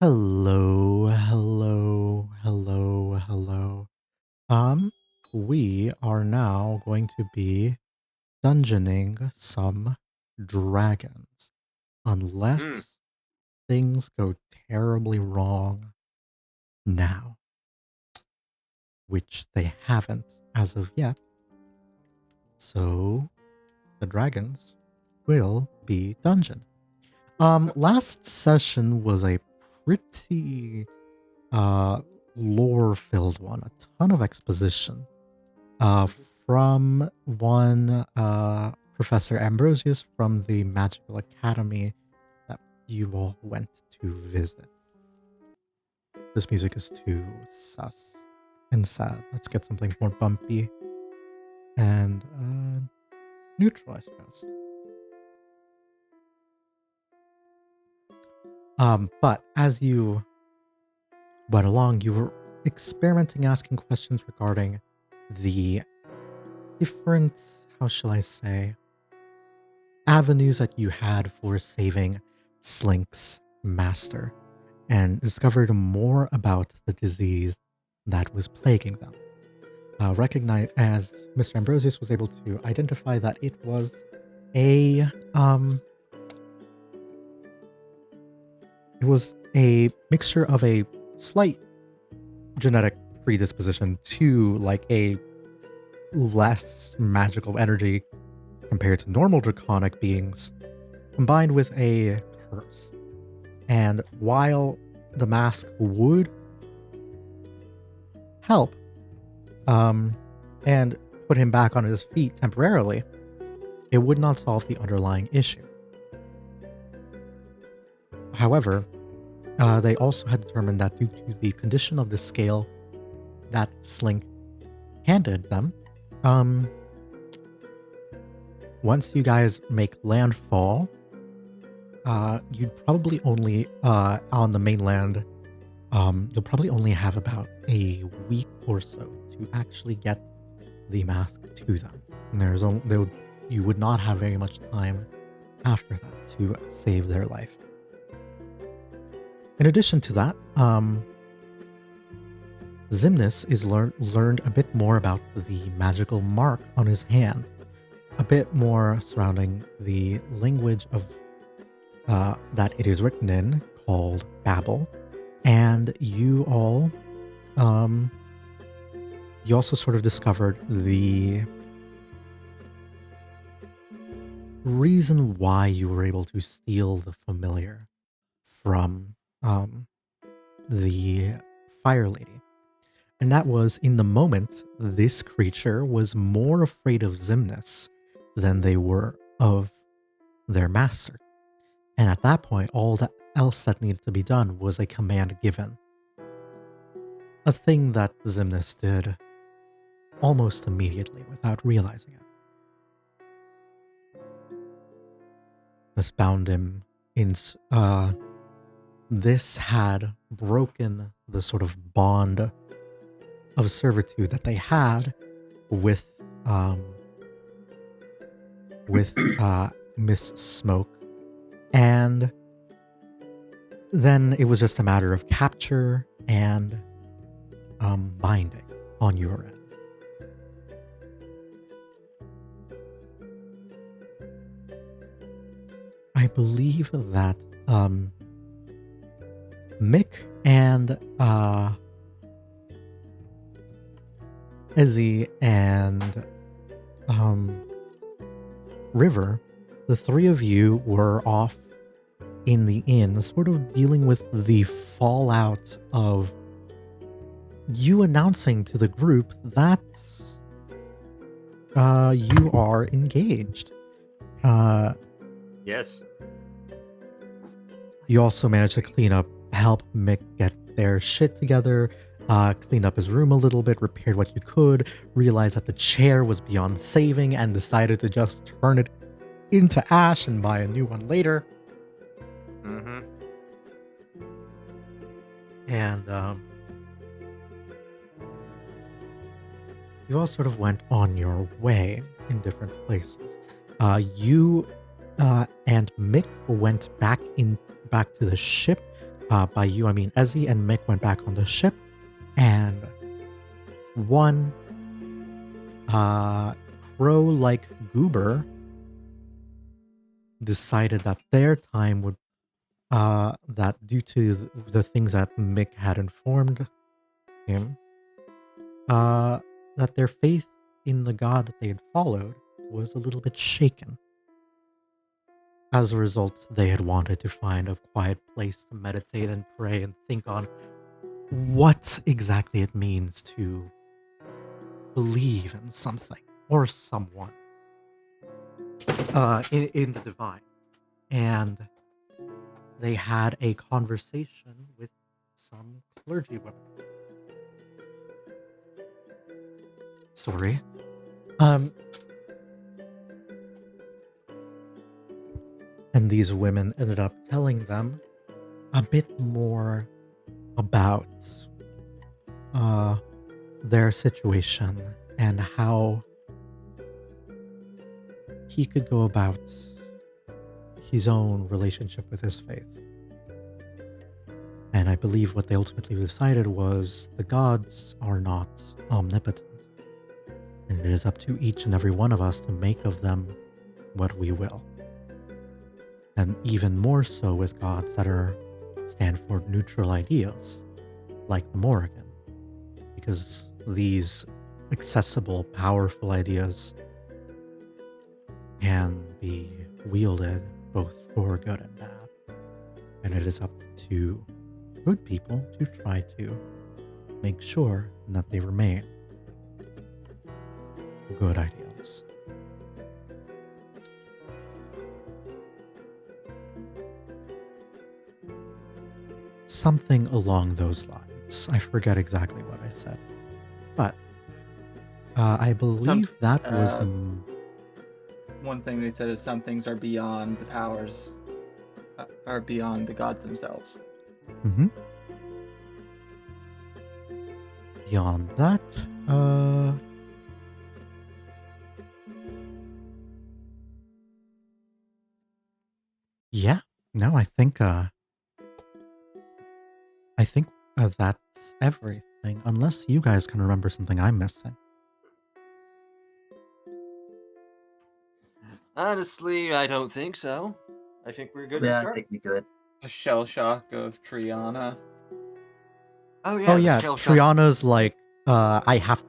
Hello, hello, hello, hello. Um, we are now going to be dungeoning some dragons. Mm, Unless things go terribly wrong now, which they haven't as of yet. So the dragons will be dungeoned. Last session was a pretty uh lore filled one, a ton of exposition from one Professor Ambrosius from the Magical Academy that you all went to visit. This music is too sus and sad. Let's get something more bumpy and neutral, I suppose. But as you went along, you were experimenting, asking questions regarding the different, how shall I say, avenues that you had for saving Slink's master, and discovered more about the disease that was plaguing them. Recognized as Mr. Ambrosius was able to identify that it was a it was a mixture of a slight genetic predisposition to like a less magical energy compared to normal draconic beings, combined with a curse. And while the mask would help and put him back on his feet temporarily, it would not solve the underlying issue. However, they also had determined that due to the condition of the scale that Slink handed them, once you guys make landfall, you'd probably only on the mainland, you'll probably only have about a week or so to actually get the mask to them. And you would not have very much time after that to save their life. In addition to that, Zimnis is learned a bit more about the magical mark on his hand, a bit more surrounding the language of that it is written in, called Babel, and you also sort of discovered the reason why you were able to steal the familiar from the Fire Lady. And that was, in the moment, this creature was more afraid of Zimnis than they were of their master. And at that point, all that else that needed to be done was a command given. A thing that Zimnis did almost immediately without realizing it. This bound him in. This had broken the sort of bond of servitude that they had with Miss Smoke, and then it was just a matter of capture and binding on your end. I believe that Mick and Ezzy and River, the three of you were off in the inn, sort of dealing with the fallout of you announcing to the group that you are engaged. yes. You also managed to help Mick get their shit together, clean up his room a little bit, repaired what you could, realized that the chair was beyond saving, and decided to just turn it into ash and buy a new one later. Mm-hmm. And you all sort of went on your way in different places. You and Mick went back to the ship By you, I mean Ezzy and Mick went back on the ship, and one crow-like goober decided that their time would, that due to the things that Mick had informed him, that their faith in the god that they had followed was a little bit shaken. As a result, they had wanted to find a quiet place to meditate and pray and think on what exactly it means to believe in something or someone in the divine. And they had a conversation with some clergy women. Sorry. And these women ended up telling them a bit more about their situation and how he could go about his own relationship with his faith. And I believe what they ultimately decided was the gods are not omnipotent. And it is up to each and every one of us to make of them what we will. And even more so with gods that stand for neutral ideas, like the Morrigan. Because these accessible, powerful ideas can be wielded both for good and bad. And it is up to good people to try to make sure that they remain good ideals. Something along those lines. I forget exactly what I said. But I believe that was... One thing they said is some things are beyond the powers, are beyond the gods themselves. Mm-hmm. Beyond that, yeah. No, I think that's everything. Unless you guys can remember something I'm missing. Honestly, I don't think so. I think we're good to Yeah, I start. think we could. A shell shock of Triana. Oh yeah. Oh the yeah, shell shock. Triana's like, I have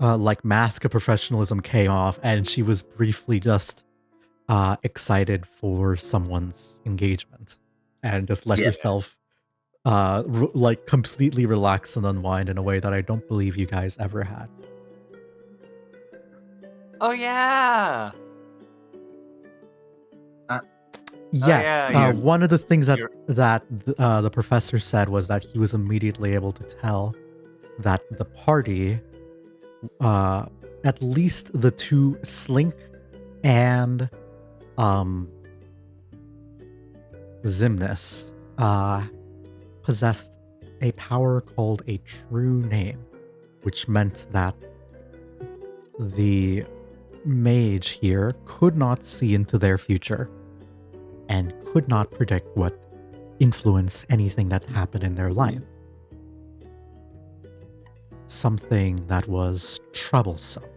like mask of professionalism came off, and she was briefly just excited for someone's engagement, and just let Yeah. herself like completely relax and unwind in a way that I don't believe you guys ever had. Oh yeah. Yes, yeah, one of the things that the professor said was that he was immediately able to tell that the party, at least the two Slink and Zimnus, possessed a power called a true name, which meant that the mage here could not see into their future and could not predict what influence anything that happened in their life. Something that was troublesome,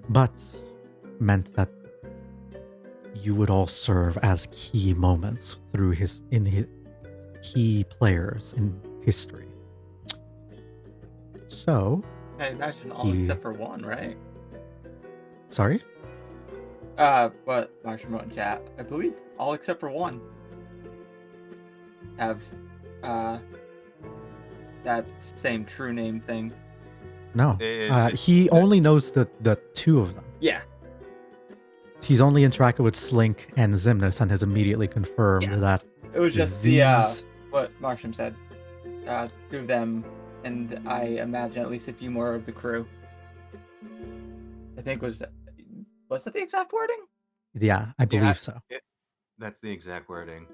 but meant that you would all serve as key moments through his key players in history. So, I imagine all except for one, right? Sorry? But Martian wrote in chat, I believe all except for one have that same true name thing. No, he only knows the two of them. Yeah. He's only interacted with Slink and Zimnus and has immediately confirmed that it was just what Marsham said. Through them, and I imagine at least a few more of the crew. I think was that the exact wording? Yeah, I believe so. That's the exact wording.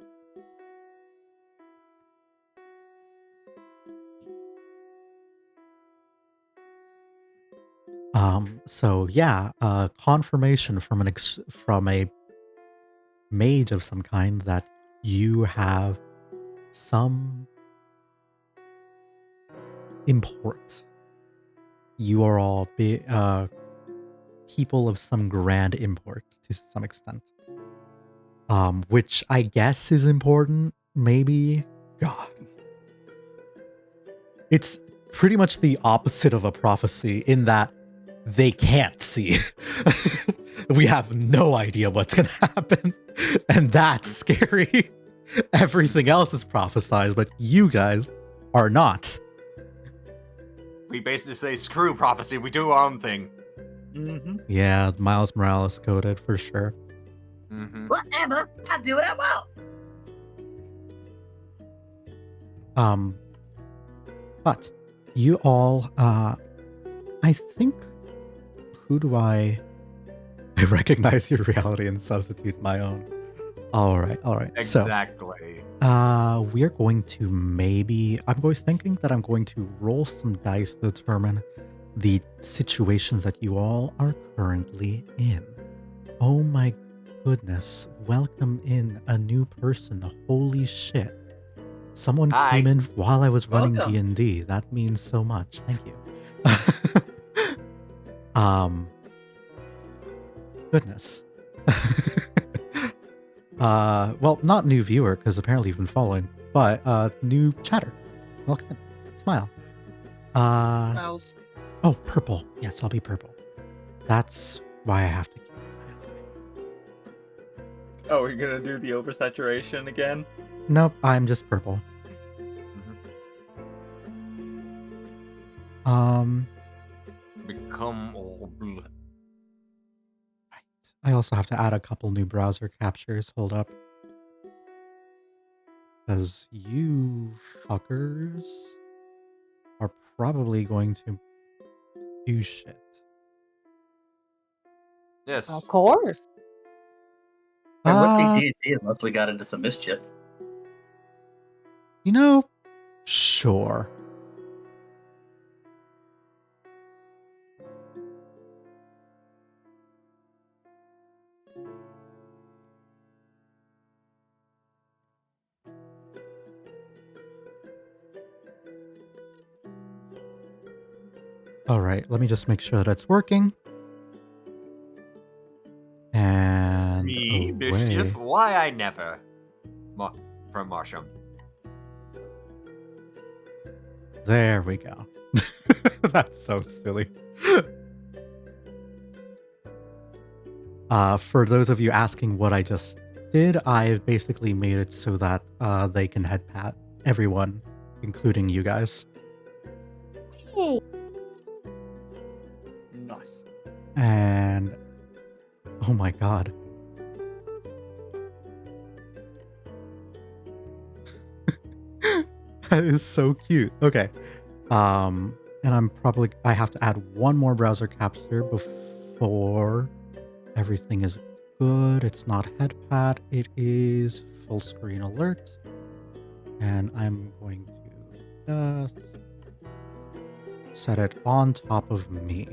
So yeah, confirmation from a mage of some kind that you have some import. You are all people of some grand import to some extent. Which I guess is important, maybe. God. It's pretty much the opposite of a prophecy in that they can't see. We have no idea what's going to happen. And that's scary. Everything else is prophesized, but you guys are not. We basically say, screw prophecy, we do our own thing. Mm-hmm. Yeah, Miles Morales coded for sure. Mm-hmm. Whatever, I do what I want. But you all, I think, who do I recognize your reality and substitute my own. All right. Exactly. So, we're going to thinking that I'm going to roll some dice to determine the situations that you all are currently in. Oh my goodness, welcome in a new person. Holy shit. Someone Hi. came in while I was running Welcome. D&D. That means so much. Thank you. Goodness. Well, not new viewer, because apparently you've been following, but new chatter. Welcome in. Smile. Miles. Oh, purple. Yes, I'll be purple. That's why I have to keep an eye on me. Oh, we're gonna do the oversaturation again? Nope, I'm just purple. Become all blue. I also have to add a couple new browser captures. Hold up. Because you fuckers are probably going to do shit. Yes. Of course. It would Uh, be D&D unless we got into some mischief. You know, sure. All right, let me just make sure that it's working. And Me, away. mischief? Why I never? From Marsham. There we go. That's so silly. For those of you asking what I just did, I basically made it so that they can head pat everyone, including you guys. Hey. Nice. And oh my god. That is so cute. Okay. And I have to add one more browser capture before everything is good. It's not headpad, it is full screen alert. And I'm going to just set it on top of me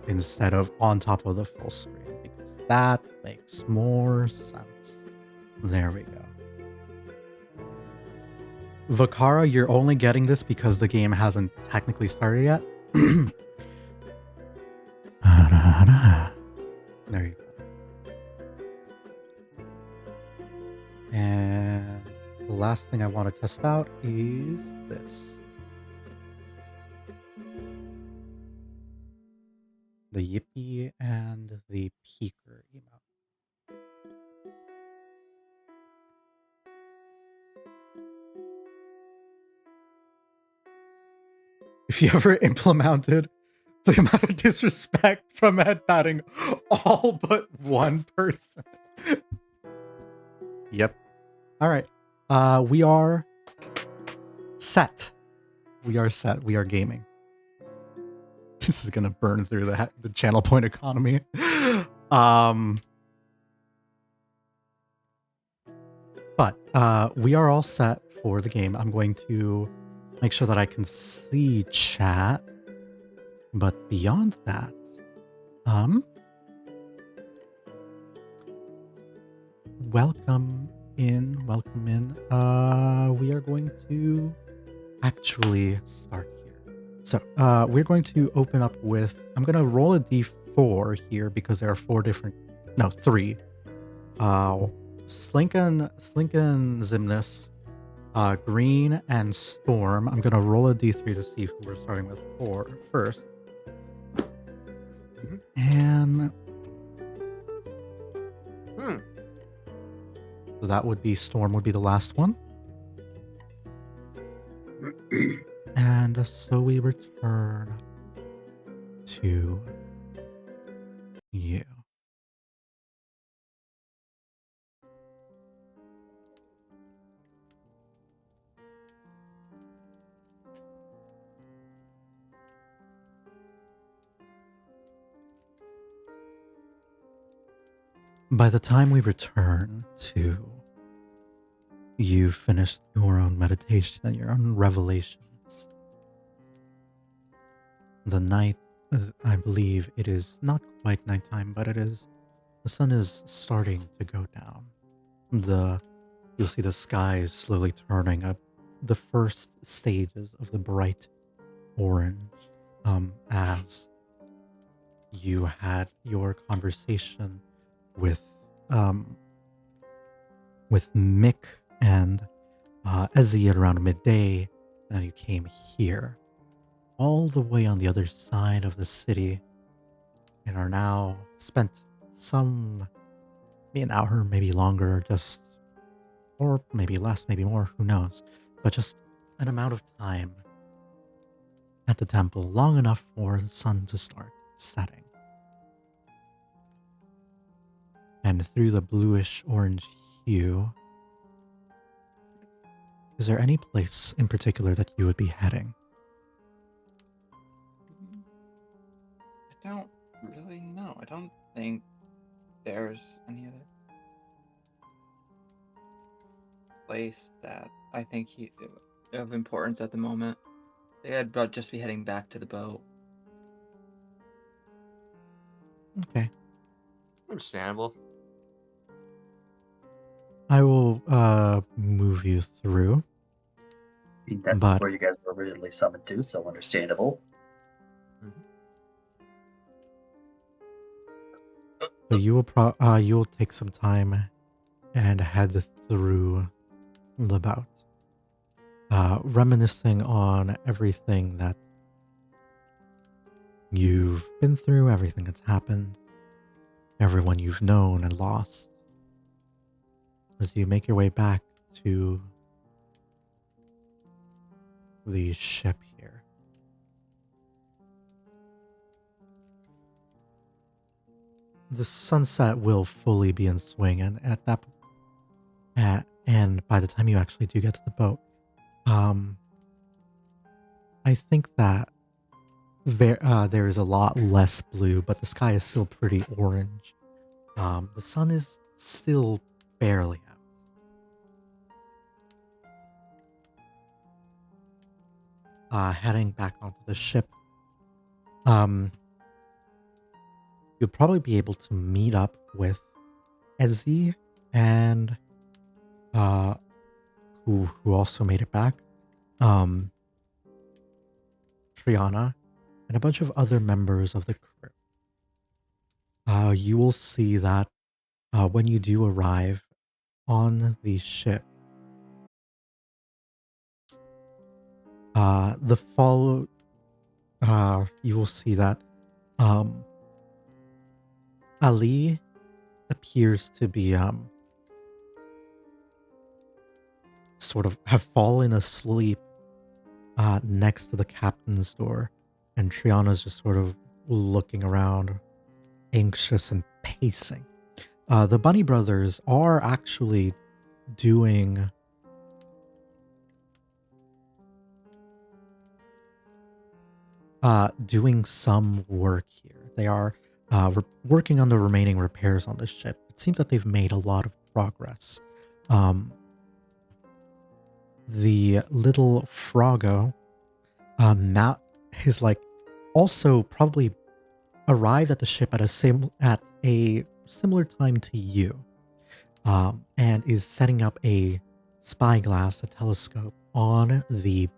instead of on top of the full screen, because that makes more sense. There we go. Vakara, you're only getting this because the game hasn't technically started yet. There you go. And the last thing I want to test out is this. The Yippee and the Peeker emote. If you ever implemented the amount of disrespect from headpatting all but one person. Yep. All right. We are set. We are set. We are gaming. This is gonna burn through the channel point economy. But we are all set for the game. I'm going to make sure that I can see chat. But beyond that, welcome in. Welcome in. We are going to actually start here. So, we're going to open up with, I'm going to roll a d4 here because there are three. Slinkin Zimnus, Green, and Storm. I'm going to roll a d3 to see who we're starting with first. And so that would be Storm would be the last one. And so we return to you. By the time we return to you finished your own meditation and your own revelations, the night, I believe it is not quite nighttime, but the sun is starting to go down. You'll see the skies slowly turning up the first stages of the bright orange, as you had your conversation with Mick and Ezzy at around midday, and you came here, all the way on the other side of the city, and are now spent maybe an hour, maybe longer, or maybe less, maybe more, who knows, but just an amount of time at the temple, long enough for the sun to start setting. And through the bluish orange hue, is there any place in particular that you would be heading? I don't really know. I don't think there's any other place that I think of importance at the moment. I think I'd just be heading back to the boat. Okay. Understandable. I will move you through. I mean, that's But- where you guys were originally summoned to, so understandable. So you will take some time and head through the bout, reminiscing on everything that you've been through, everything that's happened, everyone you've known and lost. As you make your way back to the ship here. The sunset will fully be in swing, and and by the time you actually do get to the boat, I think that there is a lot less blue, but the sky is still pretty orange. The sun is still barely out. Heading back onto the ship, you'll probably be able to meet up with Ezzy and who also made it back, Triana, and a bunch of other members of the crew. You will see that when you do arrive on the ship, you will see that Ali appears to be sort of have fallen asleep next to the captain's door, and Triana's just sort of looking around, anxious and pacing. The Bunny Brothers are actually doing some work here. They are working on the remaining repairs on the ship. It seems that they've made a lot of progress. The little Froggo, now is also probably arrived at the ship at a similar time to you. and is setting up a spyglass, a telescope, on the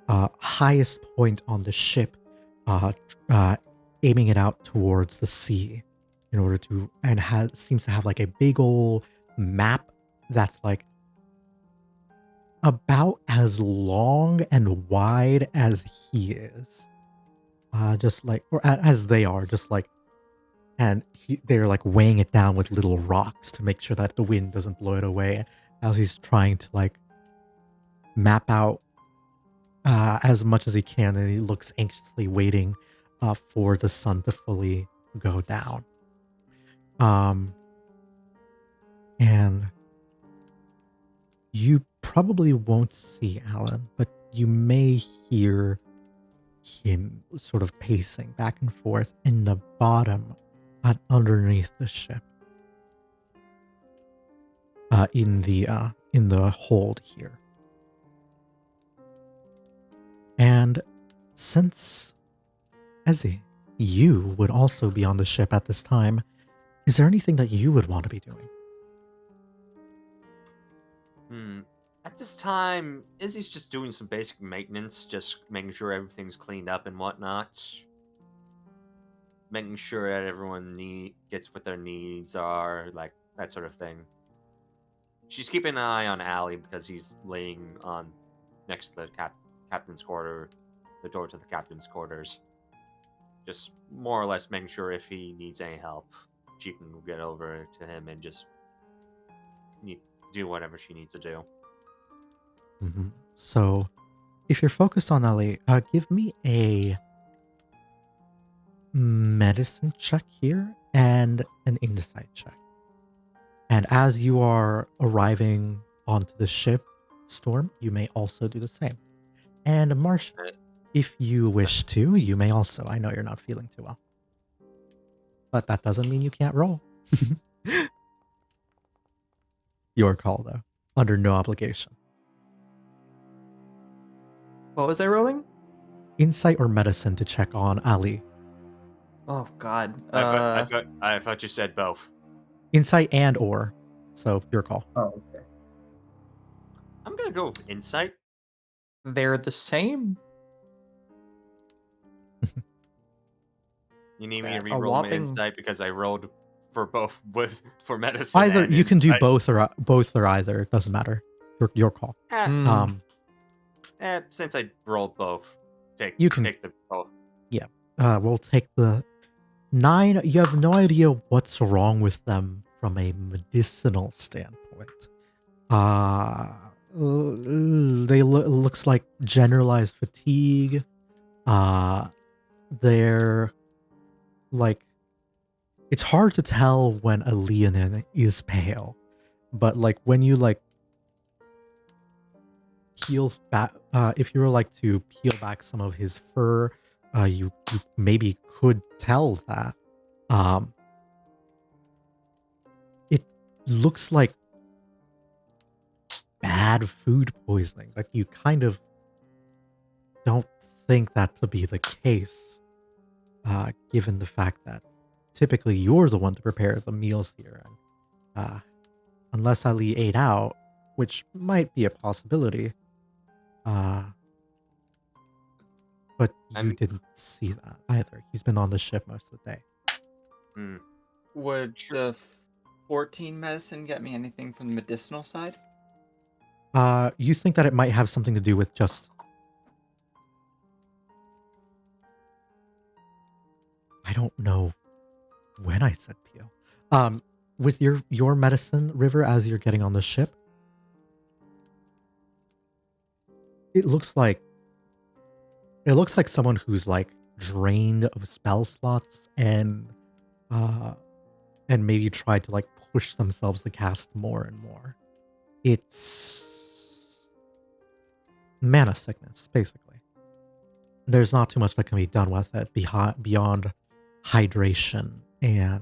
highest point on the ship, aiming it out towards the sea in order to, and seems to have like a big old map that's like about as long and wide as he is. Just like, or as they are, just like, and they're like weighing it down with little rocks to make sure that the wind doesn't blow it away as he's trying to like map out as much as he can, and he looks anxiously waiting for the sun to fully go down. And you probably won't see Alan, but you may hear him sort of pacing back and forth in the bottom underneath the ship, in the hold here. And since Ezzy, you would also be on the ship at this time, is there anything that you would want to be doing? At this time, Izzy's just doing some basic maintenance, just making sure everything's cleaned up and whatnot. Making sure that everyone gets what their needs are, like that sort of thing. She's keeping an eye on Allie because he's laying on next to the captain's quarter, the door to the captain's quarters. Just more or less making sure if he needs any help, she can get over to him and just do whatever she needs to do. Mm-hmm. So, if you're focused on Ellie, give me a medicine check here and an insight check. And as you are arriving onto the ship, Storm, you may also do the same. And Marsh, if you wish to, you may also. I know you're not feeling too well, but that doesn't mean you can't roll. Your call, though. Under no obligation. What was I rolling? Insight or medicine to check on Ali. Oh God. I thought you said both. Insight and or. So your call. Oh, okay. I'm gonna go with insight. They're the same. You need me to A re-roll my whopping- insight because I rolled for both for medicine. Either and you can do insight. both or either. It doesn't matter. Your call. Since I rolled both, take the both. We'll take the 9. You have no idea what's wrong with them from a medicinal standpoint. They looks like generalized fatigue. They're like, it's hard to tell when a Leonin is pale, but like when you like peel back, if you were like to peel back some of his fur, you maybe could tell that. It looks like bad food poisoning, but you kind of don't think that to be the case, given the fact that typically you're the one to prepare the meals here, and unless Ali ate out, which might be a possibility, but you didn't see that either. He's been on the ship most of the day. Would the 14 medicine get me anything from the medicinal side? You think that it might have something to do with just... I don't know when I said peel. With your medicine, River, as you're getting on the ship, it looks like someone who's like drained of spell slots and maybe tried to like push themselves to cast more and more. It's mana sickness, basically. There's not too much that can be done with it beyond hydration and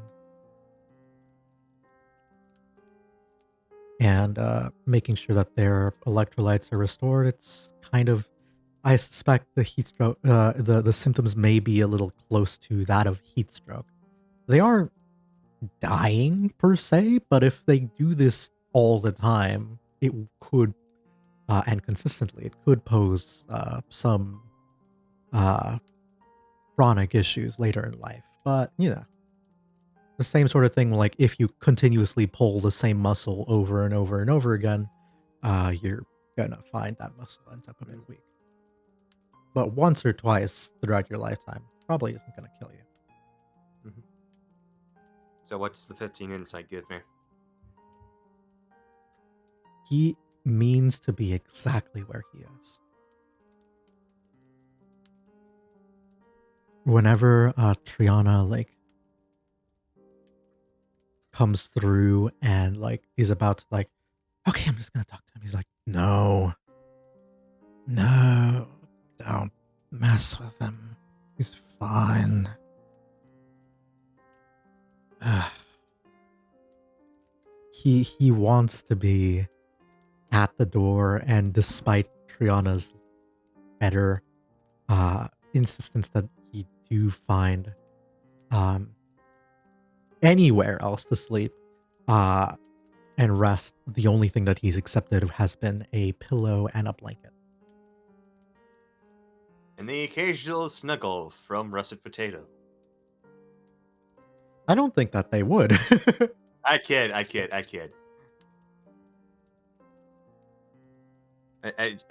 making sure that their electrolytes are restored. It's kind of, I suspect the heat stroke, the symptoms may be a little close to that of heat stroke. They aren't dying per se, but if they do this all the time, it could, and consistently, it could pose some chronic issues later in life. But, you know, the same sort of thing, like if you continuously pull the same muscle over and over and over again, you're gonna find that muscle ends up a bit weak. But once or twice throughout your lifetime probably isn't gonna kill you. So what does the 15 insight give me? He means to be exactly where he is. Whenever Triana like comes through and like is about to like, okay, I'm just gonna talk to him. He's like, no, don't mess with him. He's fine. He wants to be at the door, and despite Triana's better insistence that he do find anywhere else to sleep and rest, the only thing that he's accepted has been a pillow and a blanket. And the occasional snuggle from Russet Potato. I don't think that they would. I kid. I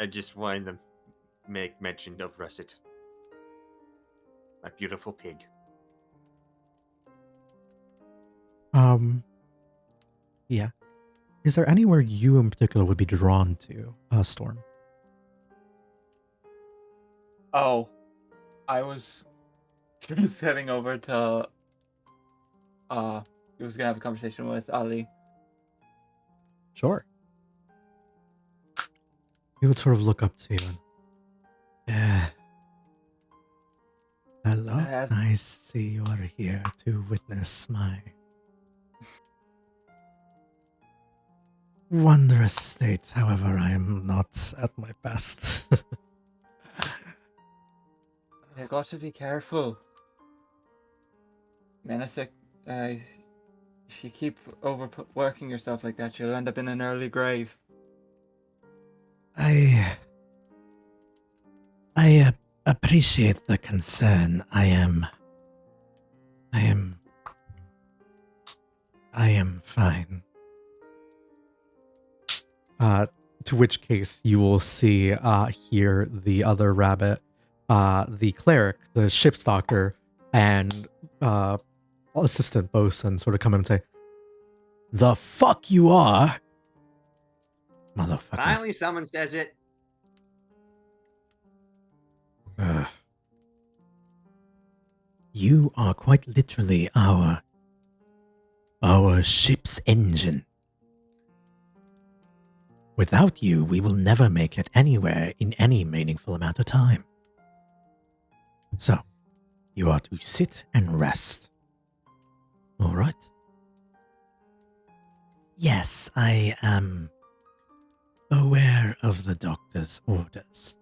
just wanted to make mention of Russet. My beautiful pig. Yeah. Is there anywhere you in particular would be drawn to, Storm? Oh, I was just heading over to. He was gonna have a conversation with Ali. Sure. He would sort of look up to you and, hello, I see you are here to witness my wondrous state. However, I am not at my best. You got to be careful. Menacek, if you keep overworking yourself like that, you'll end up in an early grave. I appreciate the concern. I am fine. To which case you will see here the other rabbit, the cleric, the ship's doctor, and assistant bosun sort of come in and say, "The fuck you are, motherfucker." Finally, someone says it. You are quite literally our ship's engine. Without you, we will never make it anywhere in any meaningful amount of time. So, you are to sit and rest. All right? Yes, I am aware of the doctor's orders.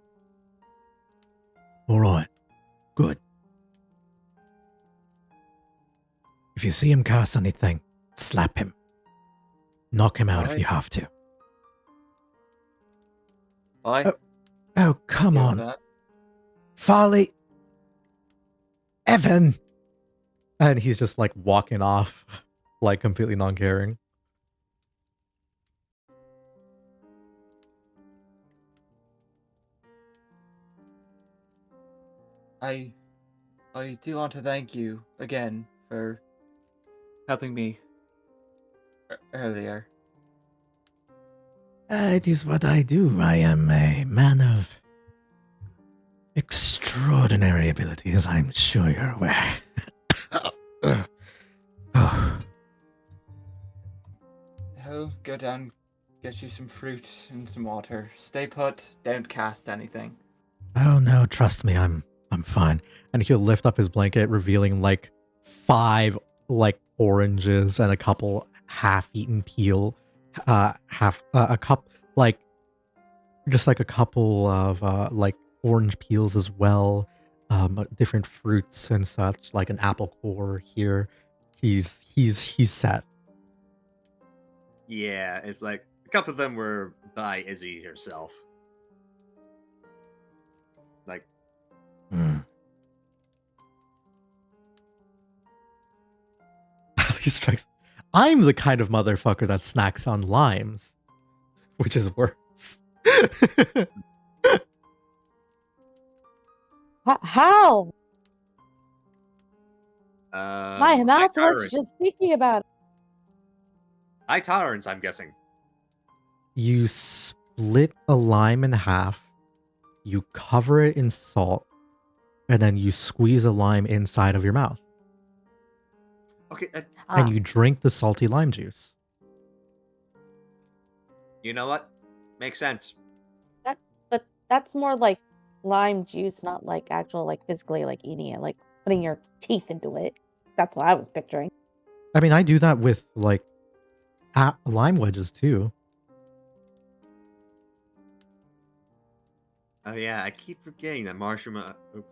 All right, good. If you see him cast anything, slap him. Knock him out if you have to. Why? Oh, come on. Farley. Evan. And he's just like walking off, like completely non-caring. I do want to thank you again for helping me earlier. It is what I do. I am a man of extraordinary abilities, I'm sure you're aware. I'll go down, get you some fruit and some water. Stay put, don't cast anything. Oh no, trust me, I'm fine. And he'll lift up his blanket, revealing like 5 like oranges and a couple half-eaten peel, a cup, like just like a couple of like orange peels as well, different fruits and such, like an apple core here. He's set. Yeah, it's like a couple of them were by Izzy herself. Like, Hmm. He strikes. I'm the kind of motherfucker that snacks on limes, which is worse. How? My high mouth hurts tolerance. just thinking about it. High tolerance, I'm guessing. You split a lime in half, you cover it in salt, and then you squeeze a lime inside of your mouth. Okay, And you drink the salty lime juice. you know what? Makes sense. But that's more like lime juice, not like actual, like physically, like eating it, like putting your teeth into it. That's what I was picturing. I mean, I do that with like lime wedges too. Oh yeah, I keep forgetting that Marshall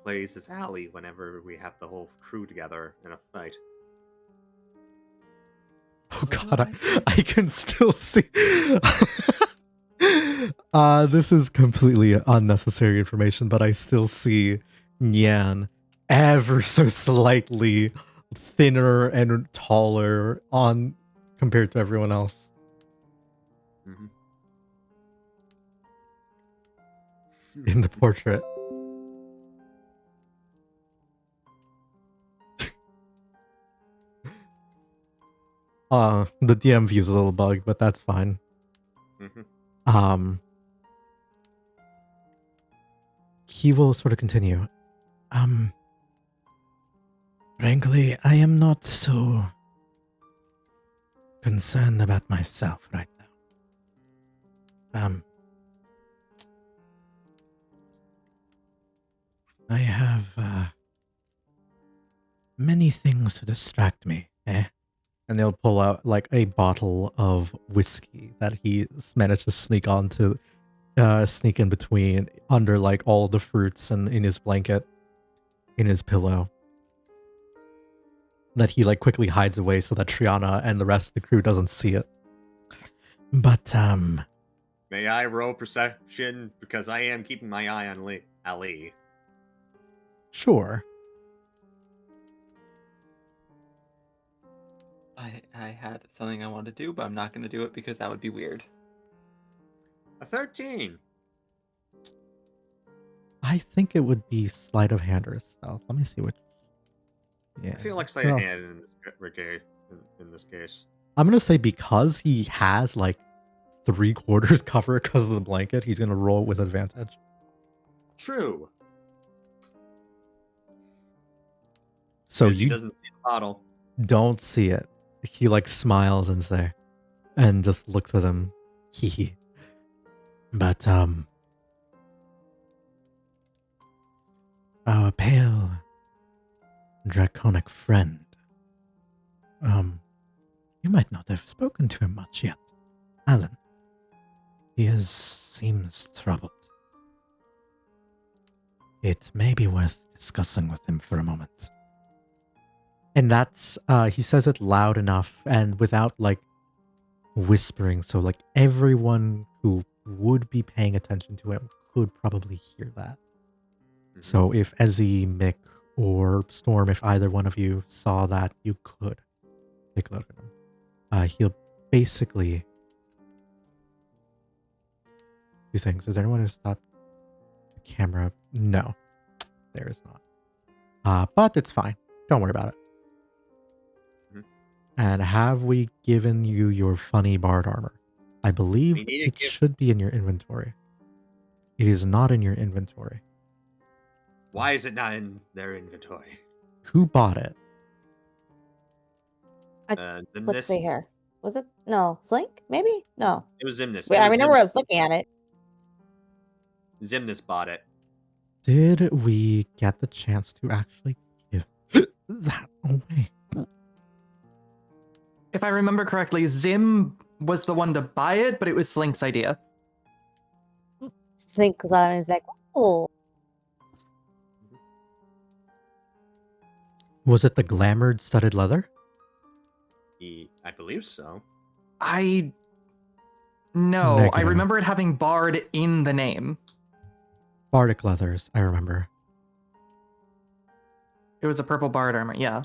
plays as Allie whenever we have the whole crew together in a fight. Oh god, I can still see. This is completely unnecessary information, but I still see Nyan ever so slightly thinner and taller on compared to everyone else. Mm-hmm. In the portrait. The DM view is a little bugged, but that's fine. Mm-hmm. He will sort of continue. Frankly, I am not so concerned about myself right now. I have, many things to distract me, eh? And they'll pull out, like, a bottle of whiskey that he managed to sneak in between, under, like, all the fruits and in his blanket, in his pillow. That he, like, quickly hides away so that Triana and the rest of the crew doesn't see it. But, May I roll perception? Because I am keeping my eye on Ali. sure. I had something I wanted to do, but I'm not going to do it because that would be weird. A 13. I think it would be sleight of hand or stealth. Let me see which. Yeah. I feel like sleight of hand in this case. I'm gonna say because he has like 3/4 cover because of the blanket, he's gonna roll with advantage. True. So he doesn't see the bottle. Don't see it. He like smiles and just looks at him. Hee. But our pale draconic friend. You might not have spoken to him much yet, Alan. He seems troubled. It may be worth discussing with him for a moment. And that's, he says it loud enough and without like whispering, so like everyone who would be paying attention to him could probably hear that. Mm-hmm. So if Ezzy, Mick, or Storm, if either one of you saw that, you could take a look at him. He'll basically... Two things. Is there anyone who stopped the camera? No. There is not. But it's fine. Don't worry about it. And have we given you your funny bard armor? I believe it should be in your inventory. It is not in your inventory. Why is it not in their inventory? Who bought it? Let's see here. Was it? No. Slink? Maybe? No. It was Zimnis. Wait, I remember I was looking at it. Zimnis bought it. Did we get the chance to actually give that away? If I remember correctly, Zim was the one to buy it, but it was Slink's idea. Slink was on his like, oh. Was it the glamored studded leather? I believe so. I No, I Negative. remember it having Bard in the name. Bardic leathers, I remember. It was a purple Bard armor, yeah.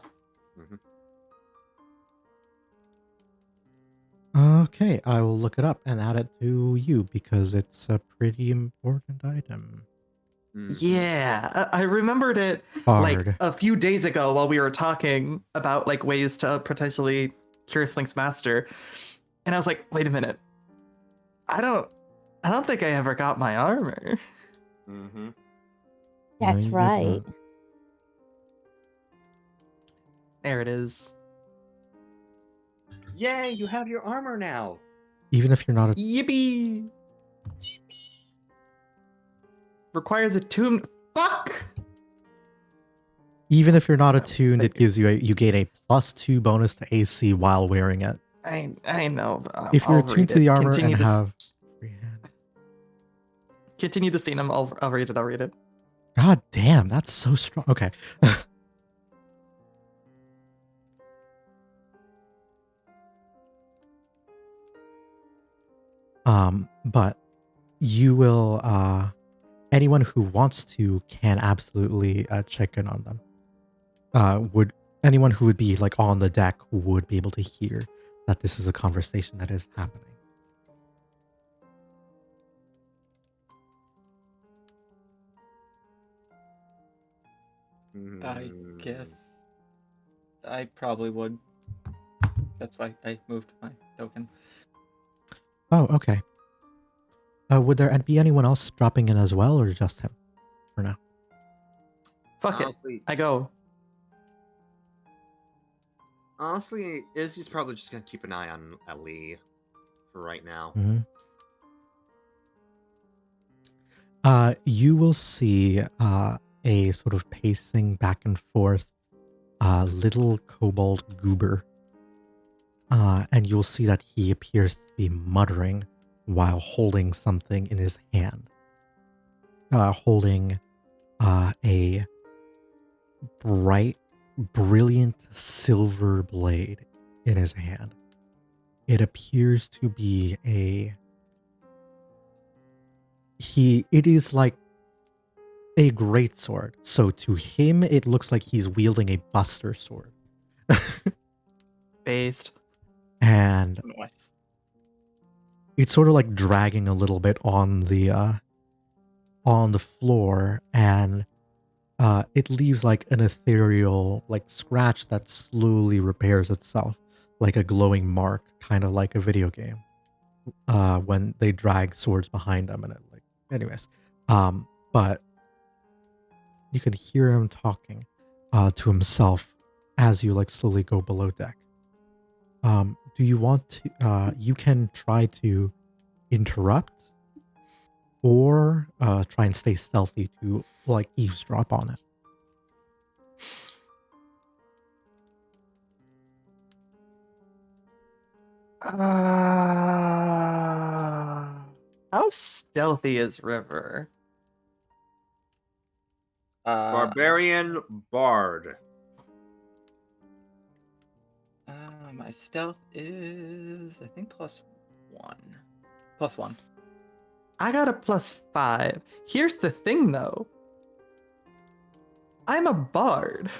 Okay, I will look it up and add it to you because it's a pretty important item. Yeah, I remembered it Bard. like a few days ago while we were talking about like ways to potentially cure Slink's master. And I was like, wait a minute. I don't think I ever got my armor. Mm-hmm. That's No, you right. didn't. There it is. Yay, you have your armor now. Even if you're not a Yippee! Requires a tune. Fuck! even if you're not attuned, it Thank you. gives you gain a +2 bonus to AC while wearing it. I know. If you're I'll attuned read to the it. armor Continue and this- have free hand. Continue the scene. I'll read it. I'll read it. God damn, that's so strong. Okay. But you will anyone who wants to can absolutely check in on them. Would anyone who would be like on the deck would be able to hear that this is a conversation that is happening. I guess I probably would. That's why I moved my token. Oh, okay. Would there be anyone else dropping in as well, or just him for now? Fuck it. Honestly, I go. Izzy's probably just gonna keep an eye on Ali for right now. Mm-hmm. You will see a sort of pacing back and forth little kobold goober. And you'll see that he appears to be muttering while holding something in his hand. Holding a bright, brilliant silver blade in his hand. It appears to be it is like a great sword. So to him, it looks like he's wielding a buster sword. Based. And Nice. it's sort of like dragging a little bit on the floor, and it leaves like an ethereal like scratch that slowly repairs itself, like a glowing mark, kind of like a video game. When they drag swords behind them, and it like, anyways, but you can hear him talking to himself as you like slowly go below deck. Do you want to, you can try to interrupt or try and stay stealthy to like eavesdrop on it. How stealthy is River? Barbarian Bard. My stealth is, I think, +1. +1. I got a +5. Here's the thing, though. I'm a bard.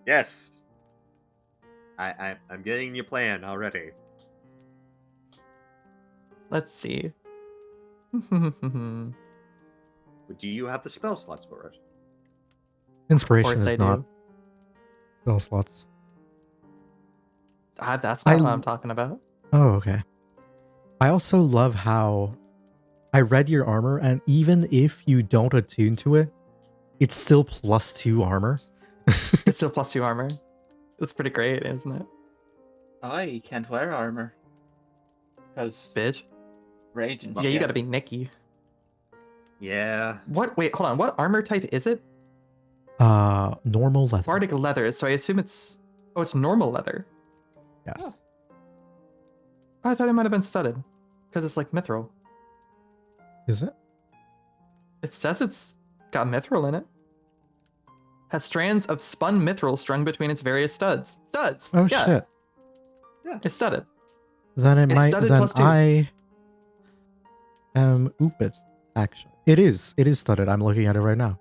Yes. I'm getting your plan already. Let's see. But do you have the spell slots for it? Inspiration Of course is I not do. spell slots. That's not I- what I'm talking about. Oh, okay. I also love how I read your armor, and even if you don't attune to it, it's still +2 armor. It's still +2 armor. That's pretty great, isn't it? I can't wear armor. Because Bitch. rage and Yeah, you shit. gotta be Nikki. Yeah. What? Wait, hold on. What armor type is it? Normal leather. Bardic leather. So I assume it's. Oh, it's normal leather. Yes. Oh. I thought it might have been studded, because it's like mithril. Is it? It says it's got mithril in it. Has strands of spun mithril strung between its various studs. Studs. Oh yeah, shit. It's studded. Then it It's might. studded Then plus 2. I am ooped. Actually, it is. It is studded. I'm looking at it right now.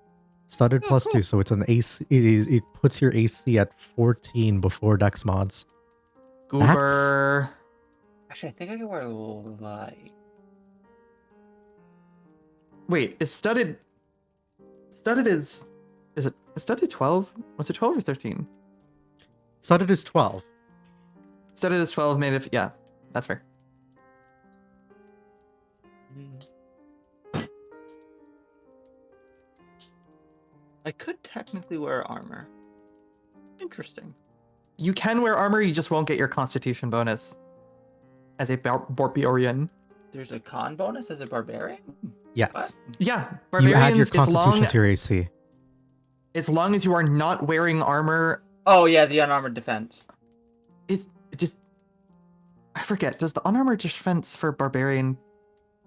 Studded Oh, plus cool. 2, so it's an AC. It puts your AC at 14 before Dex mods. Goober. Actually, I think I can wear light. Wait, is studded? Studded is it studded 12? Was it 12 or 13? Studded is 12. Studded is 12 made of, yeah, that's fair. I could technically wear armor. Interesting. You can wear armor, you just won't get your constitution bonus as a barbarian. There's a con bonus as a barbarian? Yes. What? Yeah, You barbarians add your constitution as to your AC. long as you are not wearing armor. Oh yeah, the unarmored defense. Is just I forget. Does the unarmored defense for barbarian,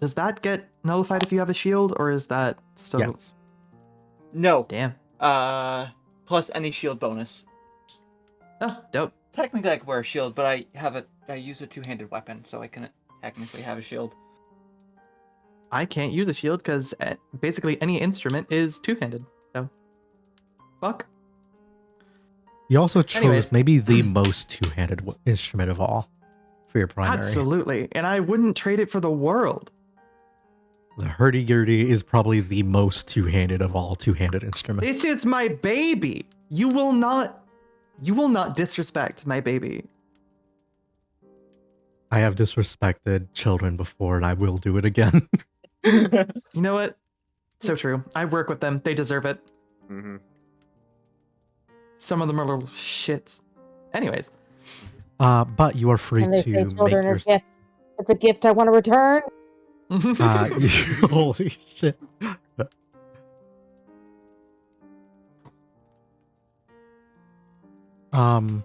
does that get nullified if you have a shield, or is that still? Yes. No. Damn. Plus any shield bonus. Oh, dope. Technically I could wear a shield, but I use a two-handed weapon, so I can technically have a shield. I can't use a shield because basically any instrument is two-handed. So, fuck. You also chose Anyways. maybe the most two-handed instrument of all for your primary. Absolutely, and I wouldn't trade it for the world. The hurdy-gurdy is probably the most two-handed of all two-handed instruments. This is my baby. You will not disrespect my baby. I have disrespected children before, and I will do it again. You know what? So true. I work with them. They deserve it. Mm-hmm. Some of them are little shits. Anyways, But you are free And they to say make children your. are gifts. It's a gift I want to return. Holy shit. I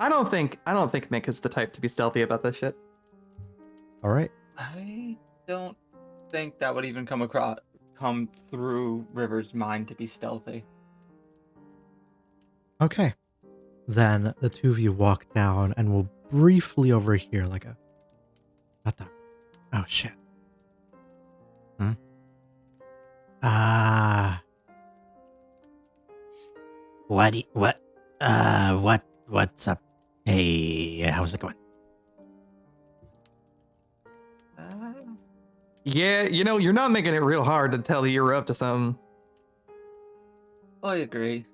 don't think Mick is the type to be stealthy about this shit. All right. I don't think that would even come through River's mind to be stealthy. Okay. Then the two of you walk down and will briefly overhear like a. What the? Oh shit. What's up? Hey, how's it going? Yeah, you're not making it real hard to tell you're up to something. I agree.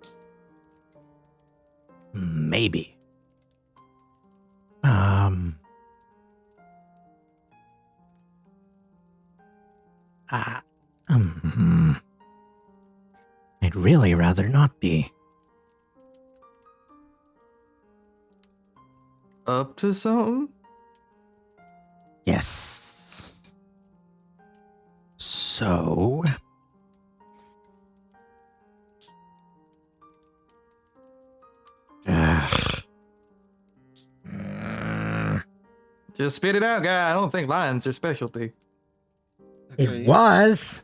Maybe. I'd really rather not be. Up to something? Yes. So. Just spit it out, guy. I don't think lions are specialty. It was.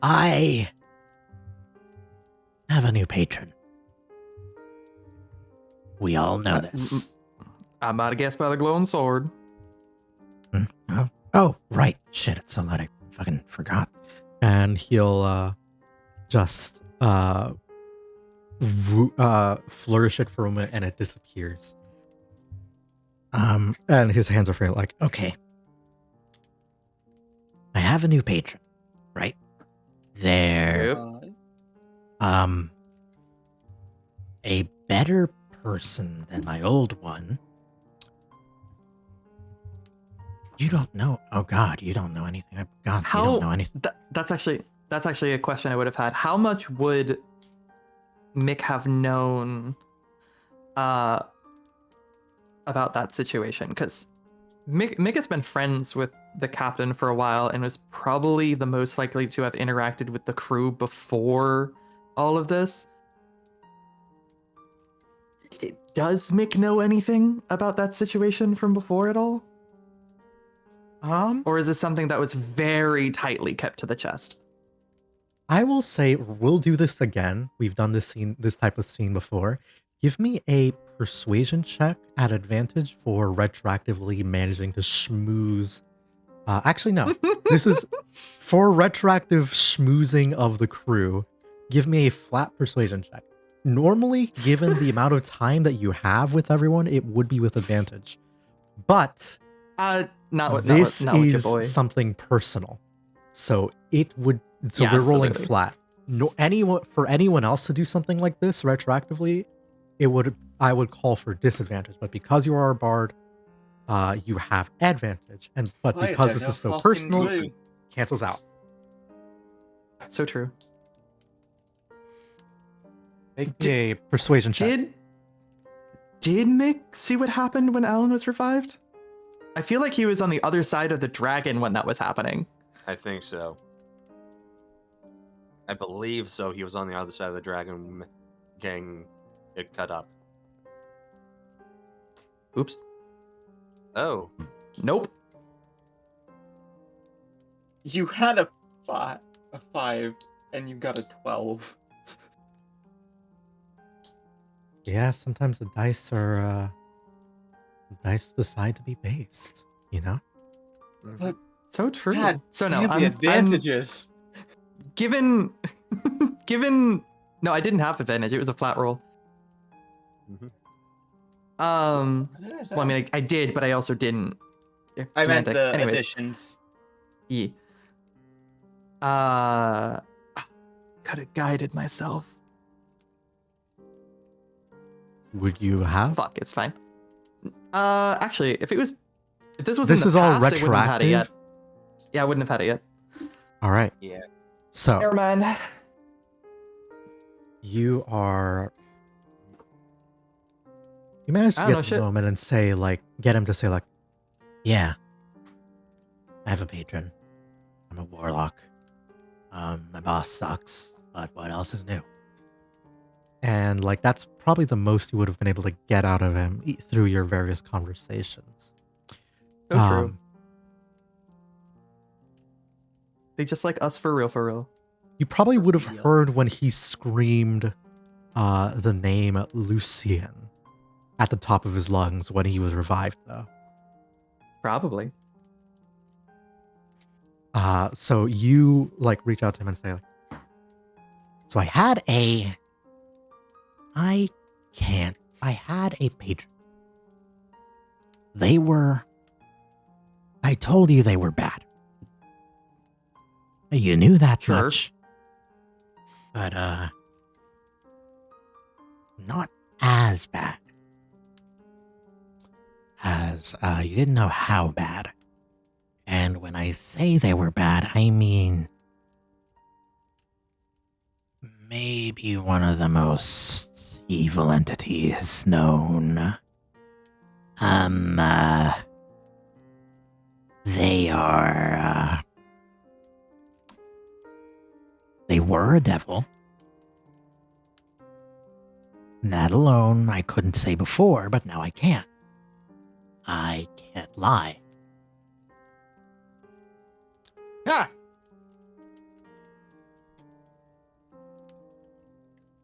I have a new patron. We all know this. I might have guessed by the glowing sword. Oh, right. Shit, it's so loud I fucking forgot. And he'll just flourish it for a moment and it disappears. And his hands are free like, Okay. I have a new patron, right? They're Yep. a better person than my old one. You don't know. Oh God, you don't know anything. God, you don't know anything. That's actually a question I would have had. How much would Mick have known about that situation? Because Mick has been friends with the captain for a while and was probably the most likely to have interacted with the crew before all of this. Does Mick know anything about that situation from before at all? Or is this something that was very tightly kept to the chest? I will say we'll do this again. We've done this type of scene before. Give me a persuasion check at advantage for retroactively managing to schmooze. Actually, no. This is for retroactive schmoozing of the crew. Give me a flat persuasion check. Normally, given the amount of time that you have with everyone, it would be with advantage. But this not with your is boy. something personal. So it would. So Yeah, they're rolling absolutely. flat. No, anyone else to do something like this retroactively, I would call for disadvantage. But because you are a bard, you have advantage. But Why is because there this no is so fucking personal, glue? it cancels out. So true. Make me a persuasion check. Did Mick see what happened when Alan was revived? I feel like he was on the other side of the dragon when that was happening. I think so. I believe so. He was on the other side of the dragon getting it cut up. Oops. Oh. Nope. You had a 5, and you got a 12. Yeah, sometimes the dice decide to be based, you know? But So true. God So no, damn the I'm advantages. given no, I didn't have advantage. It was a flat roll. Mhm. What did I say? Well, I mean, I did, but I also didn't. I meant Semantics. the Anyways. additions. Yeah. Could have guided myself. Would you have? Fuck, it's fine. Actually, if this was This in the is all past, I wouldn't have had it yet. retroactive? Yeah, I wouldn't have had it yet. All right. Yeah. So Never mind. you managed to I don't get know, to shit. know him and get him to say like, Yeah. I have a patron. I'm a warlock. My boss sucks, but what else is new? and like that's probably the most you would have been able to get out of him through your various conversations. So true. They just like us for real, for real. You probably would have real. heard when he screamed the name Lucien at the top of his lungs when he was revived, though. Probably. So you like reach out to him and say, like, So I had a patron. I told you they were bad. You knew that Sure. much. But, not as bad. As, you didn't know how bad. And when I say they were bad, I mean maybe one of the most evil entities known. They were a devil. That alone I couldn't say before, but now I can. I can't lie. Yeah.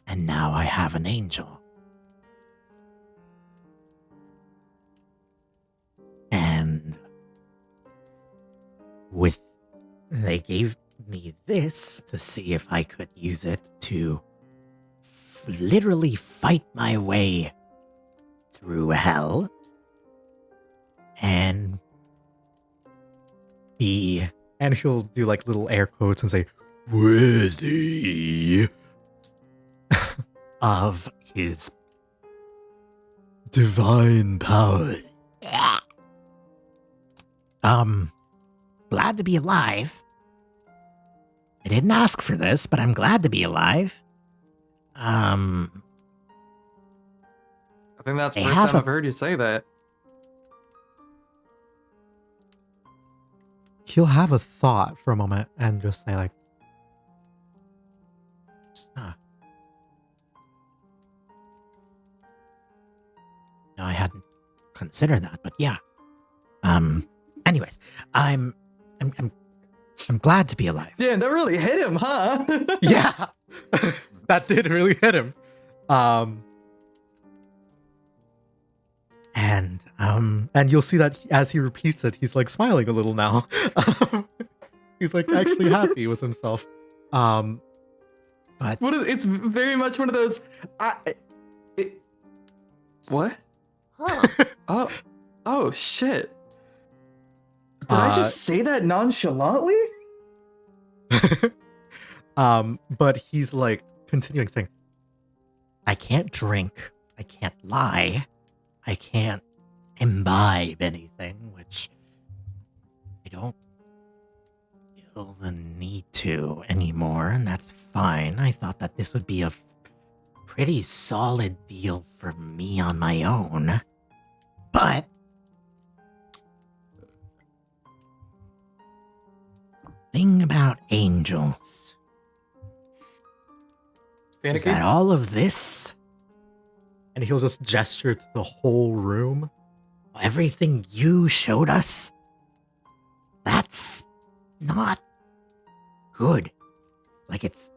And now I have an angel. And they gave me this to see if I could use it to literally fight my way through hell and and he'll do like little air quotes and say, worthy of his divine power. Glad to be alive. I didn't ask for this, but I'm glad to be alive. I think that's the They first have time a- I've heard you say that. He'll have a thought for a moment and just say like, no, I hadn't considered that, but yeah. Anyways, I'm I'm glad to be alive. Damn, that really hit him, huh? Yeah, that did really hit him. And you'll see that as he repeats it, he's like smiling a little now. He's like actually happy with himself. But It's very much one of those. What? Huh. Oh shit! Did I just say that nonchalantly? But he's like continuing saying, I can't drink. I can't lie. I can't imbibe anything, which I don't feel the need to anymore, and that's fine. I thought that this would be a pretty solid deal for me on my own. But thing about angels is that all of this, and he'll just gesture to the whole room. everything you showed us, that's not good. Like it's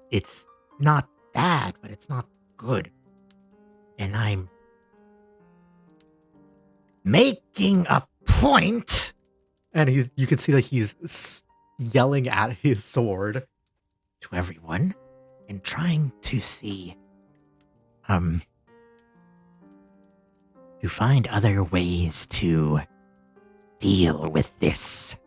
not bad, but it's not good. And I'm making a point. And you can see that he's yelling at his sword To everyone and trying to see, to find other ways to deal with this.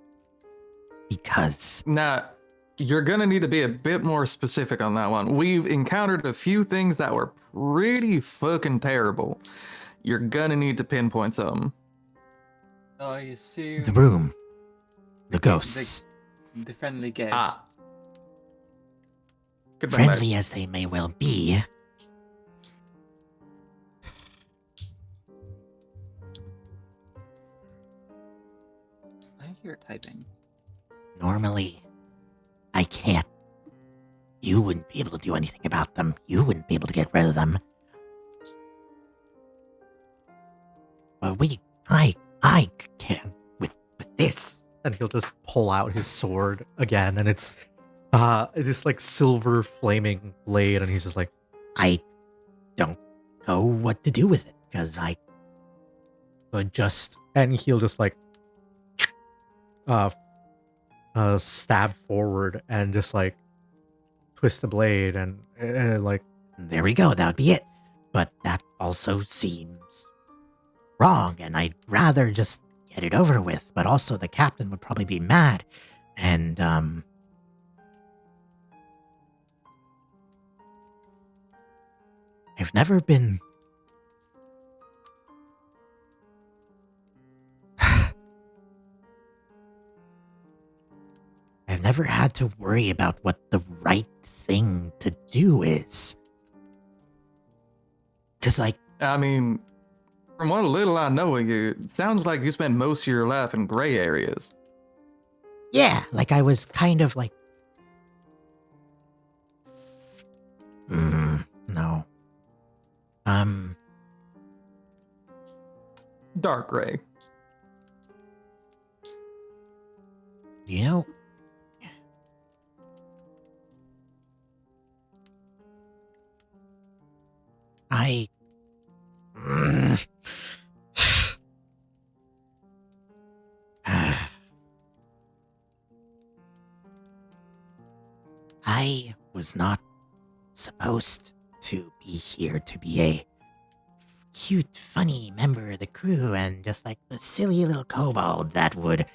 Because Now, you're gonna need to be a bit more specific on that one. We've encountered a few things that were pretty fucking terrible. You're gonna need to pinpoint some. I assume the room, the ghosts, the friendly ghost. Ah. Goodbye, friendly as they may well be, I hear typing. normally I can't. You wouldn't be able to do anything about them. You wouldn't be able to get rid of them. But I can with this. and he'll just pull out his sword again, and it's this like silver flaming blade, and he's just like, I don't know what to do with it because I could just. and he'll just like stab forward and just like twist the blade and like There we go. That would be it. But that also seems wrong, and I'd rather just get it over with. But also, the captain would probably be mad, and I've never been. I've never had to worry about what the right thing to do is. Because, like, I mean, from what little I know of you, it sounds like you spent most of your life in gray areas. yeah, like I was kind of like. No. Dark gray. You know. I was not supposed to be here to be a cute, funny member of the crew and just like the silly little kobold that would,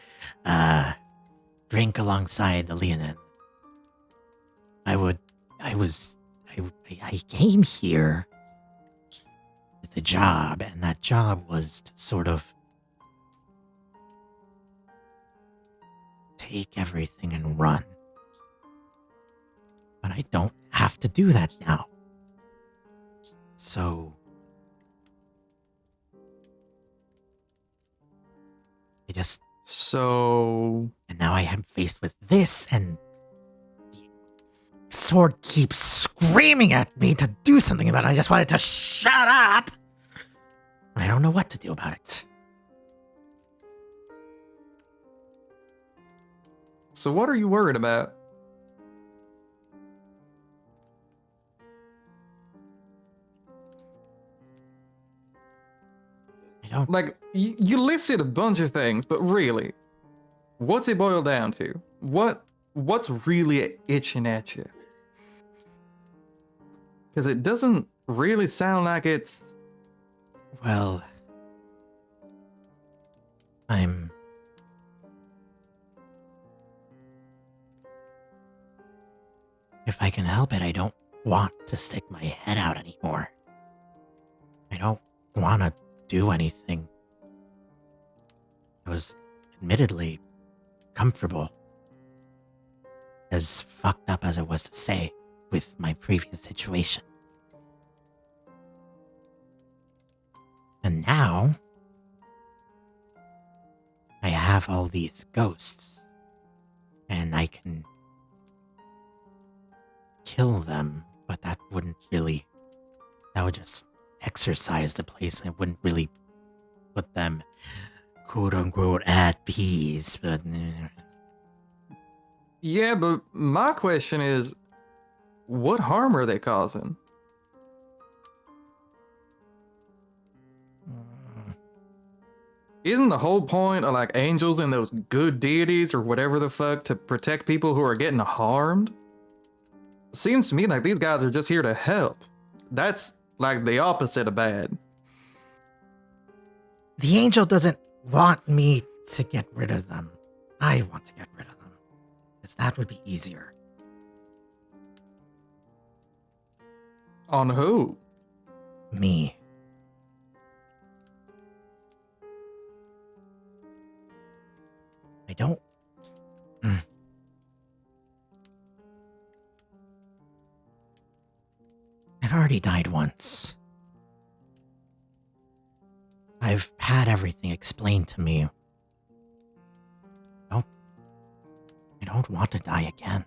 drink alongside the Leonin. I came here with a job, and that job was to sort of take everything and run. But I don't have to do that now. So So and now I am faced with this, and the sword keeps screaming at me to do something about it. I just wanted to shut up. And I don't know what to do about it. So what are you worried about? I don't. Like, you listed a bunch of things, but really, what's it boiled down to? What's really itching at you? Because it doesn't really sound like it's... Well, I'm. If I can help it, I don't want to stick my head out anymore. I don't want to do anything. I was admittedly comfortable, as fucked up as it was to say, with my previous situation. And now, I have all these ghosts, and I can kill them, but that would just exercise the place, and it wouldn't really put them, quote unquote, at peace, but... Yeah, but my question is, what harm are they causing? Isn't the whole point of like angels and those good deities or whatever the fuck to protect people who are getting harmed? Seems to me like these guys are just here to help. That's like the opposite of bad. The angel doesn't want me to get rid of them. I want to get rid of them, because that would be easier. On who? Me. I don't... I've already died once. I've had everything explained to me. I don't want to die again.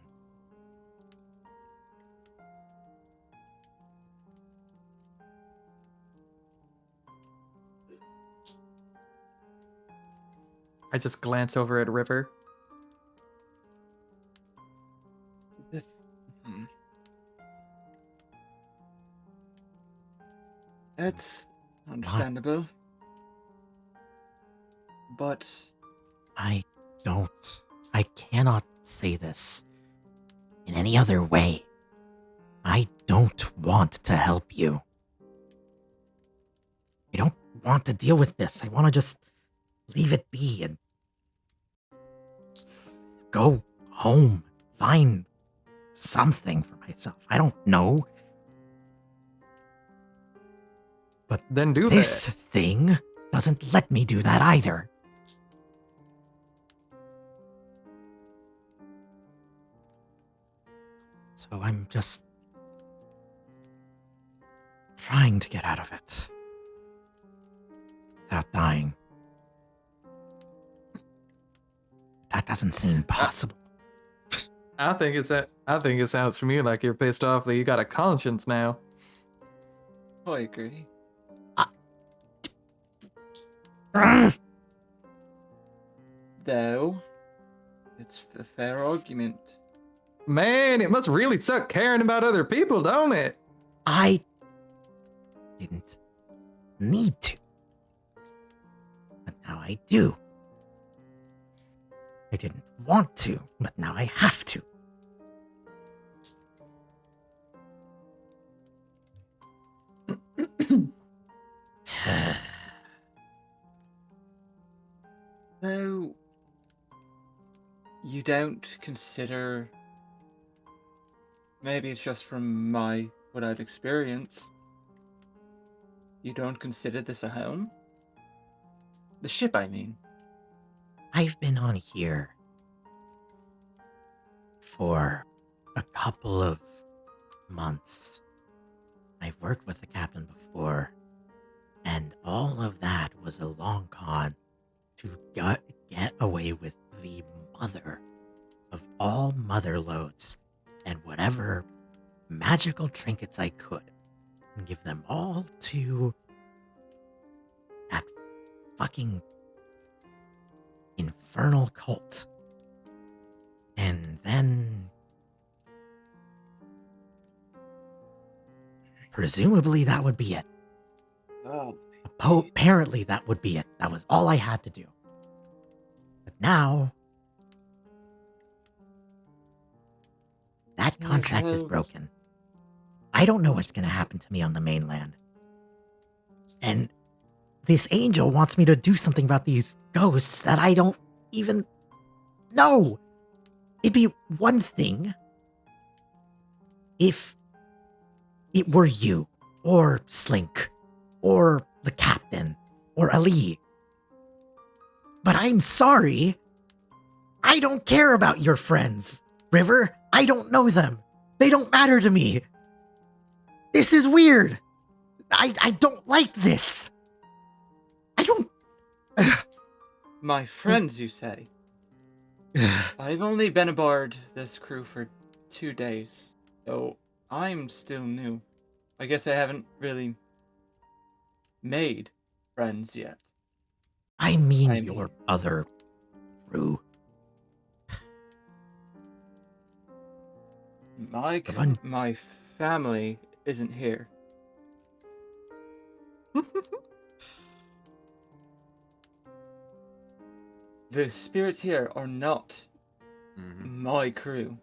I just glance over at River. It's understandable. But I cannot say this in any other way. I don't want to help you. I don't want to deal with this. I want to just leave it be and go home. Find something for myself. I don't know. But Then do this that. thing doesn't let me do that either. So I'm just trying to get out of it without dying. That doesn't seem possible. I think it sounds from you like you're pissed off that you got a conscience now. I agree. Though, it's a fair argument. Man, it must really suck caring about other people, don't it? I didn't need to. But now I do. I didn't want to, but now I have to. So, you don't consider... Maybe it's just from what I've experienced. You don't consider this a home? The ship, I mean. I've been on here for a couple of months. I've worked with the captain before, and all of that was a long con to get away with the mother of all mother loads and whatever magical trinkets I could, and give them all to that fucking infernal cult. And then presumably that would be it. Oh, Apparently that would be it. That was all I had to do. But now that contract is well- broken. I don't know what's going to happen to me on the mainland. And this angel wants me to do something about these ghosts that I don't even know. It'd be one thing if it were you, or Slink, or the captain, or Ali. But I'm sorry. I don't care about your friends, River. I don't know them. They don't matter to me. This is weird. I don't like this. I don't... My friends, you say? I've only been aboard this crew for 2 days, so I'm still new. I guess I haven't really made friends yet. I mean I your mean- other crew. Mike, Run. my family isn't here. The spirits here are not Mhm. my crew.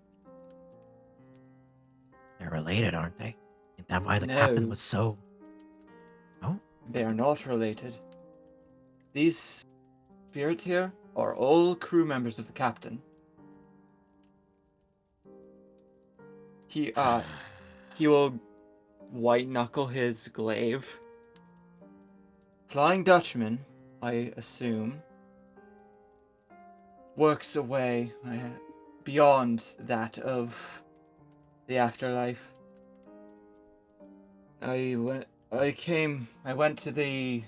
They're related, aren't they? Isn't that why the captain No. was so... They are not related. These spirits here are all crew members of the captain. He will white knuckle his glaive. Flying Dutchman, I assume, works away beyond that of the afterlife. I went to the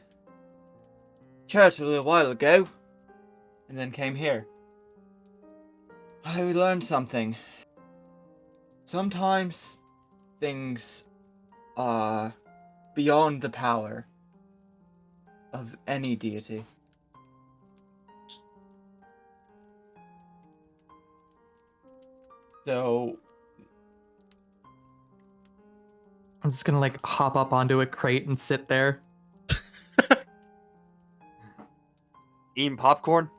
church a little while ago, and then came here. I learned something. Sometimes things are beyond the power of any deity. So, I'm just gonna like hop up onto a crate and sit there. Eating popcorn?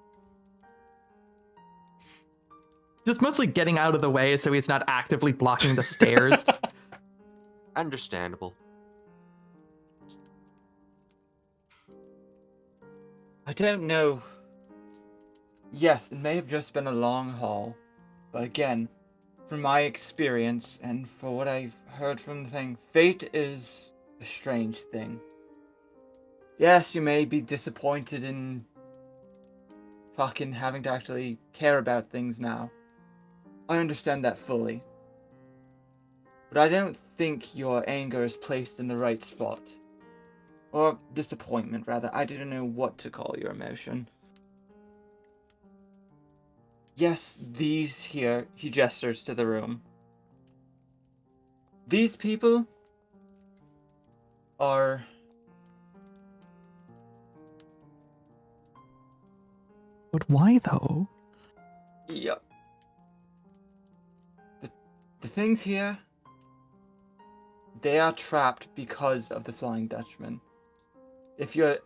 Just mostly getting out of the way so he's not actively blocking the stairs. Understandable. I don't know. Yes, it may have just been a long haul, but again, from my experience and for what I've heard from the thing, fate is a strange thing. Yes, you may be disappointed in fucking having to actually care about things now. I understand that fully. But I don't think your anger is placed in the right spot. Or disappointment, rather. I don't know what to call your emotion. Yes, these here, he gestures to the room. These people are... But why though? Yep. The things here, they are trapped because of the Flying Dutchman. If your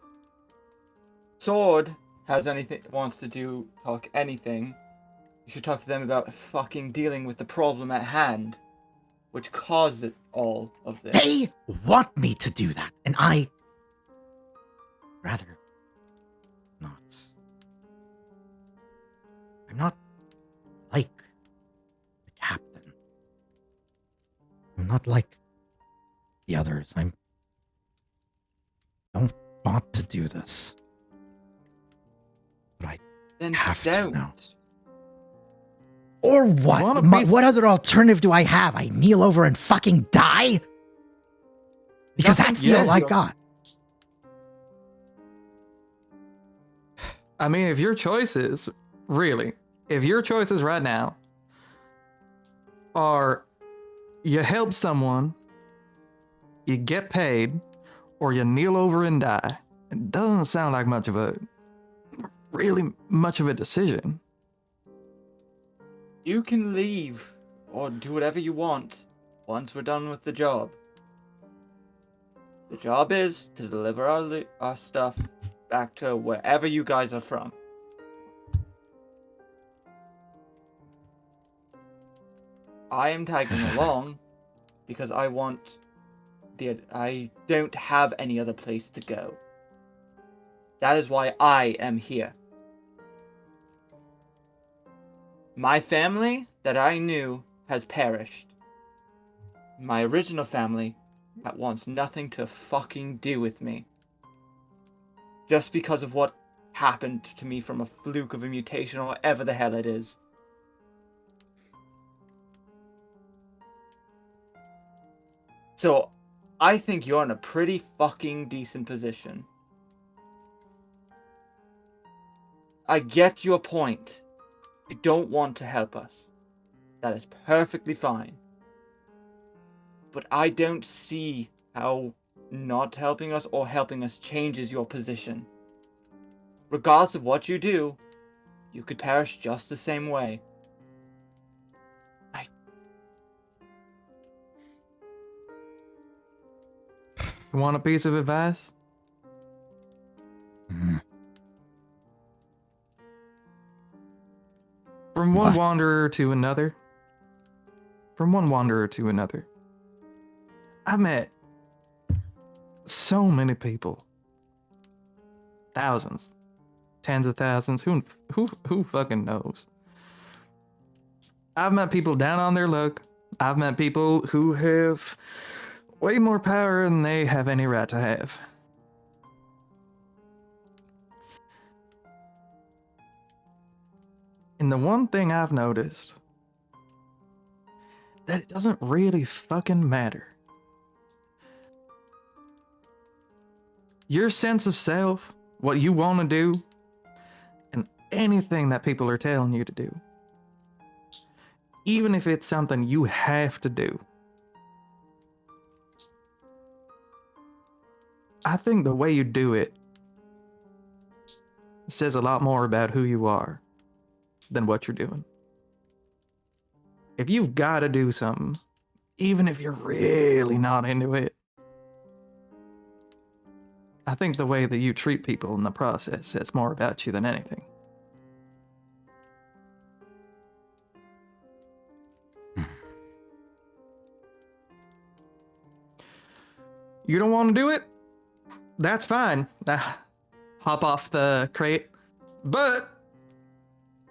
sword has wants to talk anything, you should talk to them about fucking dealing with the problem at hand, which caused it all of this. They want me to do that, and I... rather not. I'm not like the captain. I'm not like the others. I don't want to do this. But I Then have to don't. now. Or what? wanna be- What other alternative do I have? I kneel over and fucking die? Because Nothing that's the all I yet. got. I mean, if your choices, really, if your choices right now are you help someone, you get paid, or you kneel over and die, it doesn't sound like really much of a decision. You can leave or do whatever you want once we're done with the job. The job is to deliver our stuff back to wherever you guys are from. I am tagging along because I don't have any other place to go. That is why I am here. My family that I knew has perished. My original family that wants nothing to fucking do with me. Just because of what happened to me from a fluke of a mutation or whatever the hell it is. So, I think you're in a pretty fucking decent position. I get your point. You don't want to help us. That is perfectly fine. But I don't see how not helping us or helping us changes your position. Regardless of what you do, you could perish just the same way. You want a piece of advice? Mm. From one What? wanderer to another. From one wanderer to another. I've met so many people. Thousands. Tens of thousands. Who fucking knows? I've met people down on their luck. I've met people who have way more power than they have any right to have. And the one thing I've noticed, that it doesn't really fucking matter. Your sense of self, what you want to do, and anything that people are telling you to do. Even if it's something you have to do. I think the way you do it says a lot more about who you are than what you're doing. If you've got to do something, even if you're really not into it, I think the way that you treat people in the process says more about you than anything. You don't want to do it? That's fine. Hop off the crate. But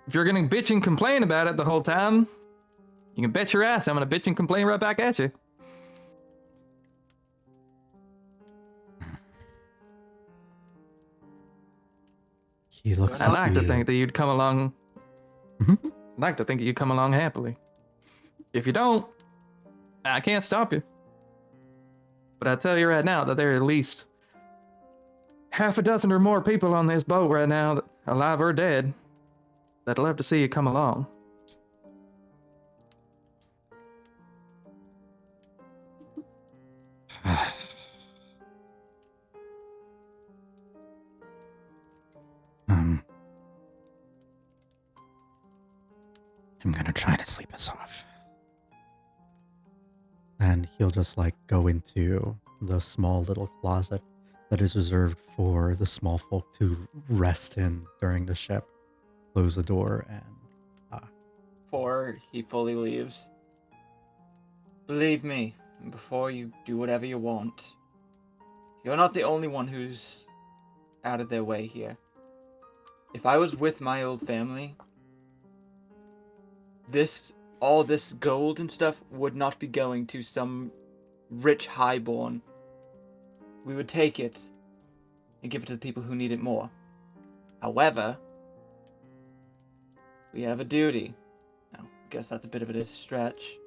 if you're gonna bitch and complain about it the whole time, you can bet your ass I'm gonna bitch and complain right back at you. He looks I'd at like to you. think that you'd come along. Mhm. I'd like to think that you'd come along happily. If you don't, I can't stop you. But I tell you right now that there are at least half a dozen or more people on this boat right now, that, alive or dead, that'd love to see you come along. I'm gonna try to sleep us off. And he'll just like go into the small little closet that is reserved for the small folk to rest in during the ship, close the door, and Before he fully leaves. Believe me, before you do whatever you want, you're not the only one who's out of their way here. If I was with my old family, all this gold and stuff would not be going to some rich highborn. We would take it and give it to the people who need it more. However, we have a duty. Now, I guess that's a bit of a stretch.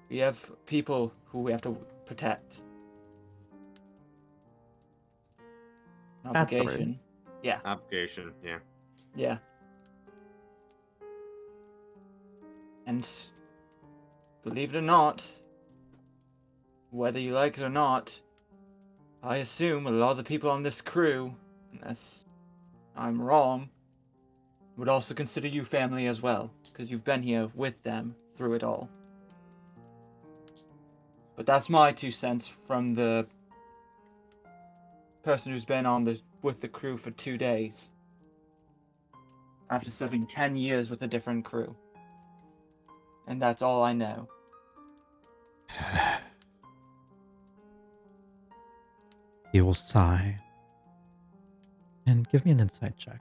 We have people who we have to protect. An That's the word. obligation. Yeah. Obligation, yeah. Yeah. And believe it or not, whether you like it or not, I assume a lot of the people on this crew, unless I'm wrong, Would also consider you family as well, because you've been here with them through it all. But that's my 2 cents from the person who's been with the crew for 2 days. After serving 10 years with a different crew. And that's all I know. He will sigh. And give me an insight check.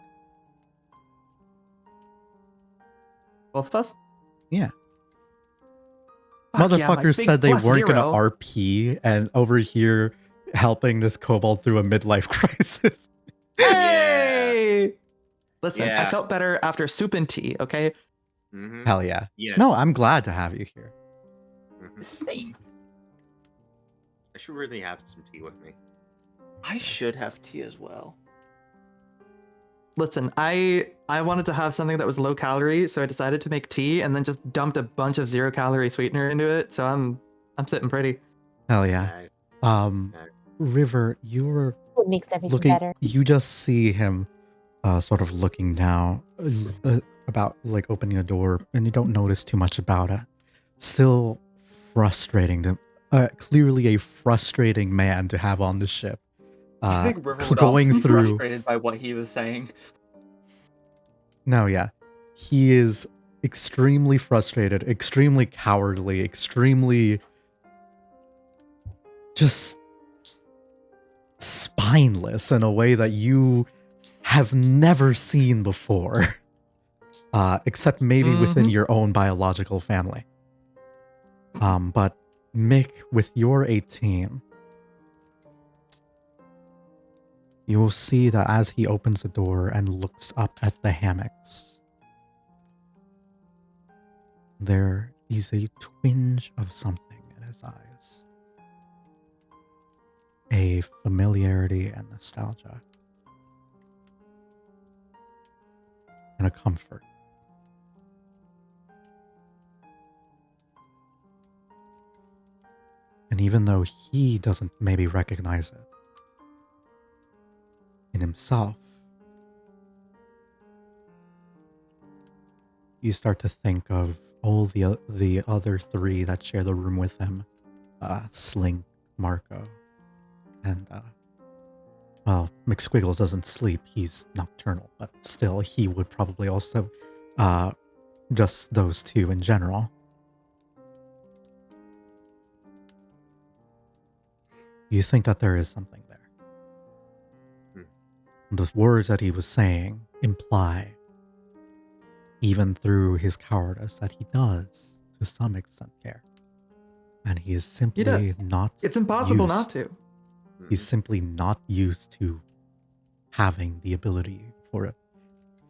Both of us? Yeah. Fuck yeah, my Motherfuckers big said they plus weren't gonna zero. RP, and over here helping this kobold through a midlife crisis. Hey! Listen, I Yeah. felt better after soup and tea, okay? Mm-hmm. Hell yeah. Yes. No, I'm glad to have you here. Mhm. Same. I should really have some tea with me. I should have tea as well. Listen, I wanted to have something that was low calorie, so I decided to make tea and then just dumped a bunch of 0-calorie sweetener into it, so I'm sitting pretty. Hell yeah. Nice. River, you were What makes everything looking, better? you just see him sort of looking now about like opening a door, and you don't notice too much about it. Still frustrating to clearly a frustrating man to have on the ship. I think River would going also be through frustrated by what he was saying. No, yeah. He is extremely frustrated, extremely cowardly, extremely just spineless in a way that you have never seen before. Except maybe within your own biological family. But Mick, with your 18, you will see that as he opens the door and looks up at the hammocks, there is a twinge of something in his eyes. A familiarity and nostalgia. And a comfort. And even though he doesn't maybe recognize it in himself, you start to think of all the other 3 that share the room with him. Slink, Marco, and well, McSquiggles doesn't sleep, he's nocturnal, but still he would probably also just those 2 in general. You think that there is something there. The words that he was saying imply, even through his cowardice, that he does, to some extent, care. And he is simply does. not It's impossible used. not to. He's simply not used to having the ability for it,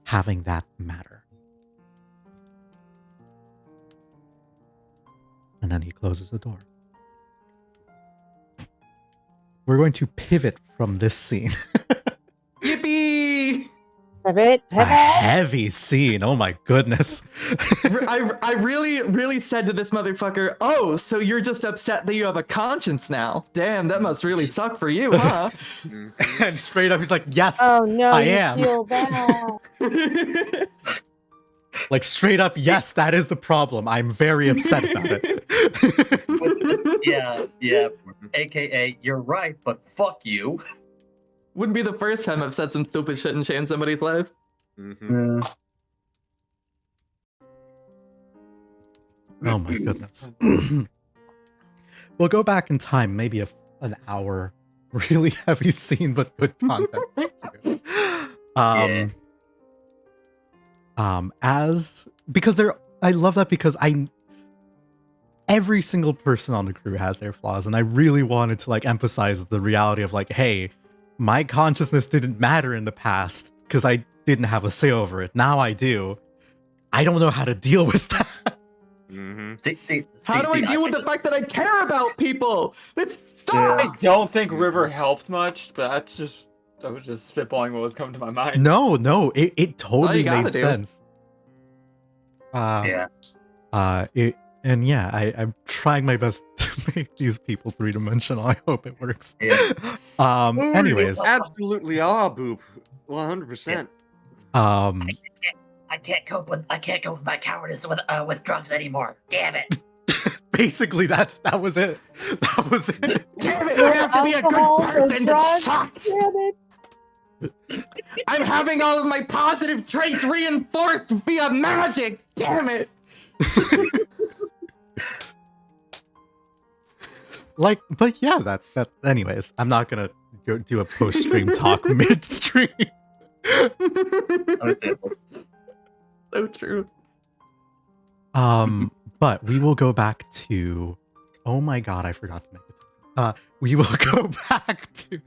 having that matter. And then he closes the door. We're going to pivot from this scene. Yippee! Pivot, A pivot. heavy scene. Oh my goodness. I really said to this motherfucker, oh, so you're just upset that you have a conscience now. Damn, that must really suck for you, huh? And straight up, he's like, yes, Oh no, I you am. feel bad. Like straight up, yes, that is the problem. I'm very upset about it. Yeah. AKA, you're right, but fuck you. Wouldn't be the first time I've said some stupid shit and changed somebody's life. Mm-hmm. Oh my goodness. We'll go back in time, maybe an hour. Really heavy scene, but good content. Thank you. I love that because every single person on the crew has their flaws, and I really wanted to like emphasize the reality of like, hey, my consciousness didn't matter in the past because I didn't have a say over it. Now I do. I don't know how to deal with that. Mm-hmm. How do I deal with the fact that I care about people? It sucks! I don't think River helped much, but I was just spitballing what was coming to my mind. No, it totally gotta made do. sense. I'm trying my best to make these people 3-dimensional. I hope it works. Yeah. Anyways, Absolutely are, Boop. 100%. I can't cope with my cowardice with drugs anymore. Damn it. Basically, that was it. That was it. Damn it! No I have to be a good alcohol, no person. That drugs. sucks. Damn it. I'm having all of my positive traits reinforced via magic. Damn it! But yeah, that. Anyways, I'm not gonna go do a post-stream talk midstream. Understandable. So true. But we will go back to. Oh my god, I forgot to make it. We will go back to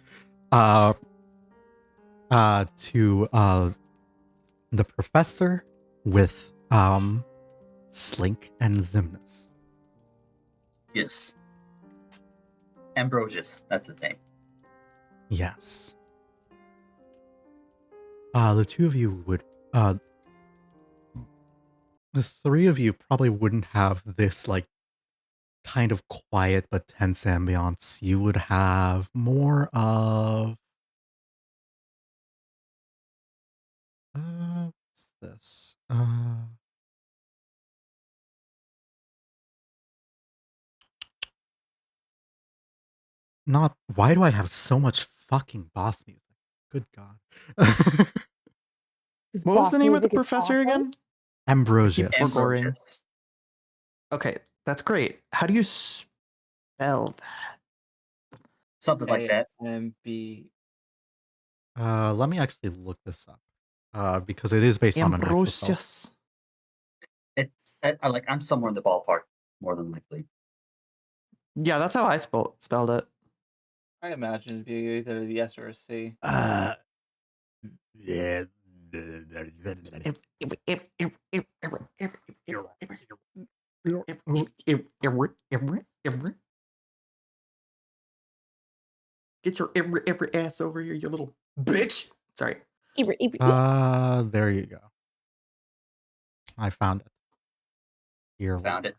the professor with Slink and Zimnus. Yes. Ambrosius, that's his name. Yes. The two of you would the three of you probably wouldn't have this like kind of quiet but tense ambiance. You would have more of what's this? Not why do I have so much fucking boss music? Good god. Is What was boss the name of the music is professor awesome? again? Ambrosius. Ambrosius. Ambrosius. Okay, that's great. How do you spell that? Something like that. AMB. Let me actually look this up. Because it is based on an actual spell. Ambrosius. I'm somewhere in the ballpark, more than likely. Yeah, that's how I spelled it. I imagine it'd be either the S or a C. Yeah. Get your every ass over here, you little bitch. Sorry. There you go. I found it. Here. Found it.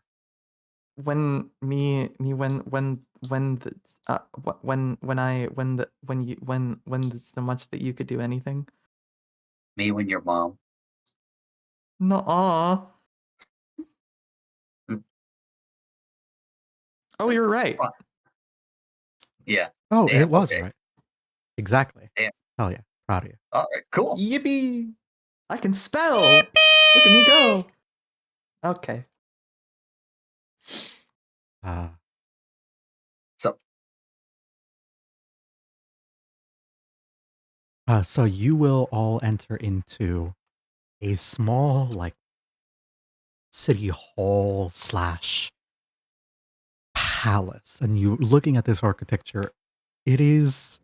When the when there's so much that you could do anything. Me when your mom. Nuh-uh. Hmm. Oh, you're right. Yeah. Oh, Damn, it was okay. right. Exactly. Damn. Hell yeah. Proud of you. All right, cool. Yippee! I can spell. Look at me go. Okay. So you will all enter into a small, like, city hall slash palace. And you looking at this architecture, it is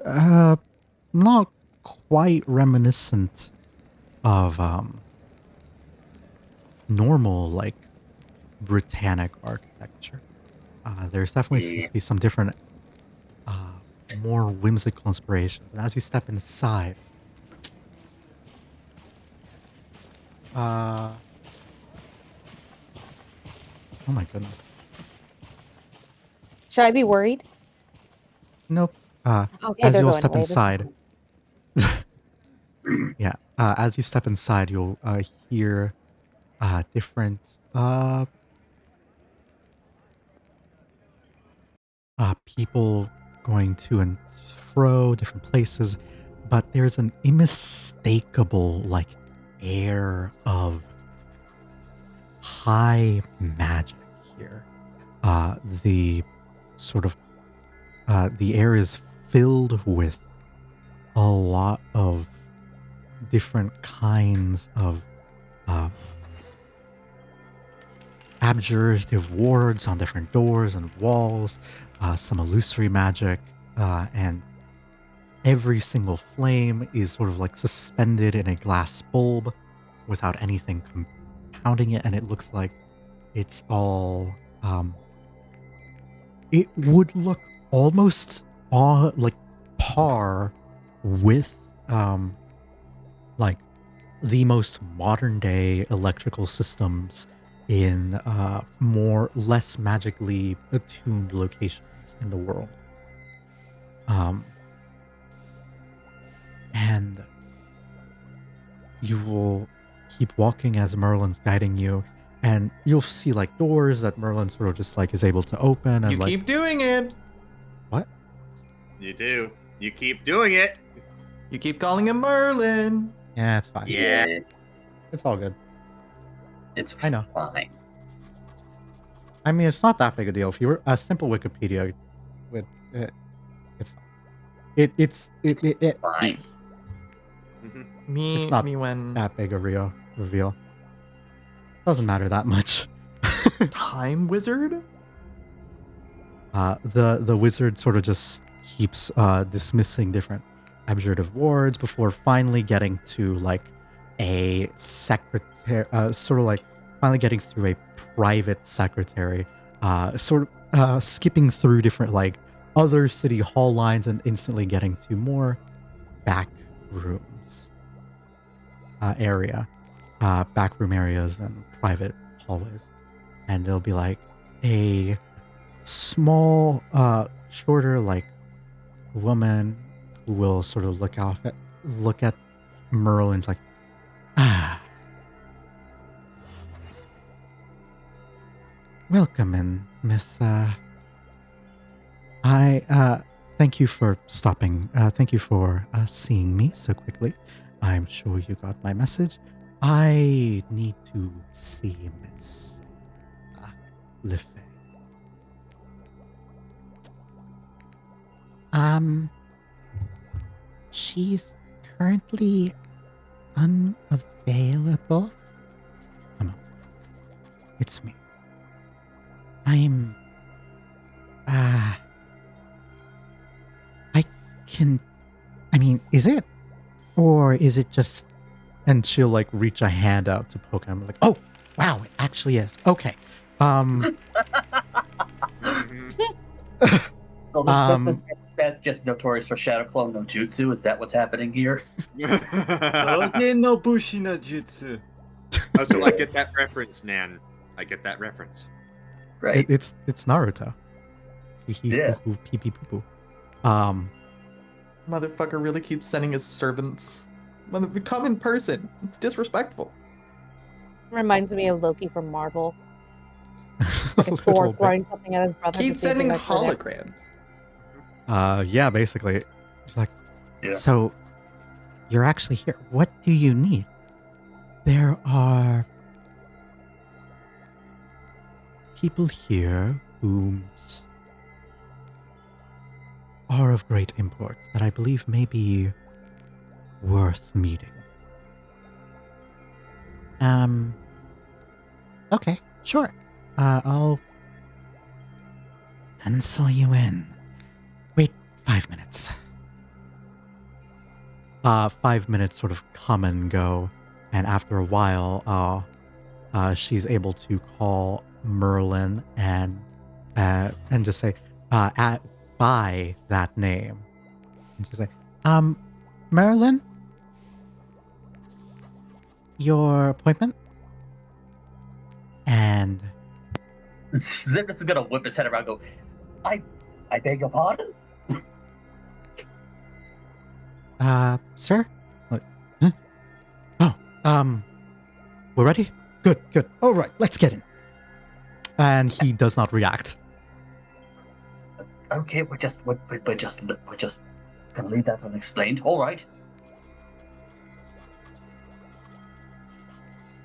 not quite reminiscent of normal, like, Britannic architecture. There's definitely seems to be some different more whimsical inspirations. And as you step inside, oh my goodness. Should I be worried? Nope. Okay, As they're you'll going step away. This is inside, yeah. As you step inside, you'll hear different people going to and fro, different places, but there's an unmistakable like air of high magic here. The sort of the air is filled with a lot of different kinds of abjurative wards on different doors and walls, some illusory magic, and every single flame is sort of like suspended in a glass bulb without anything compounding it, and it looks like it's all it would look almost like par with like the most modern day electrical systems in less magically attuned locations in the world. And you will keep walking as Merlin's guiding you, and you'll see like doors that Merlin sort of just like is able to open, and You like keep doing it. what? You do. You keep doing it. You keep calling him Merlin. Yeah, it's fine. Yeah. It's all good. It's I know. fine. I mean, it's not that big a deal. If you were a simple Wikipedia, would it's fine. It Fine. Me, It's not me when that big a reveal. Doesn't matter that much. Time Wizard. The wizard sort of just keeps dismissing different abjurative words before finally getting to like a secretary, sort of like finally getting through a private secretary, sort of skipping through different like other city hall lines and instantly getting to more back rooms back room areas and private hallways, and it'll be like a small shorter like woman who will sort of look at Merlin's like, welcome in, Miss I thank you for stopping. Thank you for seeing me so quickly. I'm sure you got my message. I need to see Miss LeFay. She's currently unavailable. Come on. It's me. I'm I mean, is it? Or is it just... And she'll, like, reach a hand out to poke him. Like, oh, wow, it actually is. Okay. So that's just notorious for Shadow Clone no Jutsu. Is that what's happening here? no Bushi no Jutsu. Oh, so I get that reference, Nan. I get that reference. Right. It's Naruto. Yeah. Pee pee poo poo. Motherfucker really keeps sending his servants. Come in person. It's disrespectful. Reminds me of Loki from Marvel. a Like a Thor little bit. throwing something at his brother. Keep to see if he sending got hurt. holograms. Yeah, basically. She's like, Yeah. so you're actually here. What do you need? There are people here who are of great import that I believe may be worth meeting. Okay, sure. I'll pencil you in. Wait 5 minutes. 5 minutes sort of come and go, and after a while, she's able to call Merlin and just say, by that name. And she's like, Merlin? Your appointment? And Zimnus is gonna whip his head around and go, I beg your pardon? sir? Like, huh? Oh, we're ready? Good. All right, let's get in. And he does not react. Okay, we're just gonna leave that unexplained. All right.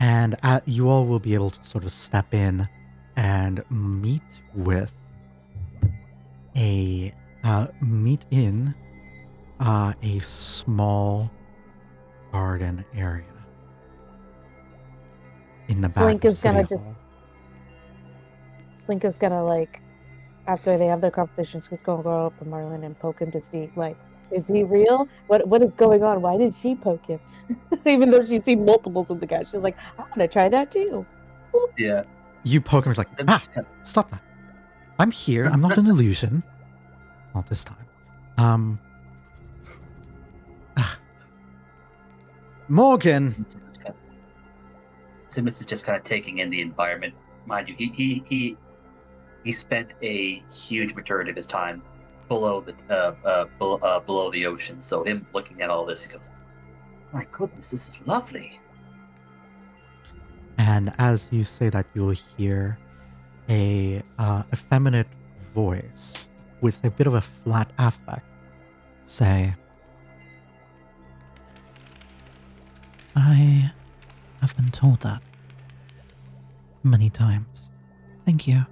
And you all will be able to sort of step in and meet in a small garden area in the back. Slink of is gonna City just- Hall. Slink is gonna like, after they have their conversation, she's gonna go up to Merlin and poke him to see, like, is he real? What is going on? Why did she poke him? Even though she's seen multiples of the guy, she's like, I want to try that too. Yeah. You poke him. He's like, stop that. I'm here. I'm not an illusion. Not this time. Morgan. Zimnus is just kind of taking in the environment. Mind you, he spent a huge majority of his time below the ocean. So him looking at all this, he goes, My goodness, this is lovely. And as you say that, you'll hear a effeminate voice with a bit of a flat affect say, I have been told that many times. Thank you.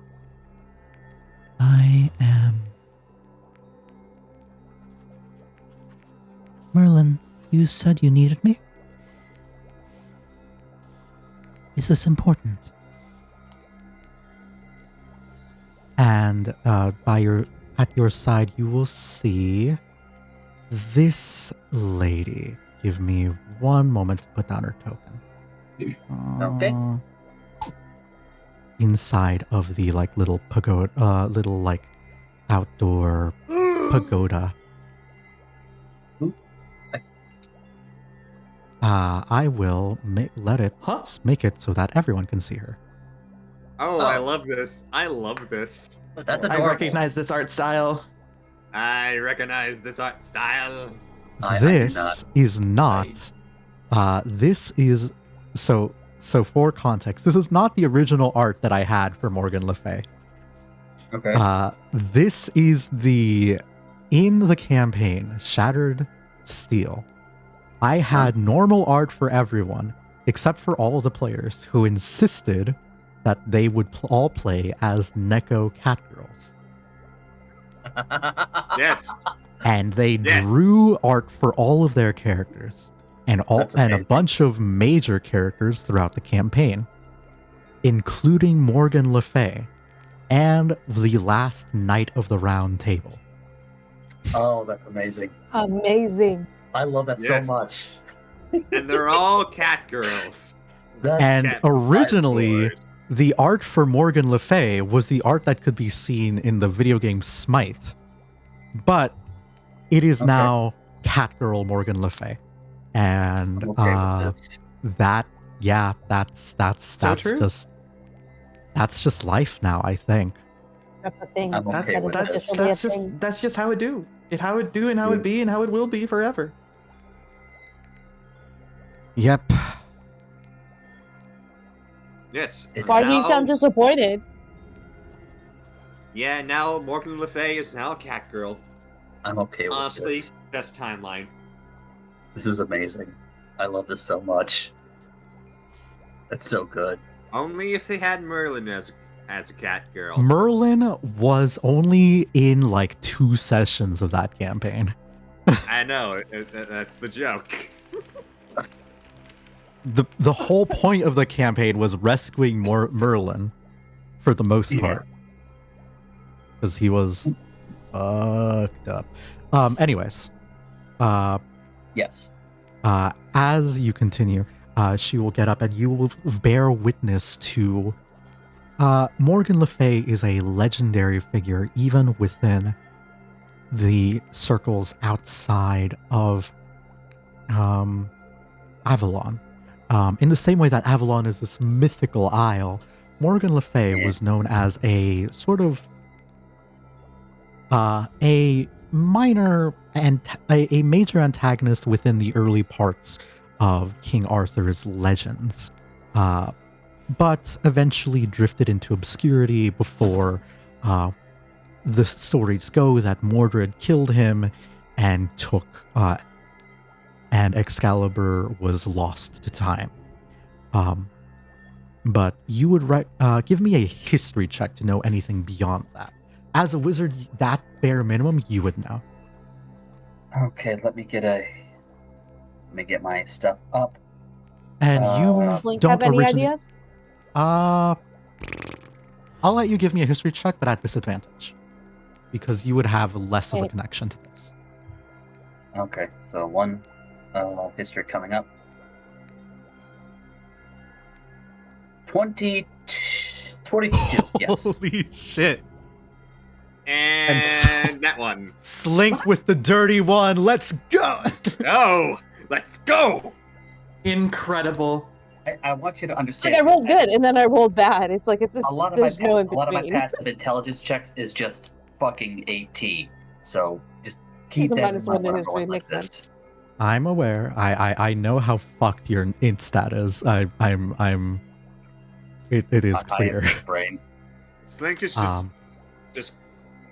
I am... Merlin, you said you needed me? Is this important? and at your side you will see this lady. Give me one moment to put down her token. Okay. Inside of the like little pagoda, little like outdoor pagoda. I will let it make it so that everyone can see her. Oh, I love this. I love this. That's I adorable. recognize this art style. I recognize this art style. I do This is not. This is so for context. This is not the original art that I had for Morgan Le Fay. Okay. This is in the campaign Shattered Steel. I had normal art for everyone except for all the players who insisted that they would all play as Neko Catgirls. Yes. And they Yes. drew art for all of their characters and That's a amazing. bunch of major characters throughout the campaign, including Morgan Le Fay and the last Knight of the Round Table. Oh, that's amazing. Amazing. I love that Yes. so much. And they're all cat girls. That's And Cat originally, boys. the art for Morgan Le Fay was the art that could be seen in the video game Smite. But it is Okay. now Catgirl Morgan Le Fay. And I'm okay with this. true. that's just life now, I think. That's the thing. I'm okay That's with That is this. officially a that's just thing. that's just how it do. It how it do and how it be and how it will be forever. Yep. Yes. It's Why do you sound disappointed? Yeah, now Morgan Le Fay is now a cat girl. I'm okay with Honestly, this. best timeline. This is amazing. I love this so much. That's so good. Only if they had Merlin as a cat girl. Merlin was only in like 2 sessions of that campaign. I know. That's the joke. The whole point of the campaign was rescuing Merlin for the most Yeah. part. Because he was fucked up. Anyways. Yes. As you continue, she will get up and you will bear witness to Morgan Le Fay is a legendary figure even within the circles outside of Avalon. In the same way that Avalon is this mythical isle, Morgan Le Fay was known as a sort of a minor and a major antagonist within the early parts of King Arthur's legends, but eventually drifted into obscurity before the stories go that Mordred killed him and took and Excalibur was lost to time. But you would give me a history check to know anything beyond that. As a wizard, that bare minimum you would know. Okay, let me get my stuff up. And you Does Link don't have any originally. ideas? I'll let you give me a history check, but at disadvantage, because you would have less of a Okay. connection to this. Okay, so one history coming up. 22. Yes. Holy shit! And And that one. Slink with the dirty one. Let's go. Oh, let's go. Incredible. I want you to It's understand. like I rolled good and then I rolled bad. It's like it's just, A lot of my there's no in a lot of my between. passive intelligence checks is just fucking 18. So just keep She's a that in minus mind one to when I'm history, rolling like makes sense. this. I'm aware. I know how fucked your instat is. I'm. It is I am clear. his brain. Slink is Um,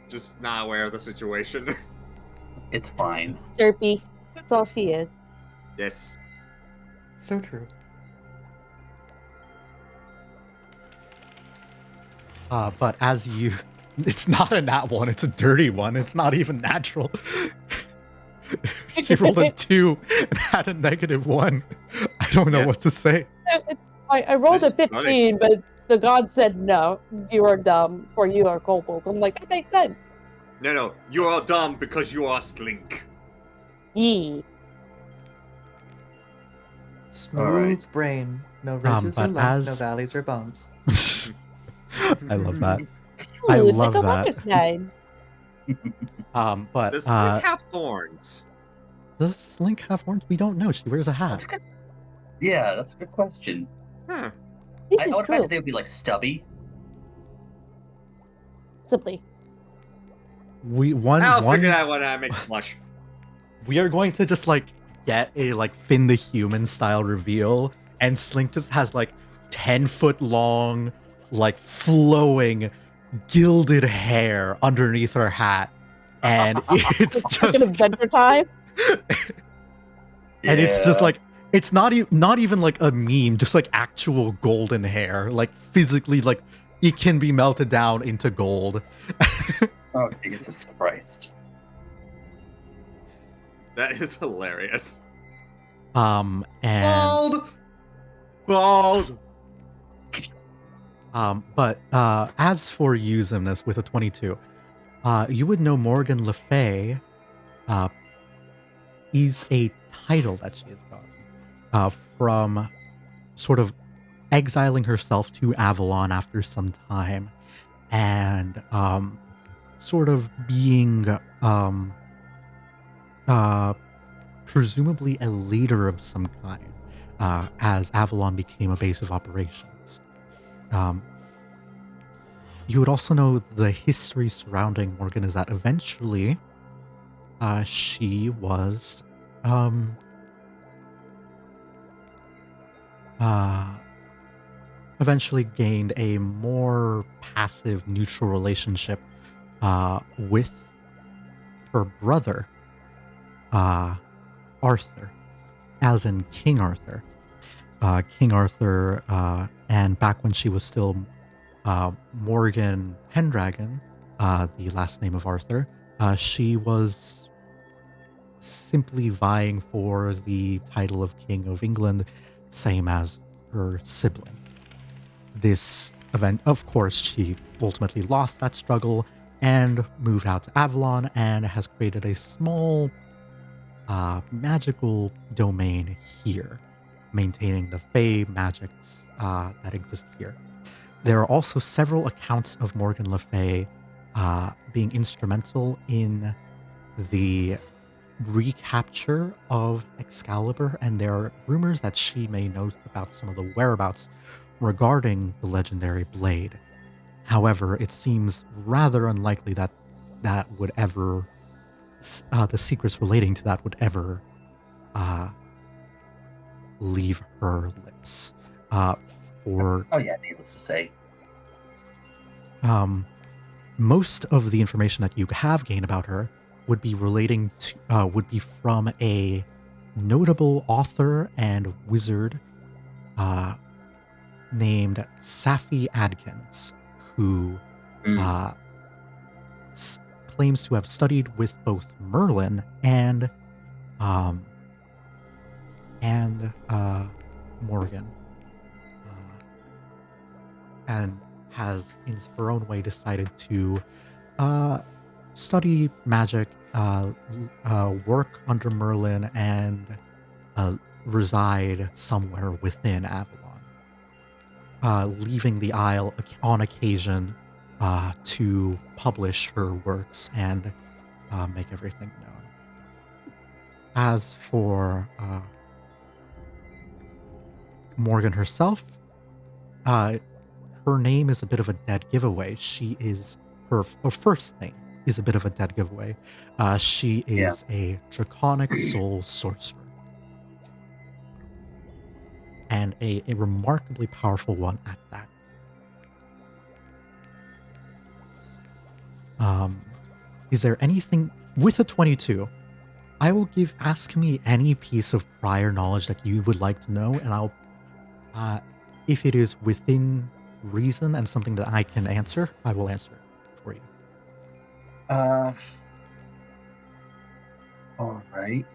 just not aware of the situation. It's fine. Derpy. That's all she is. Yes. So true. but as you, it's not a nat one. It's a dirty one. It's not even natural. She rolled a 2 and had a -1. I don't know Yes. what to say. I rolled This a is funny. 15, but the god said no. You are dumb, or you are kobold. I'm like, that makes sense. No, you are dumb because you are Slink. Yee. Smooth Alright. brain. No ridges or but lumps, as- no valleys or bumps. I love that. I Ooh, love like a that. Wonderstein. But Does Slink have thorns? does Slink have horns? We don't know. She wears a That's hat. good. Yeah, that's a good question. Huh. This I is would true. imagine they would be like stubby. Simply. I'll figure that one out. Make blush. We are going to just like get a like Finn the Human style reveal, and Slink just has like 10-foot long, like flowing, gilded hair underneath her hat, and it's Fucking just adventure time. and it's just Yeah. like it's not even like a meme, just like actual golden hair, like physically like it can be melted down into gold. Oh, Jesus Christ. That is hilarious. And Bald! Bald. but as for usiness with a 22, you would know Morgan Le Fay is a title that she has gotten from sort of exiling herself to Avalon after some time and sort of being presumably a leader of some kind as Avalon became a base of operations. You would also know the history surrounding Morgan is that eventually she was eventually gained a more passive, neutral relationship with her brother, Arthur, as in King Arthur. King Arthur, and back when she was still Morgan Pendragon, the last name of Arthur, she was simply vying for the title of King of England, same as her sibling. This event, of course, she ultimately lost that struggle and moved out to Avalon and has created a small magical domain here, maintaining the Fey magics that exist here. There are also several accounts of Morgan Le Fay being instrumental in the recapture of Excalibur, and there are rumors that she may know about some of the whereabouts regarding the legendary blade. However, it seems rather unlikely that that would ever, the secrets relating to that would ever leave her lips. For Oh yeah, needless to say. most of the information that you have gained about her would be relating to, would be from a notable author and wizard named Safi Adkins, who claims to have studied with both Merlin and Morgan, and has, in her own way, decided to study magic, work under Merlin, and reside somewhere within Avalon, leaving the Isle on occasion to publish her works and make everything known. As for Morgan herself, her name is a bit of a dead giveaway. She is her first name is a bit of a dead giveaway. She is a draconic soul sorcerer. And a remarkably powerful one at that. Is there anything with a 22? I will ask me any piece of prior knowledge that you would like to know, and I'll, if it is within reason and something that I can answer, I will answer it for you. All right.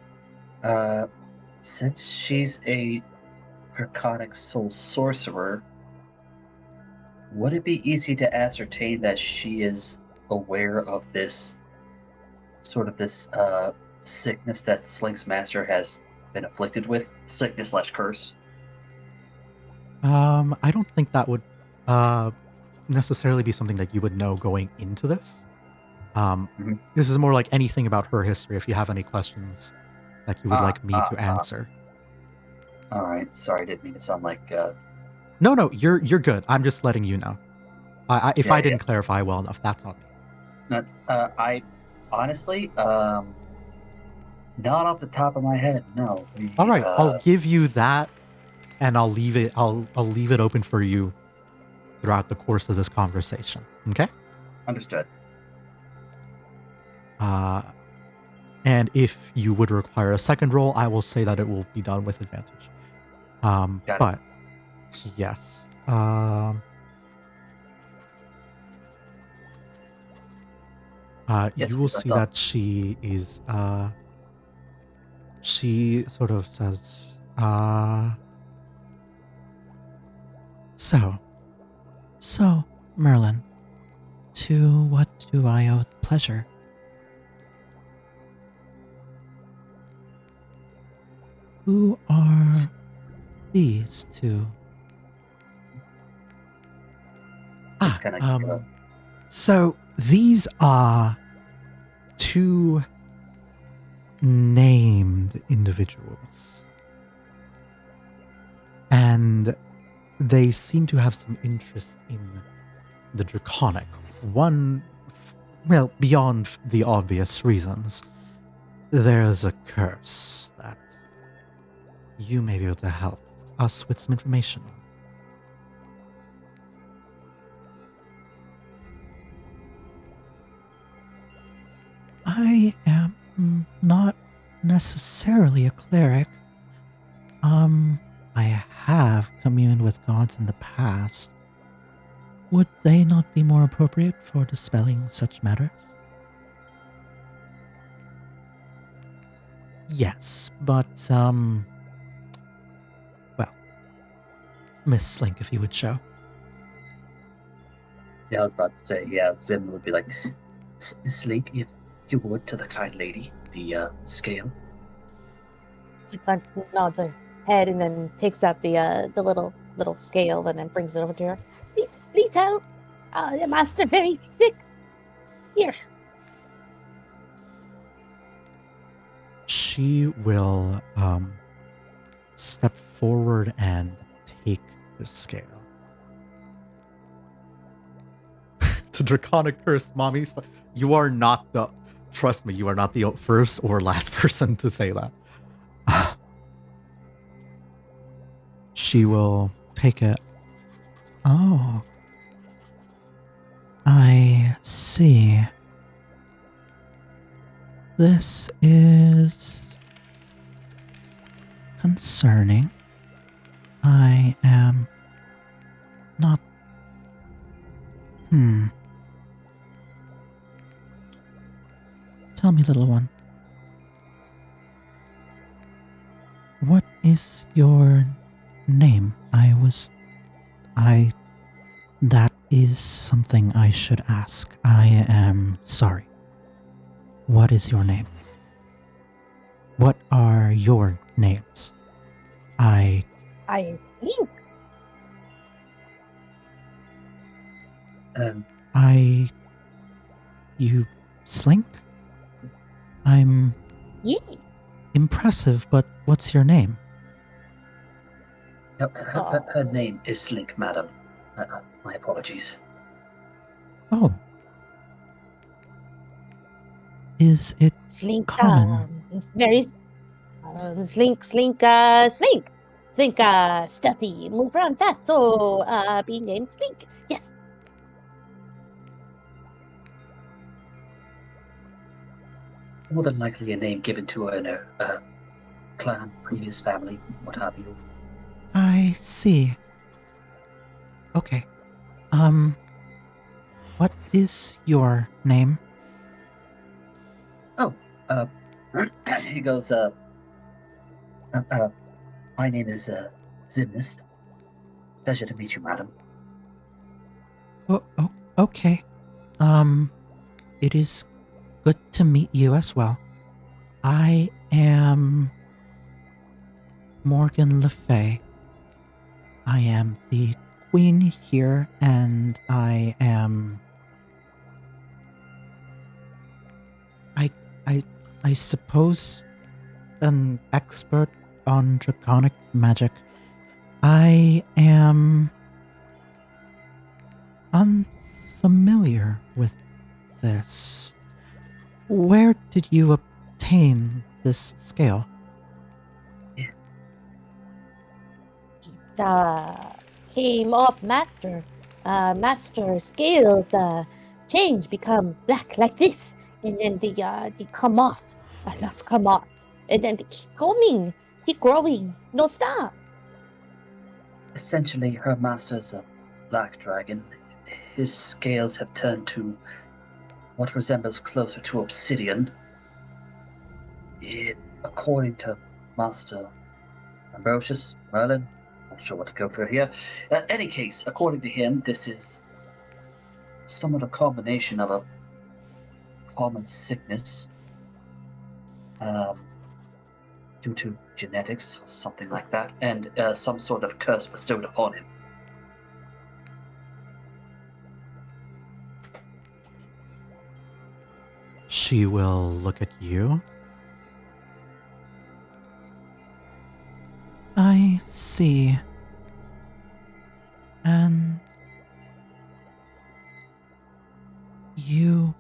Since she's a draconic soul sorcerer, would it be easy to ascertain that she is aware of this sickness that Slink's master has been afflicted with? Sickness/curse? I don't think that would necessarily be something that you would know going into this. This is more like anything about her history. If you have any questions that you would like me to answer. All right. Sorry, I didn't mean to sound like. No, you're good. I'm just letting you know. If I didn't clarify well enough, that's on me. I honestly, not off the top of my head. No. All right, I'll give you that, and I'll leave it. I'll leave it open for you throughout the course of this conversation. Okay. Understood. And if you would require a second roll, I will say that it will be done with advantage. But yes. Yes, you will see that she is. She sort of says, So, Merlin, to what do I owe the pleasure? Who are these two? Just kinda, So these are two named individuals. And they seem to have some interest in the draconic. One, well, beyond the obvious reasons. There's a curse that you may be able to help us with some information on. I am not necessarily a cleric. I have communed with gods in the past. Would they not be more appropriate for dispelling such matters? Yes, but, well, Miss Slink, if you would show. Yeah, I was about to say, Zim would be like, Miss Slink, if you would, to the kind lady, the scale. Slink nods her head and then takes out the little scale and then brings it over to her. Please help! The master very sick. Here. She will step forward and take the scale. To draconic curse, mommy. You are not the. Trust me, you are not the first or last person to say that. She will take it. Oh. I see. This is concerning. I am not. Tell me, little one. What is your name? That is something I should ask. I am sorry. What is your name? What are your names? I think. You Slink? I'm Yes. impressive, but what's your name? No, her name is Slink, madam. My apologies. Oh. is it Slink, common? it's very slink, slink, stealthy, move around fast. So, be named Slink. Yes. More than likely a name given to a clan, previous family, what have you. I see. Okay. What is your name? He goes, my name is Zimnist. Pleasure to meet you, madam. Oh, okay. It is good to meet you as well. I am Morgan Le Fay. I am the queen here, and I am... I suppose an expert on draconic magic. I am unfamiliar with this. Where did you obtain this scale? It came off master. Master scales change, become black like this, and then they come off. Not come off, and then they keep coming, keep growing, no stop. Essentially, her master's a black dragon. His scales have turned to what resembles closer to obsidian. According to Master Ambrosius, Merlin, not sure what to go for here. Any case, according to him, this is somewhat a combination of a common sickness due to genetics or something like that, and some sort of curse bestowed upon him. She will look at you. I see. And you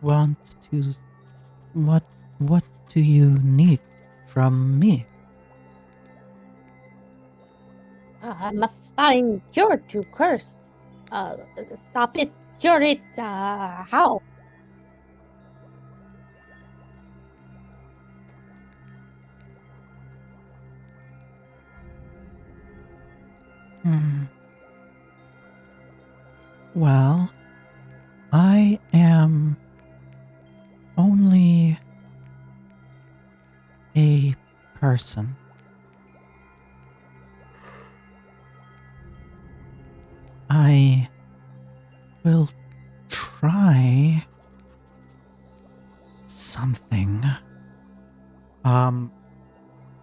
want to... What do you need from me? I must find cure to curse. Stop it, cure it. How? Well, I am only a person. I will try something.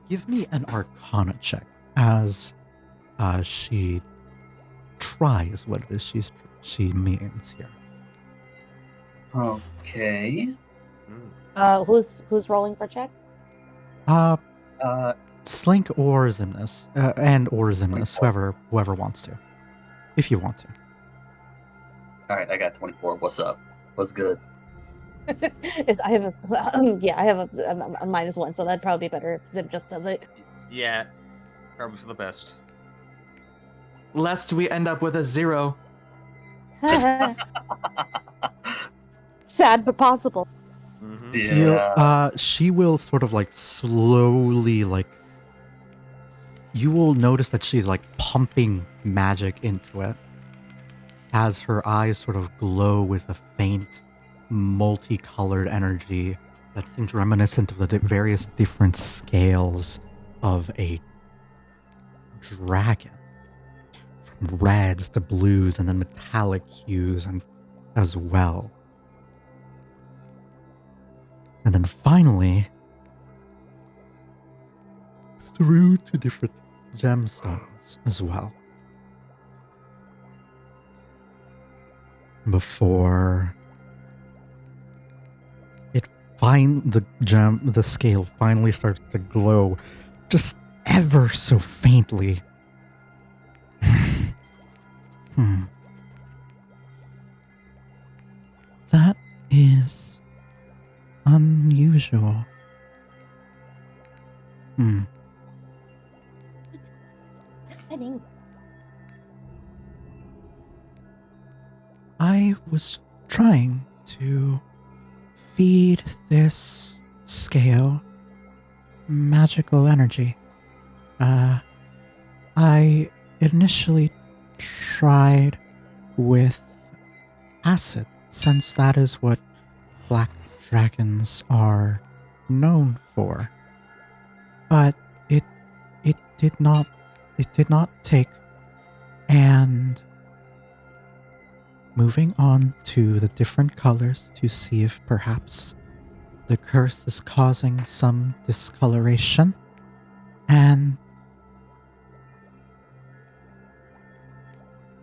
Give me an Arcana check as she tries what it is she means here. Okay. Who's rolling for check? Slink or Zimnus, or Zimnus, whoever wants to, if you want to. All right, I got 24. What's up? What's good? I have a -1, so that'd probably be better if Zim just does it. Yeah, probably for the best. Lest we end up with a 0. Sad but possible. Mm-hmm. She will sort of like slowly you will notice that she's like pumping magic into it as her eyes sort of glow with a faint multicolored energy that seems reminiscent of the various different scales of a dragon, from reds to blues and then metallic hues and as well. And then finally, through to different gemstones as well. Before the scale finally starts to glow just ever so faintly. That is unusual. What's happening? I was trying to feed this scale magical energy. I initially tried with acid, since that is what black dragons are known for. But it did not take, and moving on to the different colors to see if perhaps the curse is causing some discoloration, and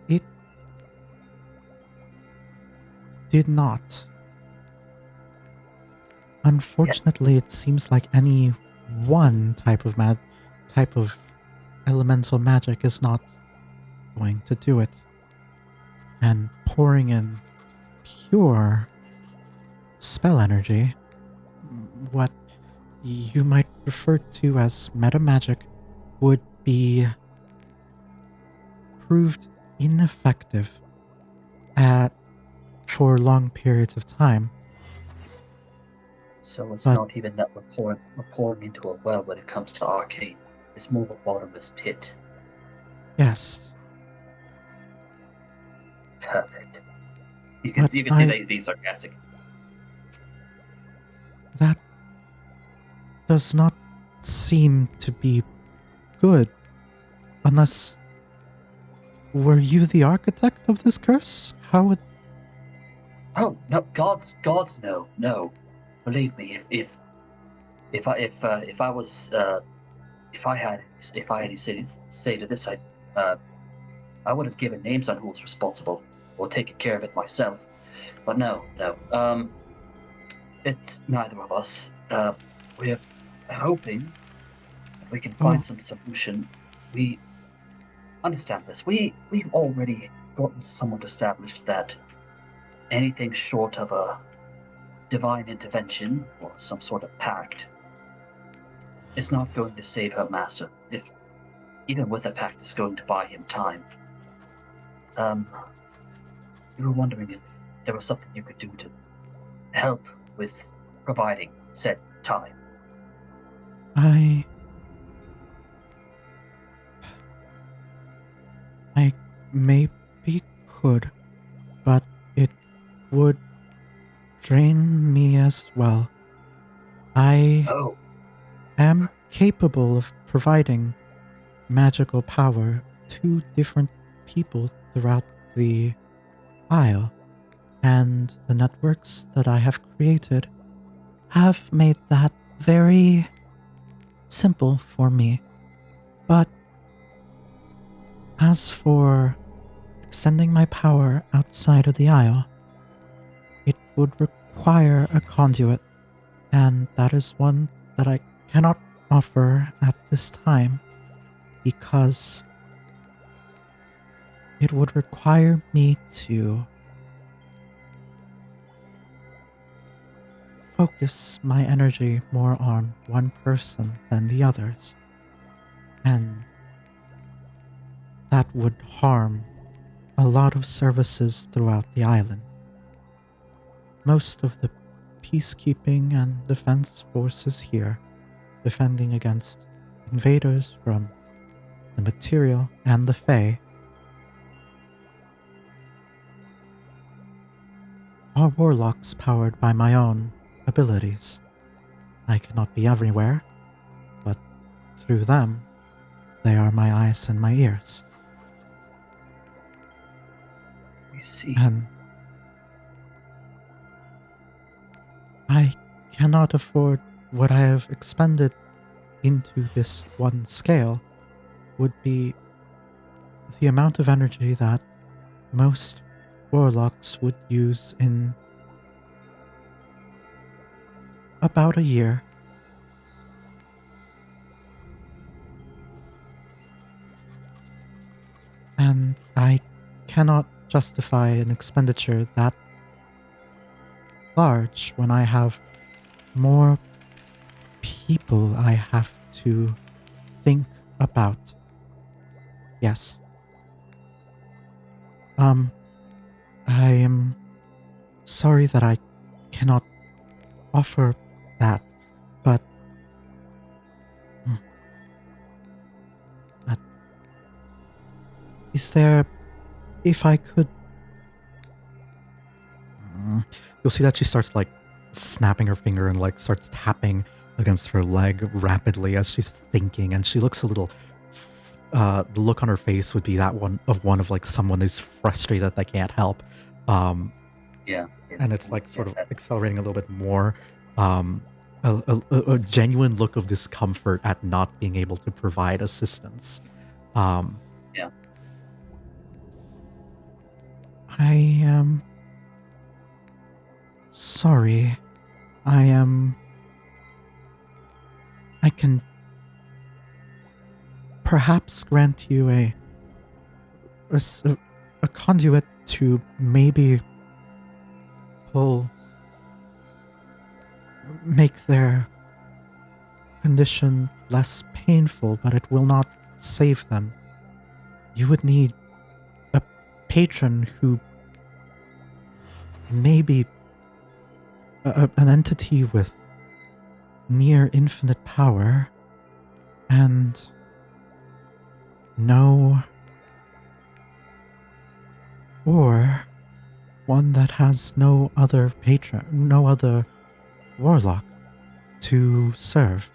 it did not. Unfortunately, it seems like any one type of elemental magic is not going to do it. And pouring in pure spell energy, what you might refer to as meta magic, would be proved ineffective for long periods of time. So it's But- not even that we're pouring into a well when it comes to arcane. It's more of a bottomless pit. Yes, Perfect. You can But see I- that he's being sarcastic. that does not seem to be good. Unless, were you the architect of this curse? How would... Oh no, gods, no. Believe me, if I had any say to this, I would have given names on who was responsible or taken care of it myself. But no. It's neither of us. We're hoping that we can find some solution. We understand this. We've already gotten somewhat established that anything short of a divine intervention or some sort of pact is not going to save her master. If even with a pact, it's going to buy him time. We were wondering if there was something you could do to help with providing said time. I maybe could, but it would drain me as well. I Oh, am capable of providing magical power to different people throughout the Isle, and the networks that I have created have made that very simple for me. But as for extending my power outside of the Isle, it would require a conduit, and that is one that I cannot offer at this time because it would require me to focus my energy more on one person than the others, and that would harm a lot of services throughout the island. Most of the peacekeeping and defense forces here, defending against invaders from the material and the Fae, are warlocks powered by my own abilities. I cannot be everywhere, but through them, they are my eyes and my ears. we see. And I cannot afford what I have expended into this one scale would be the amount of energy that most warlocks would use in about a year. And I cannot justify an expenditure that large when I have more people I have to think about. Yes. I am sorry that I cannot offer that, but is there, if I could, you'll see that she starts like snapping her finger and like starts tapping against her leg rapidly as she's thinking, and she looks a little the look on her face would be that one of like someone who's frustrated that they can't help. Yeah. And it's like sort of accelerating a little bit more. A genuine look of discomfort at not being able to provide assistance. Yeah. I am sorry. I can perhaps grant you a conduit to maybe make their condition less painful, but it will not save them. You would need a patron who may be an entity with near infinite power and or one that has no other patron, no other warlock to serve.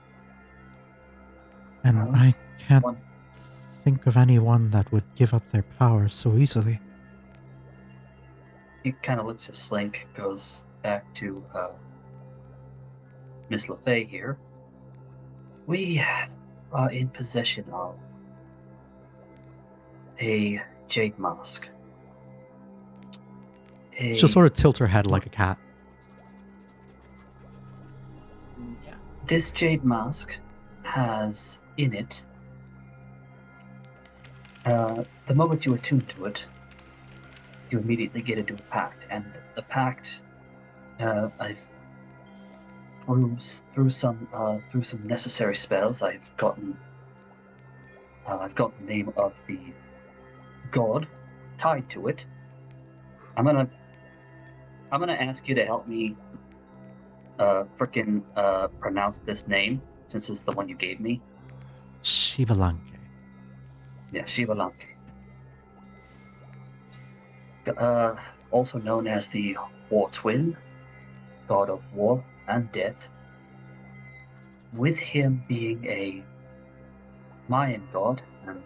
And I can't think of anyone that would give up their power so easily. He kind of looks at Slink, goes back to Miss LaFay here. We are in possession of a jade mask. She'll sort of tilt her head like a cat. Yeah. This jade mask has in it, the moment you attune to it, you immediately get into a pact, and the pact, I've through some necessary spells, I've gotten the name of the god tied to it. I'm gonna ask you to help me pronounce this name, since it's the one you gave me. Shivalanke. Yeah, Shivalanke. Also known as the War Twin, god of war and death. With him being a Mayan god and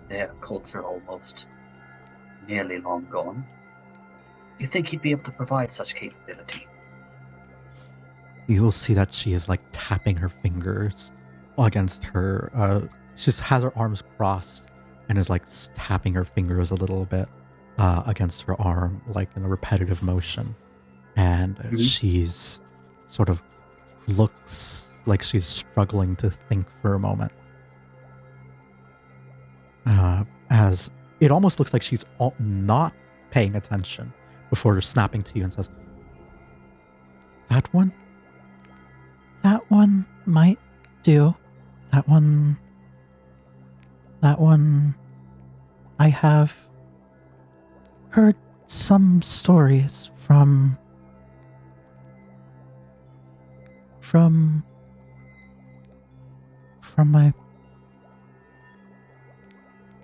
their culture almost nearly long gone, you think he'd be able to provide such capability? You will see that she is like tapping her fingers against her. She just has her arms crossed and is like tapping her fingers a little bit against her arm, like in a repetitive motion. And she's sort of looks like she's struggling to think for a moment. As it almost looks like she's not paying attention before snapping to you and says, "That one? That one might do. That one, I have heard some stories from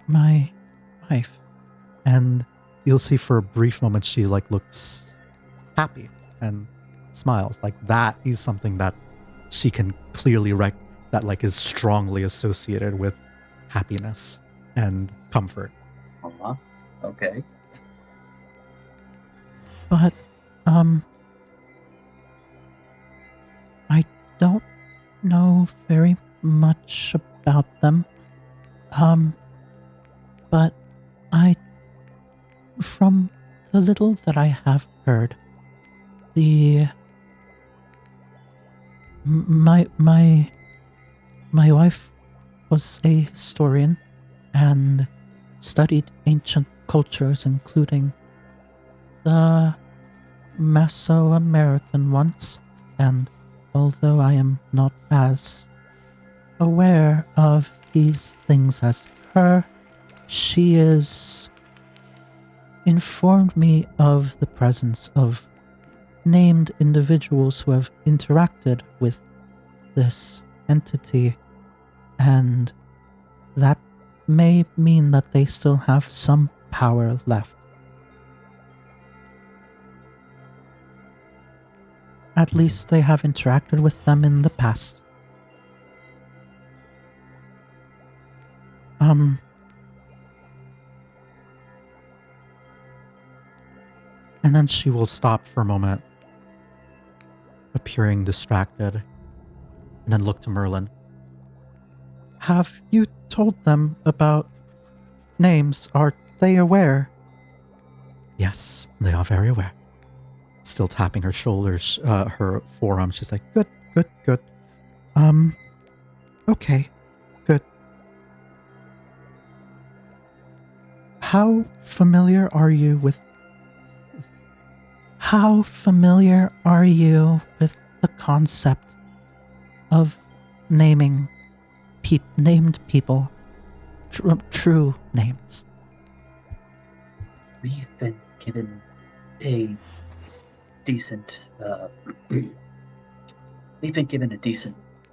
my wife." And you'll see for a brief moment she like looks happy and smiles. Like that is something that she can clearly that like is strongly associated with happiness and comfort. Okay. But I don't know very much about them. But from the little that I have heard, my wife was a historian and studied ancient cultures, including the Mesoamerican ones, and although I am not as aware of these things as her, she is informed me of the presence of named individuals who have interacted with this entity, and that may mean that they still have some power left. At least they have interacted with them in the past. And then she will stop for a moment, appearing distracted, and then look to Merlin. Have you told them about names? Are they aware? Yes, they are very aware. Still tapping her shoulders, her forearm. She's like, good. Okay, good. How familiar are you with the concept of naming named people, true names? We've been given a decent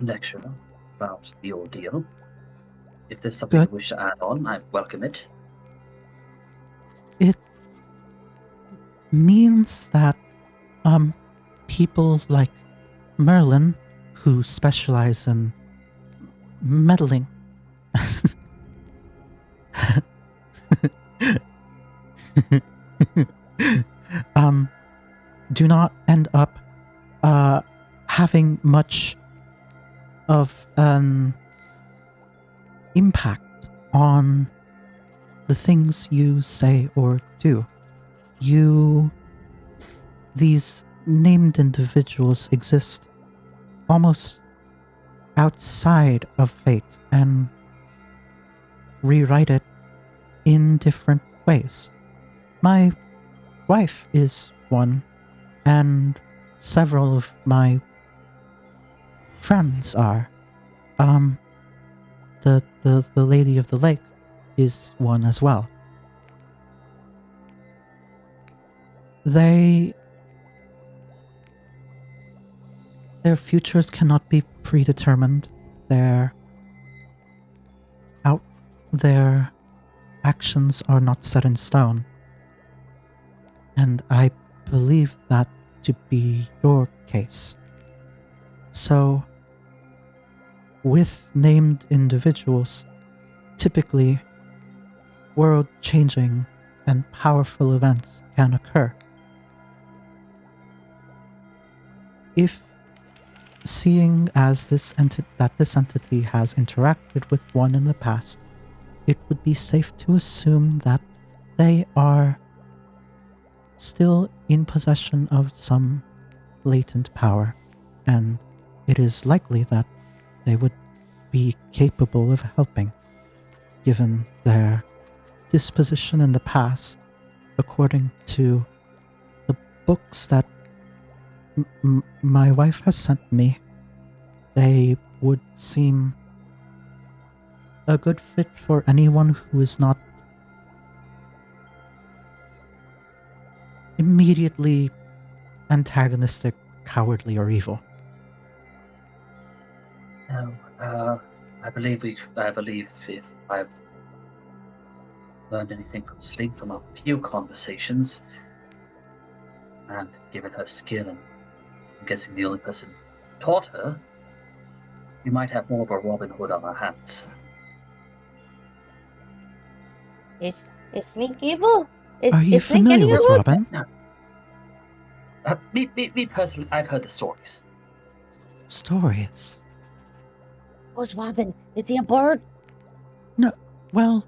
lecture about the ordeal. If there's something Good. you wish to add on, I welcome it. It means that people like Merlin, who specialize in meddling, do not end up having much of an impact on the things you say or do. These named individuals exist almost outside of fate and rewrite it in different ways. My wife is one, and several of my friends are. The Lady of the Lake is one as well. Their futures cannot be predetermined. Their actions are not set in stone. And I believe that to be your case. So, with named individuals, typically world-changing and powerful events can occur. If seeing as this entity has interacted with one in the past, it would be safe to assume that they are still in possession of some latent power, and it is likely that they would be capable of helping, given their disposition in the past. According to the books that my wife has sent me, they would seem a good fit for anyone who is not immediately antagonistic, cowardly, or evil. No, I believe if I've learned anything from Sling from a few conversations, and given her skill, and I'm guessing the only person who taught her, we might have more of a Robin Hood on our hands. Is Slink evil? Are you is Slink familiar any with good? Robin? Me personally, I've heard the stories. Stories? Who's Robin? Is he a bird? No, well,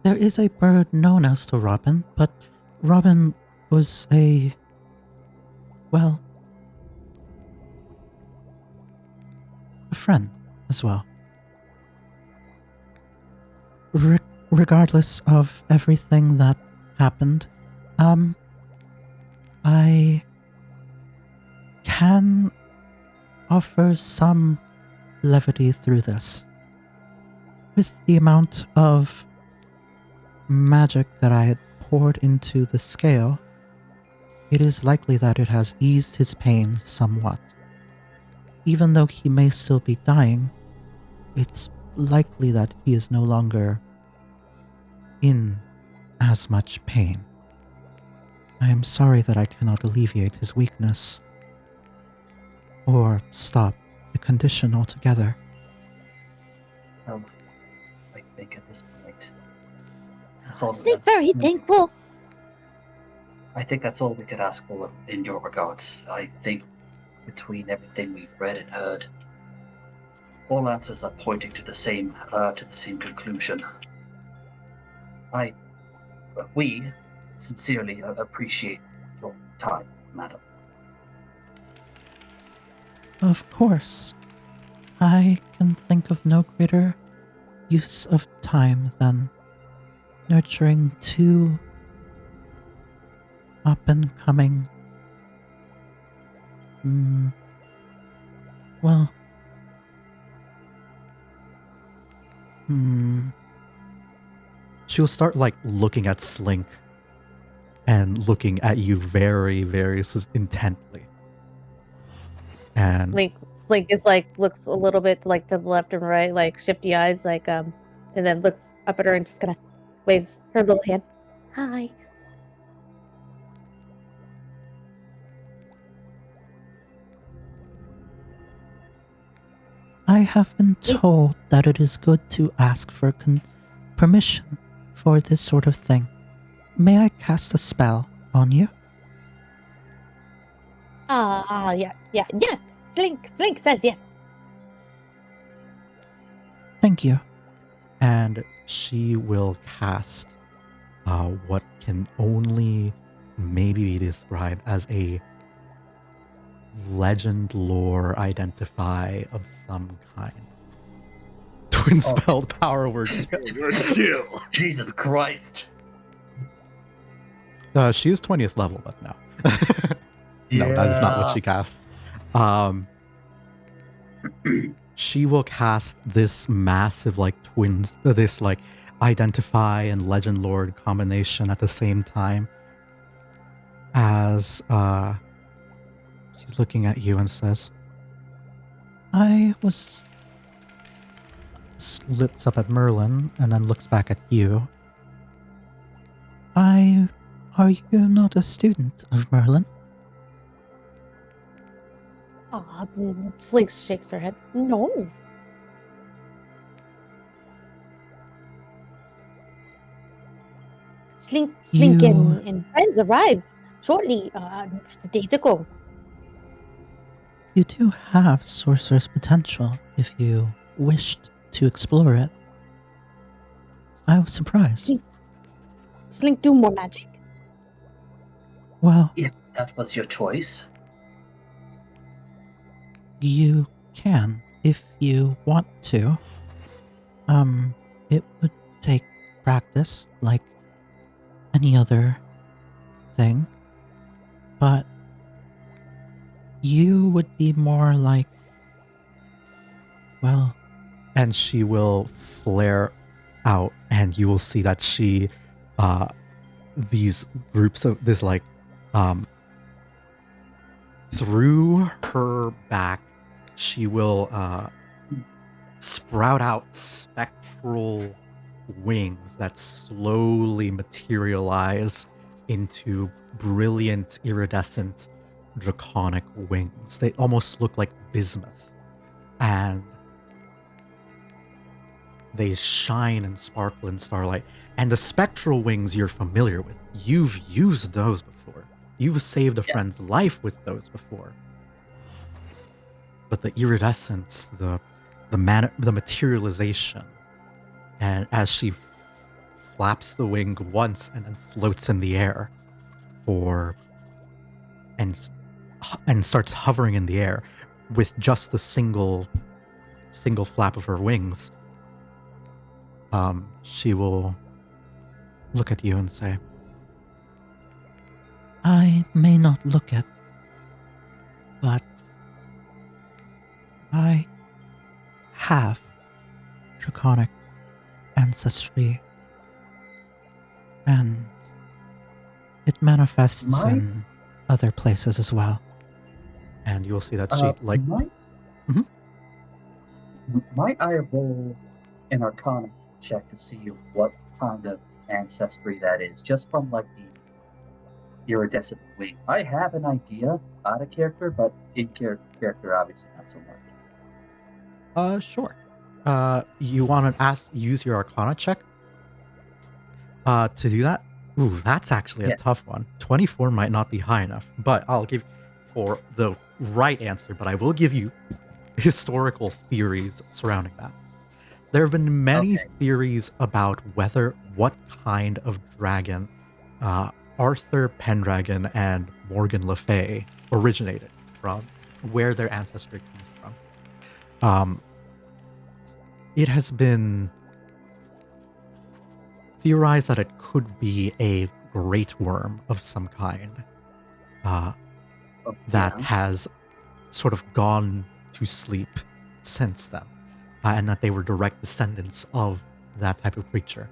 there is a bird known as the Robin, but Robin was a friend as well. Regardless of everything that happened, I can offer some levity through this. With the amount of magic that I had poured into the scale, it is likely that it has eased his pain somewhat. Even though he may still be dying, it's likely that he is no longer in as much pain. I am sorry that I cannot alleviate his weakness or stop the condition altogether. I think at this point, that's all. Snake very thankful. I think that's all we could ask for in your regards. I think between everything we've read and heard, all answers are pointing to the same conclusion. We sincerely appreciate your time, madam. Of course, I can think of no greater use of time than nurturing two up-and-coming, well, She'll start like looking at Slink and looking at you very, very intently. And Slink is like looks a little bit like to the left and right, like shifty eyes, like and then looks up at her and just kind of waves her little hand. Hi. I have been told that it is good to ask for permission for this sort of thing. May I cast a spell on you? Yes. Slink says yes. Thank you. and she will cast what can only maybe be described as a legend lore identify of some kind. Twin spelled power word. Jesus Christ. She is 20th level, but no. No, that is not what she casts. She will cast this massive, like, this, like, identify and legend lord combination at the same time as she's looking at you and says, looks up at Merlin and then looks back at you. Are you not a student of Merlin? Slink shakes her head. No. Slink and friends arrived shortly, days ago. You do have sorcerer's potential if you wished to explore it. I was surprised. Slink do more magic? Well, If that was your choice. you can if you want to. It would take practice like any other thing, but you would be more like, well, and she will flare out, and you will see that she, these groups of this, like, through her back, she will sprout out spectral wings that slowly materialize into brilliant, iridescent, draconic wings. They almost look like bismuth, and they shine and sparkle in starlight. And the spectral wings you're familiar with. You've used those before. You've saved a friend's life with those before. But the iridescence, the materialization, and as she flaps the wing once and then floats in the air and starts hovering in the air with just the single flap of her wings, she will look at you and say, I may not look at, but I have draconic ancestry, and it manifests My- in other places as well. And you'll see that she like Mhm. Might I roll an Arcana check to see what kind of ancestry that is, just from like the iridescent wings? I have an idea out of character, but in character, obviously not so much. Sure. You want to use your Arcana check? To do that? Ooh, that's actually a Yeah. tough one. 24 might not be high enough, but I'll give for the right answer, but I will give you historical theories surrounding that. There have been many Okay. theories about what kind of dragon Arthur Pendragon and Morgan Le Fay originated from, where their ancestry comes from. It has been theorized that it could be a great worm of some kind that Yeah. has sort of gone to sleep since then, and that they were direct descendants of that type of creature.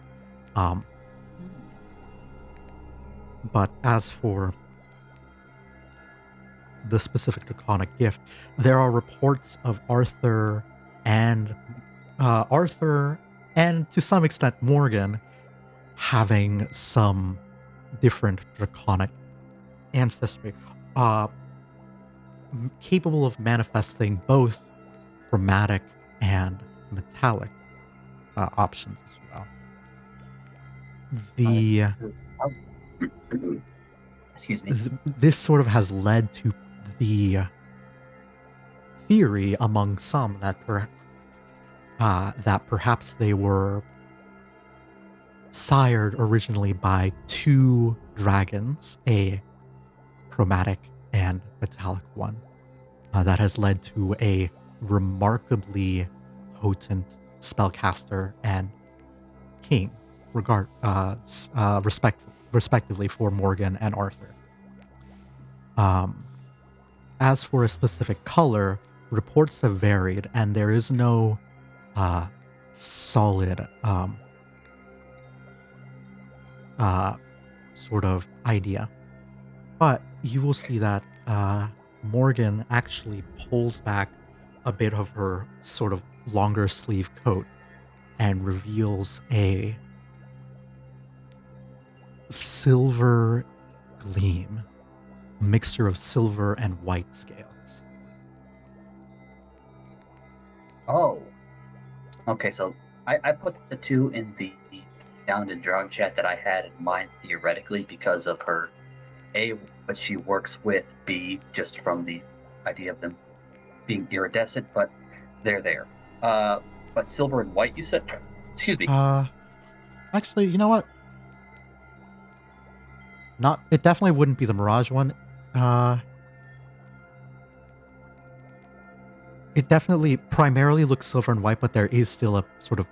But as for the specific draconic gift, there are reports of Arthur and to some extent Morgan having some different draconic ancestry, capable of manifesting both chromatic and metallic options as well. Excuse me. This sort of has led to the theory among some that perhaps they were sired originally by two dragons, a chromatic and metallic one, that has led to a remarkably potent spellcaster and king, respectively for Morgan and Arthur. As for a specific color, reports have varied, and there is no solid sort of idea. But you will see that Morgan actually pulls back a bit of her sort of longer sleeve coat and reveals a silver gleam, a mixture of silver and white scales. Oh. Okay, so I put the two in the down in Drog chat that I had in mind theoretically because of her A, what she works with, B, just from the idea of them being iridescent, but they're there. But silver and white, you said? Excuse me. Actually, you know what? It definitely wouldn't be the Mirage one. It definitely primarily looks silver and white, but there is still a sort of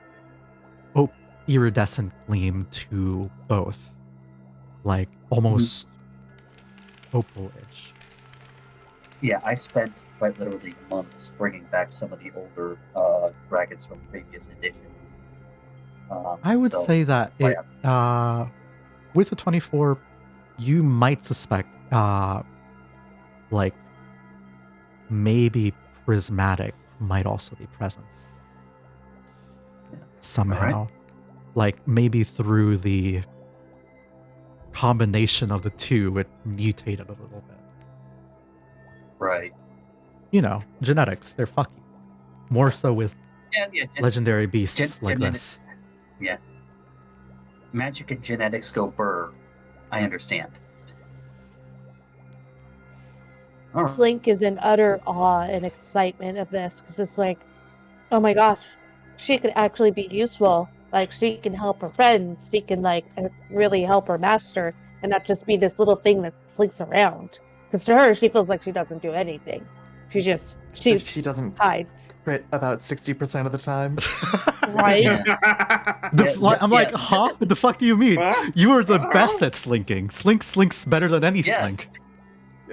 iridescent gleam to both. Like almost opal-ish. Yeah, I spent quite literally months bringing back some of the older dragons from previous editions. I would so- say that Right. with the 24, you might suspect like maybe prismatic might also be present somehow. Like maybe through the combination of the two, it mutated a little bit. Right. You know, genetics, they're fucky. More so with Yeah, legendary beasts like genetics. this. Magic and genetics go burr. I understand. All right. Slink is in utter awe and excitement of this because it's like, oh my gosh, she could actually be useful. Like she can help her friends. She can like really help her master, and not just be this little thing that slinks around. Because to her, she feels like she doesn't do anything. She just But shoots, she doesn't hides, crit about 60% of the time. right? Yeah. I'm like, huh? What the fuck do you mean? Huh? You are the best at slinking. Slink slinks better than any Yeah. slink.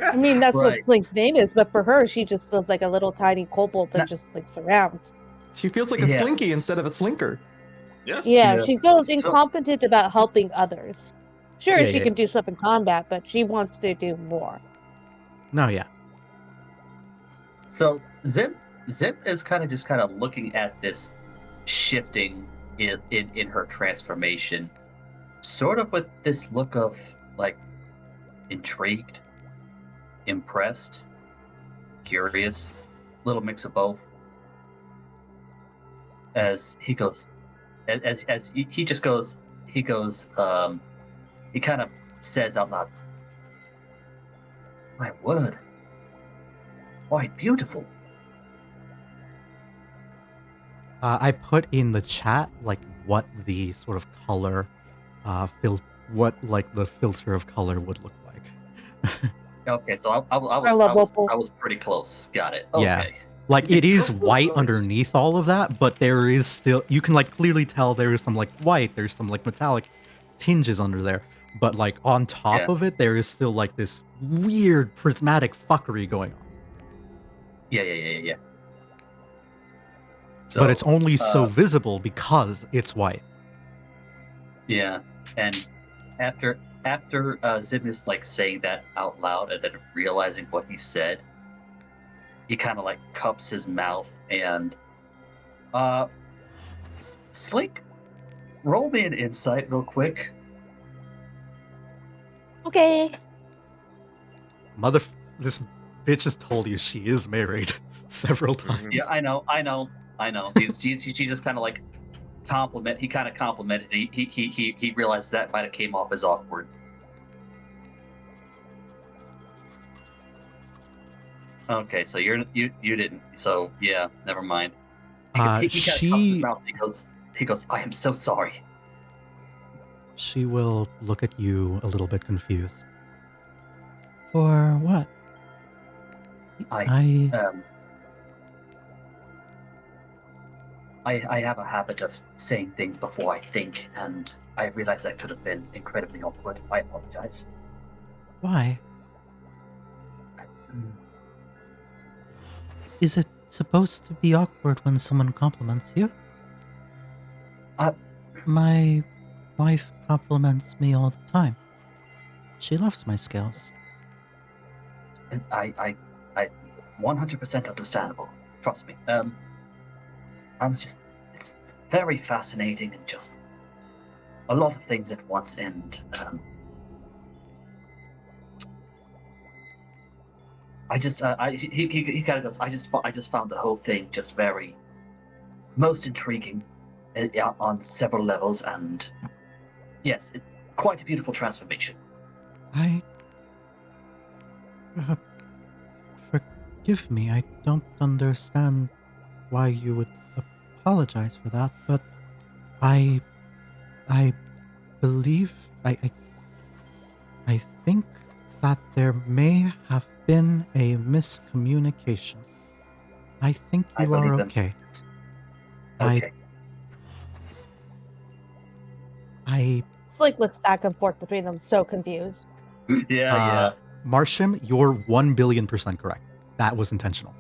I mean, that's Right. what Slink's name is, but for her, she just feels like a little tiny kobold that just like surrounds. She feels like a Yeah. slinky instead of a slinker. Yes. Yeah, Yeah. she feels So- incompetent about helping others. Sure, Yeah, she yeah. can do stuff in combat, but she wants to do more. No, yeah. So Zip is kind of looking at this shifting in her transformation, sort of with this look of like intrigued, impressed, curious, little mix of both. As he goes, as he just goes, he kind of says out loud, "My word, quite beautiful." I put in the chat like what the sort of color, what like the filter of color would look like. Okay, so I love Opal. was pretty close. Got it. Yeah. Okay. Like it is white Nice. underneath all of that, but there is still, you can like clearly tell there is some like white, there's some like metallic tinges under there, but like on top Yeah. of it there is still like this weird prismatic fuckery going on. Yeah. So, But it's only so uh, visible because it's white. yeah, and after Zibnus like saying that out loud and then realizing what he said, he kind of like cups his mouth and Slink, roll me an insight real quick. Okay. This bitch has told you she is married several times. Yeah, I know. She just kind of like he kind of complimented. He realized that might have came off as awkward. Okay, so you didn't. So yeah, never mind. He kind of cups his mouth. He goes. I am so sorry. She will look at you a little bit confused. For what? I I have a habit of saying things before I think, and I realize that could have been incredibly awkward. I apologize. why? Is it supposed to be awkward when someone compliments you? Uh, My wife compliments me all the time. She loves my skills. I 100% understandable. Trust me. It's very fascinating and just a lot of things at once, and he kind of goes. I just found the whole thing just very most intriguing on several levels, and yes, quite a beautiful transformation. Forgive me, I don't understand why you would apologize for that, but I believe, I think that there may have been a miscommunication. I think I you are believe them. okay. Okay. I Slink looks back and forth between them, so confused. Yeah. Marsham, you're 1 billion% correct. That was intentional.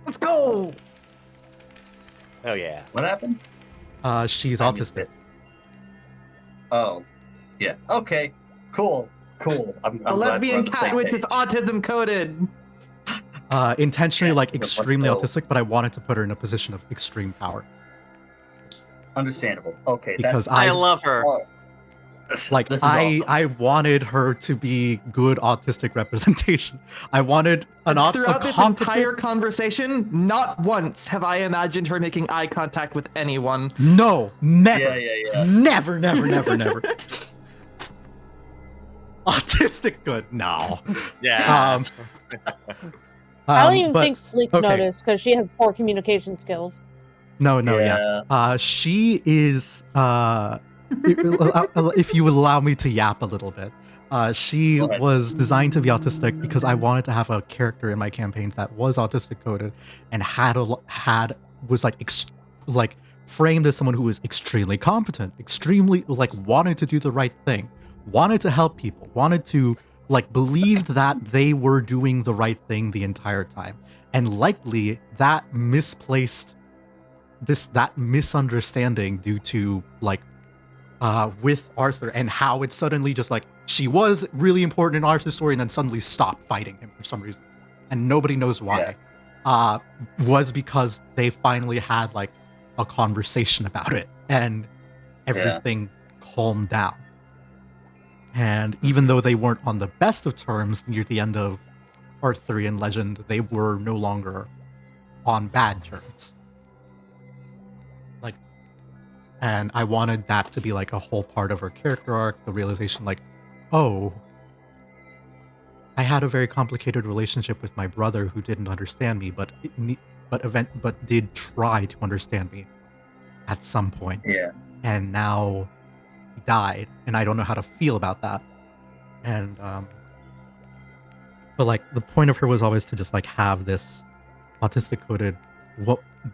Let's go. Oh yeah. What happened? She's I missed autistic. it. Oh, yeah. Okay. Cool. I'm The glad we're lesbian on the cat same witch page. is autism coded. Intentionally, Yeah, like so let's extremely go. autistic, but I wanted to put her in a position of extreme power Understandable. Okay. because I I love her. like This is awesome. I wanted her to be good autistic representation. I wanted a Throughout this competent. entire conversation, not once have I imagined her making eye contact with anyone. No, never, Yeah. never. Autistic good? No. Yeah. I don't even but- think Slink okay. noticed because she has poor communication skills. No, yeah. She is. If you would allow me to yap a little bit, she Go ahead. was designed to be autistic because I wanted to have a character in my campaigns that was autistic coded and was like framed as someone who was extremely competent, extremely like wanted to do the right thing, wanted to help people, wanted to like believed that they were doing the right thing the entire time, and likely that misunderstanding due to like with Arthur and how it suddenly just like she was really important in Arthur's story and then suddenly stopped fighting him for some reason, and nobody knows why. Was because they finally had like a conversation about it and everything calmed down. And even though they weren't on the best of terms near the end of Arthurian legend, they were no longer on bad terms. Like, and I wanted that to be like a whole part of her character arc, the realization like, oh, I had a very complicated relationship with my brother who didn't understand me, but did try to understand me at some point. Yeah. And now he died, and I don't know how to feel about that. And but like the point of her was always to just like have this autistic coded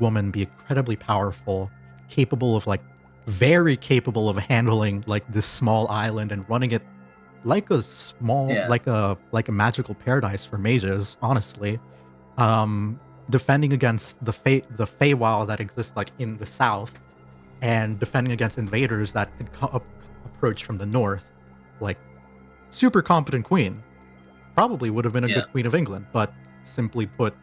woman be incredibly powerful, capable of like very capable of handling like this small island and running it like a small like a magical paradise for mages, honestly. Defending against the Feywild that exists like in the south, and defending against invaders that could approach from the north. Like, super competent queen. Probably would have been a good queen of England, but simply put,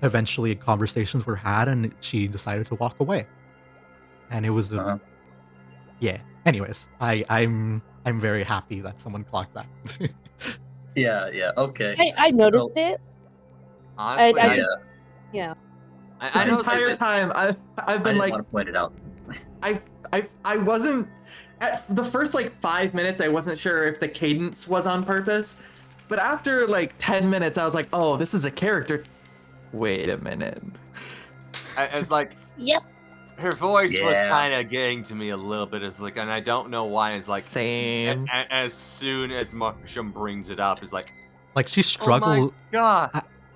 eventually conversations were had and she decided to walk away. And it was yeah. Anyways, I'm very happy that someone clocked that. Yeah, okay. I noticed it. Honestly, I just, yeah. I The know entire time I've been like, want to point it out. I wasn't at the first like 5 minutes. I wasn't sure if the cadence was on purpose, but after like 10 minutes, I was like, oh, this is a character. Wait a minute. It's like, yep. Her voice was kind of getting to me a little bit. It's like, and I don't know why. It's like same. As soon as Marsham brings it up, it's like she struggled. Oh my God.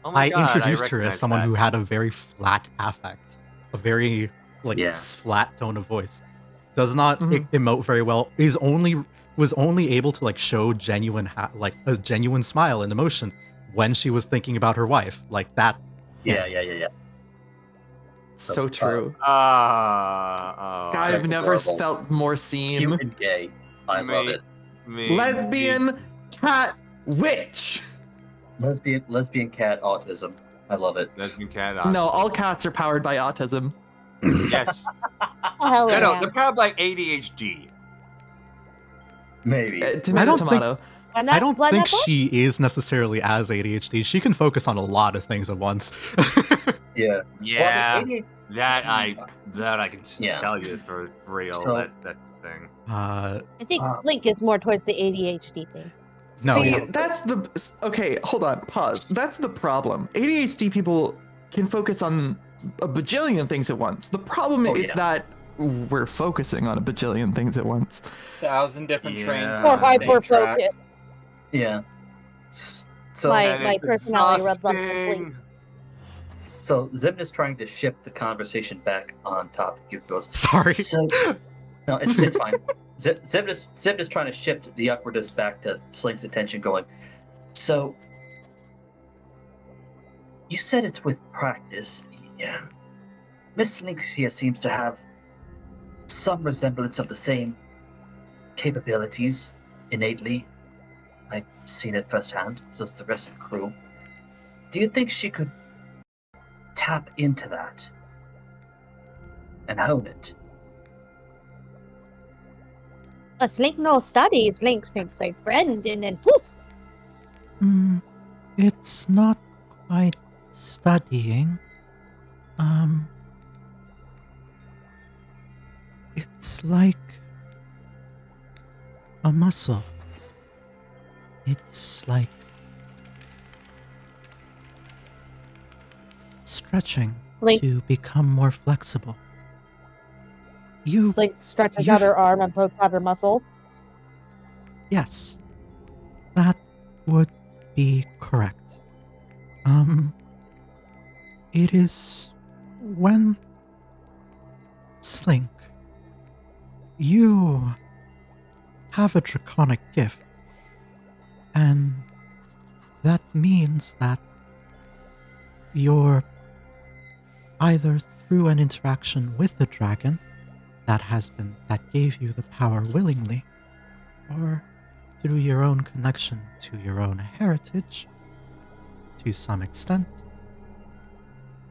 I introduced her as someone who had a very flat affect, a very flat tone of voice. Does not emote very well. Was only able to like show genuine a genuine smile and emotion when she was thinking about her wife, like that. Yeah. So true. I've never felt more seen. Cute and gay. I love it. Lesbian cat witch. Lesbian cat autism. I love it. Lesbian cat autism. No, all cats are powered by autism. Yes. Oh, no, they're powered by ADHD. Maybe. Tomato. I don't think she is necessarily as ADHD. She can focus on a lot of things at once. Yeah. Well, that I can tell you for real. So, that's the thing. I think Slink is more towards the ADHD thing. No, See, that's the okay. Hold on, pause. That's the problem. ADHD people can focus on a bajillion things at once. The problem is that we're focusing on a bajillion things at once. 1,000 different trains. Or hyper-focus. Yeah. So my personality rubs off completely. So Zim is trying to shift the conversation back on top. Goes, sorry. So, no, it's fine. Zim is trying to shift the awkwardness back to Slink's attention, going, so you said it's with practice. Yeah. Miss Slink here seems to have some resemblance of the same capabilities innately. I've seen it firsthand, so it's the rest of the crew. Do you think she could tap into that and hone it? A Slink no study. Slink thinks a friend, and then poof. It's not quite studying. It's like a muscle. It's like stretching to become more flexible. Slink stretches out her arm and pokes out her muscle. Yes, that would be correct. It is when Slink, you have a draconic gift. And that means that you're either through an interaction with the dragon that gave you the power willingly, or through your own connection to your own heritage, to some extent,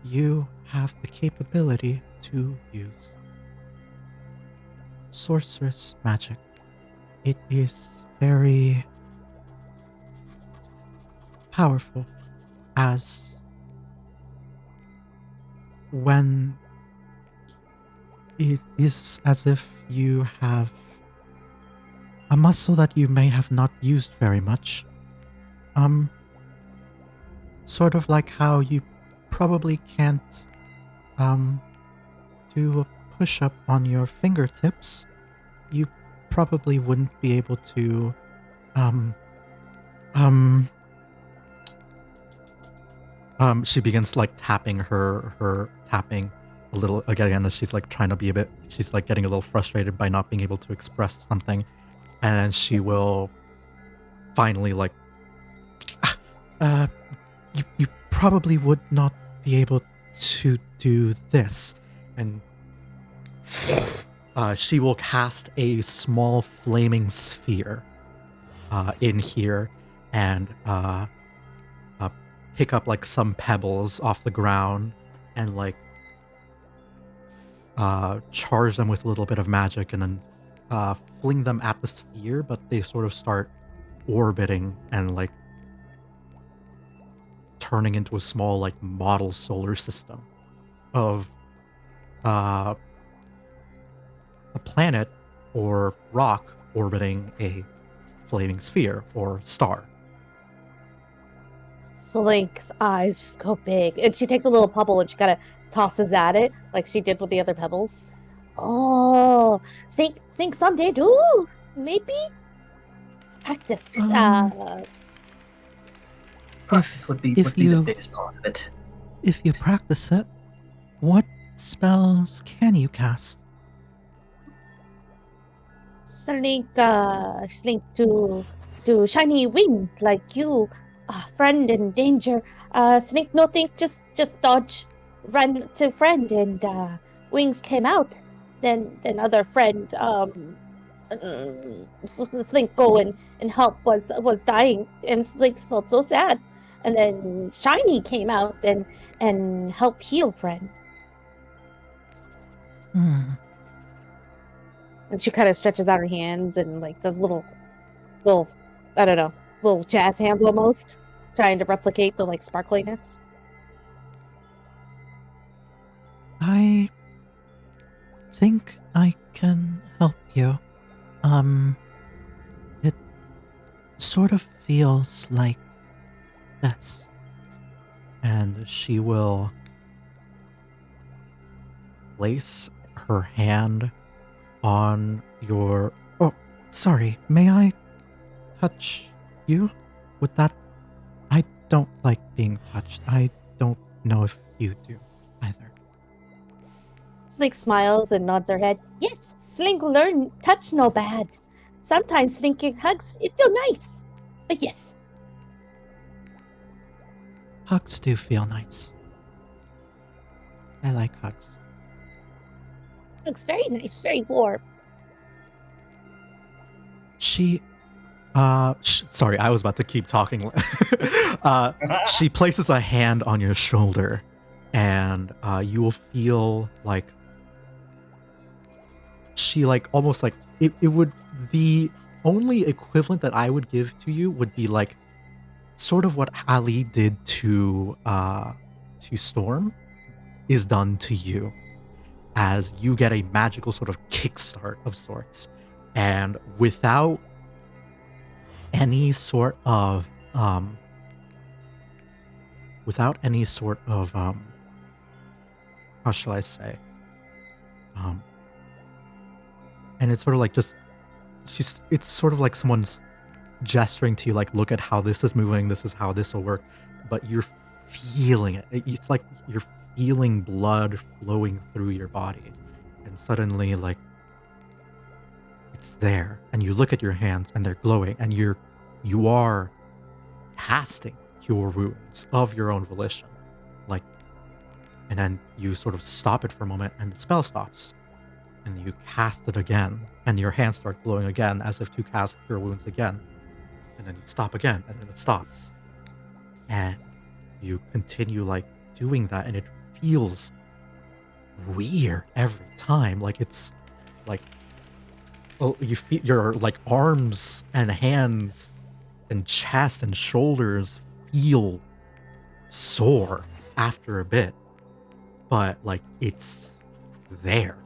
you have the capability to use sorceress magic. It is very powerful, as when it is as if you have a muscle that you may have not used very much. Sort of like how you probably can't do a push-up on your fingertips. You probably wouldn't be able to she begins like tapping her tapping a little again as she's like trying to be a bit, she's like getting a little frustrated by not being able to express something, and then she will finally like you probably would not be able to do this, and she will cast a small flaming sphere in here and pick up like some pebbles off the ground and like charge them with a little bit of magic, and then fling them at the sphere, but they sort of start orbiting and like turning into a small like model solar system of a planet or rock orbiting a flaming sphere or star. Slink's eyes just go big, and she takes a little pebble and she kind of tosses at it like she did with the other pebbles. Oh, Slink someday do maybe practice. Practice would be the biggest part of it. If you practice it, what spells can you cast? Slink to shiny wings like you, friend in danger. Slink no think just dodge, run to friend, and wings came out. Then other friend Slink go and help was dying, and Slink felt so sad. And then Shiny came out and helped heal friend. And she kind of stretches out her hands and like does little I don't know, little jazz hands almost, trying to replicate the like sparkliness. I think I can help you. It sort of feels like this. And she will place her hand on your... Oh, sorry, may I touch you? Would that... I don't like being touched. I don't know if you do either. Slink smiles and nods her head. Yes, Slink learn touch no bad. Sometimes Slink get hugs, it feel nice. But yes. Hugs do feel nice. I like hugs. Looks very nice, very warm. She sorry, I was about to keep talking. She places a hand on your shoulder, and you will feel like she like almost like it would, the only equivalent that I would give to you would be like sort of what Ali did to Storm is done to you, as you get a magical sort of kickstart of sorts, and without any sort of how shall I say, and it's sort of like just it's sort of like someone's gesturing to you like, look at how this is moving, this is how this will work, but you're feeling it. It's like you're feeling blood flowing through your body, and suddenly like it's there, and you look at your hands and they're glowing, and you are casting Cure Wounds of your own volition. Like, and then you sort of stop it for a moment and the spell stops. And you cast it again, and your hands start glowing again as if to cast Cure Wounds again. And then you stop again, and then it stops. And you continue like doing that, and it feels weird every time. Like it's like, oh, you feel your like arms and hands and chest and shoulders feel sore after a bit, but like it's there.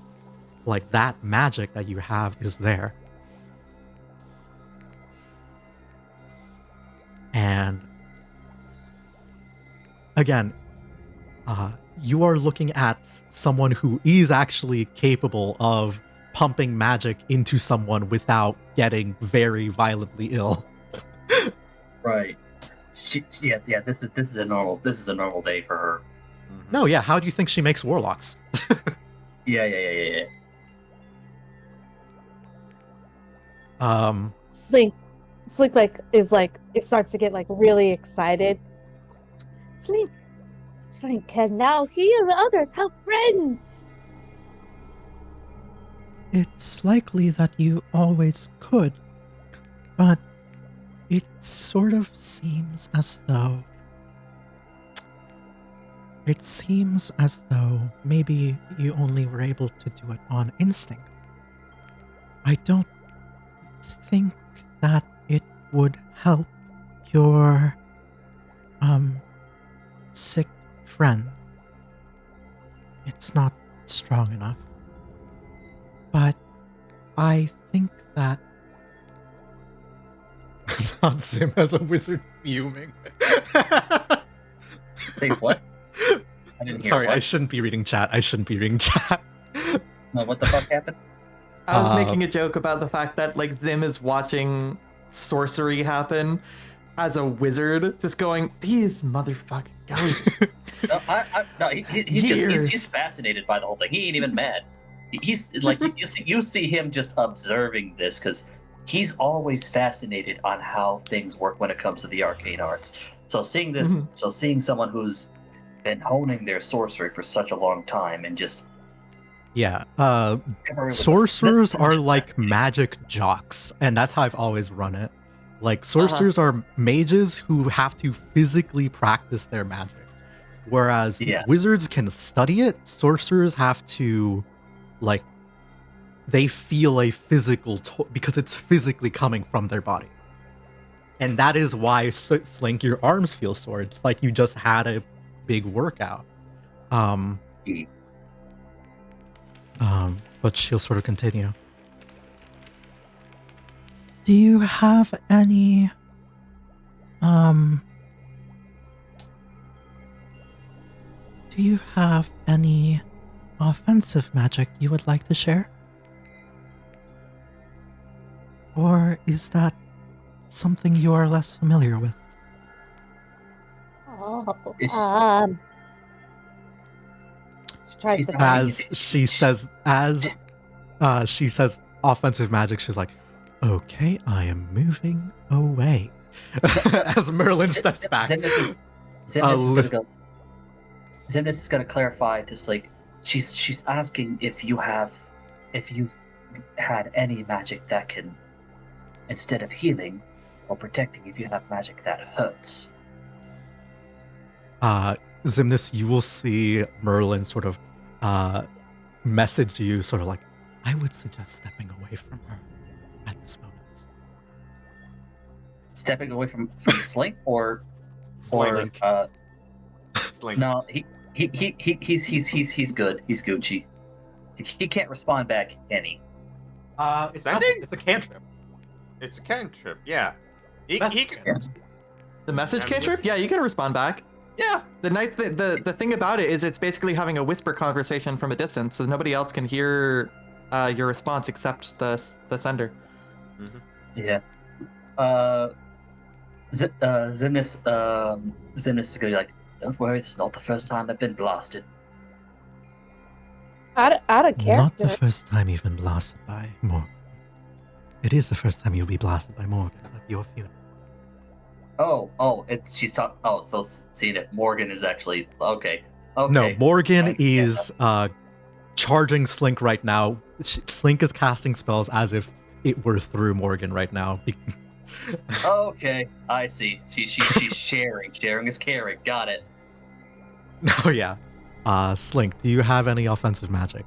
Like that magic that you have is there. And again, you are looking at someone who is actually capable of pumping magic into someone without getting very violently ill. Right. Yeah. This is a normal day for her. No, yeah. How do you think she makes warlocks? Yeah. Slink it starts to get like really excited. Slink can now heal others, help friends. It's likely that you always could, but it sort of seems as though maybe you only were able to do it on instinct. I don't think that it would help your sick friend. It's not strong enough. But I think that Not Zim as a wizard fuming. Say what? I didn't hear Sorry, what? I shouldn't be reading chat. No, what the fuck happened? I was making a joke about the fact that like Zim is watching sorcery happen as a wizard, just going, these motherfucking ghosts. No, he's fascinated by the whole thing. He ain't even mad. He's like you see him just observing this because he's always fascinated on how things work when it comes to the arcane arts. So seeing this, seeing someone who's been honing their sorcery for such a long time and just Yeah, sorcerers are like magic jocks, and that's how I've always run it. Like, sorcerers are mages who have to physically practice their magic. Whereas wizards can study it, sorcerers have to, like, they feel a physical, because it's physically coming from their body. And that is why, Slink, your arms feel sore. It's like you just had a big workout. But she'll sort of continue. do you have any offensive magic you would like to share? Or is that something you are less familiar with? She tries to As she says offensive magic, she's like, okay, I am moving away. As Merlin steps back. Zemnis is gonna clarify to Slink. She's asking if you've had any magic that can, instead of healing or protecting, if you have magic that hurts. Zimnis, you will see Merlin sort of message you, sort of like, I would suggest stepping away from her at this moment. Stepping away from Slink or Slink. no, he's good. He's Gucci. He can't respond back any. It's Sending? it's a cantrip. It's a cantrip, yeah. He Message can, cantrip. The message Send cantrip? Yeah, you can respond back. yeah. The nice the thing about it is it's basically having a whisper conversation from a distance, so nobody else can hear your response except the sender. Yeah. Zimnis is gonna be like, don't worry, this is not the first time I've been blasted. out of character. Not the first time you've been blasted by more. It is the first time you'll be blasted by Morgan at your funeral. She's talking. Oh, so seeing if Morgan is actually okay. Okay. No, Morgan I- is charging Slink right now. Slink is casting spells as if it were through Morgan right now. Okay, I see. She's sharing. Sharing is caring. Got it. Oh yeah. Slink, do you have any offensive magic?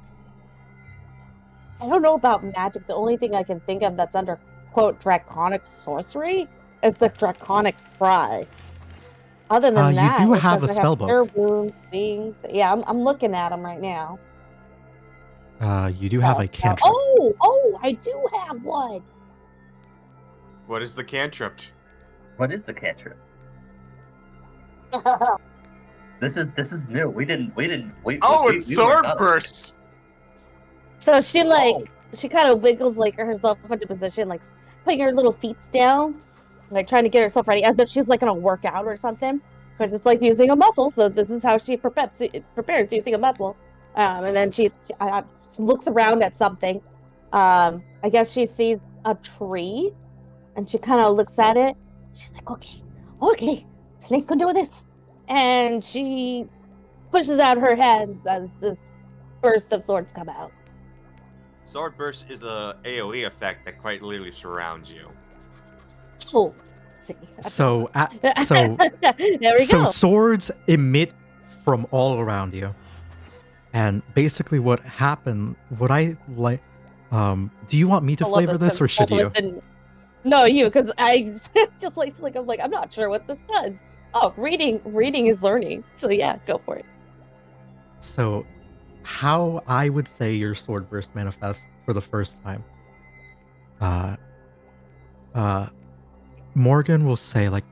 I don't know about magic. The only thing I can think of that's under quote draconic sorcery is the draconic cry. Other than You that, do it have a says I spell cure book. wounds, wings. Yeah, I'm looking at them right now. You do have a cantrip. Oh, I do have one. What is the cantrip? What is the cantrip? This is new. We didn't. It's we sword were not- burst. So she Oh. she kind of wiggles like herself into position, like putting her little feet down, like trying to get herself ready, as if she's like gonna work out or something. Because it's like using a muscle, so this is how she prepares using a muscle. And then she looks around at something. I guess she sees a tree, and she kind of looks at it. She's like, okay, Snake can do this. And she pushes out her hands as this burst of swords come out. Sword burst is a AOE effect that quite literally surrounds you. Oh, see. So there we so go. swords emit from all around you. And basically what happened, what I like, do you want me to I love flavor this or because should both of you? us didn't- No, you, because I just like I'm like, I'm not sure what this does. Oh, reading is learning. So yeah, go for it. So how I would say your sword burst manifests for the first time. Morgan will say like,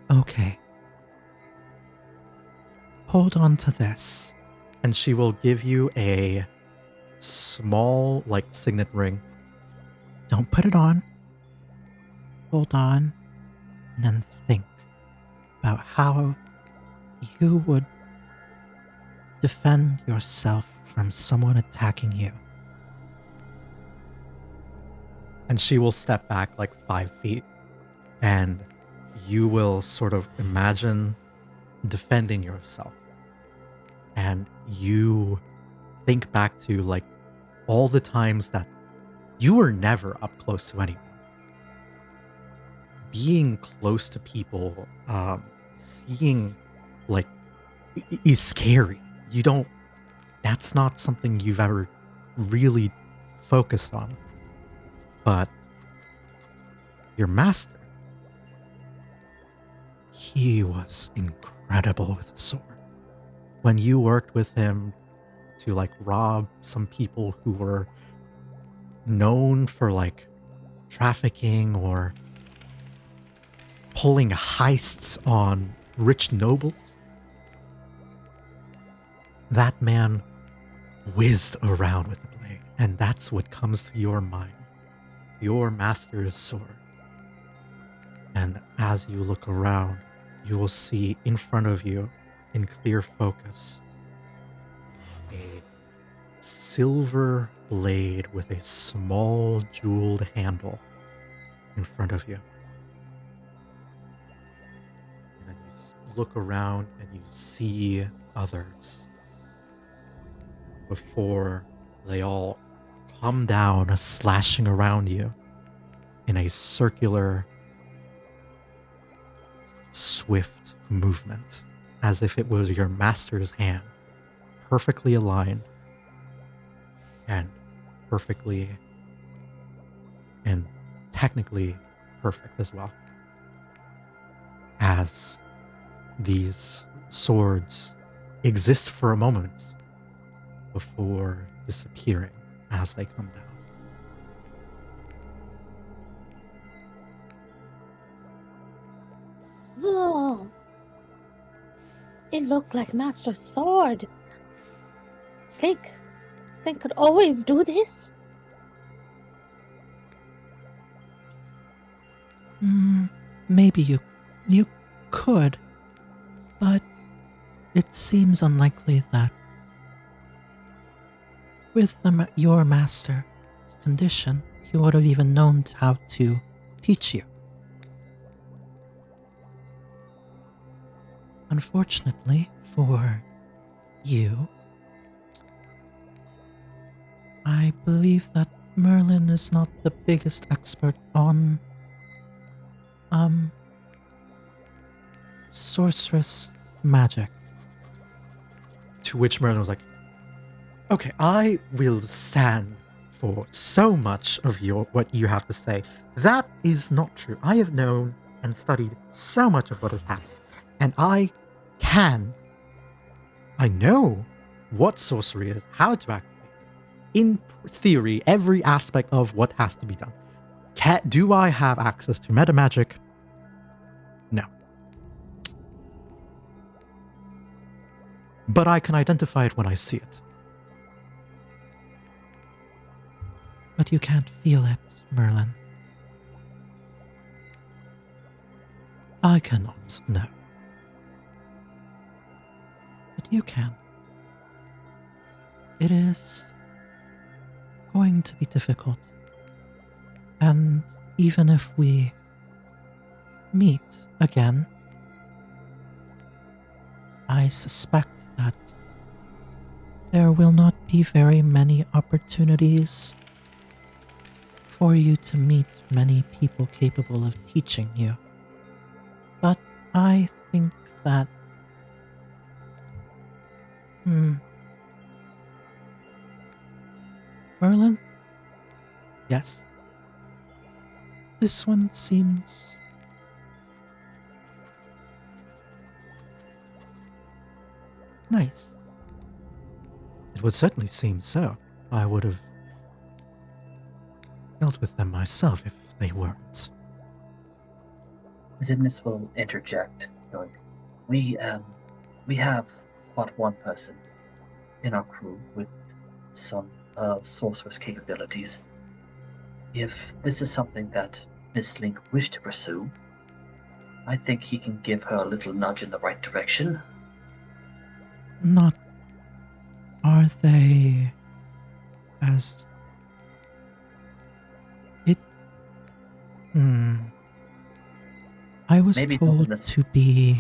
Okay. Hold on to this. and she will give you a small like signet ring. Don't put it on. Hold on. And then think about how you would defend yourself from someone attacking you. And she will step back like 5 feet, and you will sort of imagine defending yourself. And you think back to like all the times that you were never up close to anyone. Being close to people, seeing like is scary. You don't, that's not something you've ever really focused on. But your master, he was incredible with a sword. When you worked with him to like rob some people who were known for like trafficking or pulling heists on rich nobles, that man whizzed around with a blade, and that's what comes to your mind. Your master's sword. And as you look around, you will see in front of you, in clear focus, a silver blade with a small jeweled handle in front of you. And then you look around and you see others before they all come down, slashing around you in a circular, swift movement, as if it was your master's hand, perfectly aligned and perfectly and technically perfect as well. As these swords exist for a moment before disappearing as they come down. Oh, it looked like Master's sword. Snake could always do this. Maybe you could, but it seems unlikely that with your master's condition, he would have even known how to teach you. Unfortunately for you, I believe that Merlin is not the biggest expert on sorceress magic. To which Merlin was like, okay, I will stand for so much of what you have to say. That is not true. I have known and studied so much of what has happened. And I know what sorcery is, how to activate it. In theory, every aspect of what has to be done. Do I have access to meta magic? No. But I can identify it when I see it. But you can't feel it, Merlin. I cannot, no. But you can. It is going to be difficult. And even if we meet again, I suspect that there will not be very many opportunities for you to meet many people capable of teaching you. But I think that Merlin? Yes? This one seems nice. It would certainly seem so. I would have dealt with them myself if they weren't. Zimnis will interject, going, we have but one person in our crew with some sorcerer's capabilities. If this is something that Miss Link wished to pursue, I think he can give her a little nudge in the right direction. Not. Are they as. It. I was Maybe told not to be.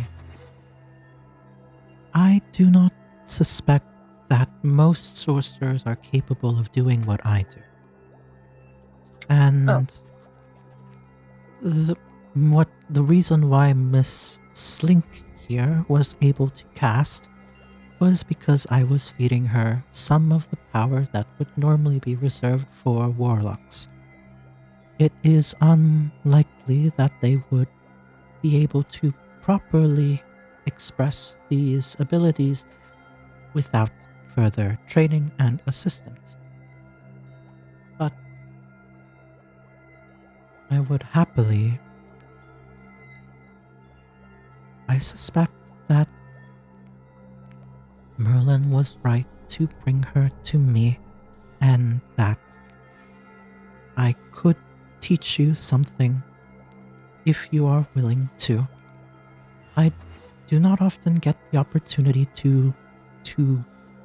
I do not suspect that most sorcerers are capable of doing what I do. And the reason why Miss Slink here was able to cast was because I was feeding her some of the power that would normally be reserved for warlocks. It is unlikely that they would be able to properly express these abilities without further training and assistance. But I would happily. I suspect that Merlin was right to bring her to me, and that I could teach you something if you are willing to. I do not often get the opportunity to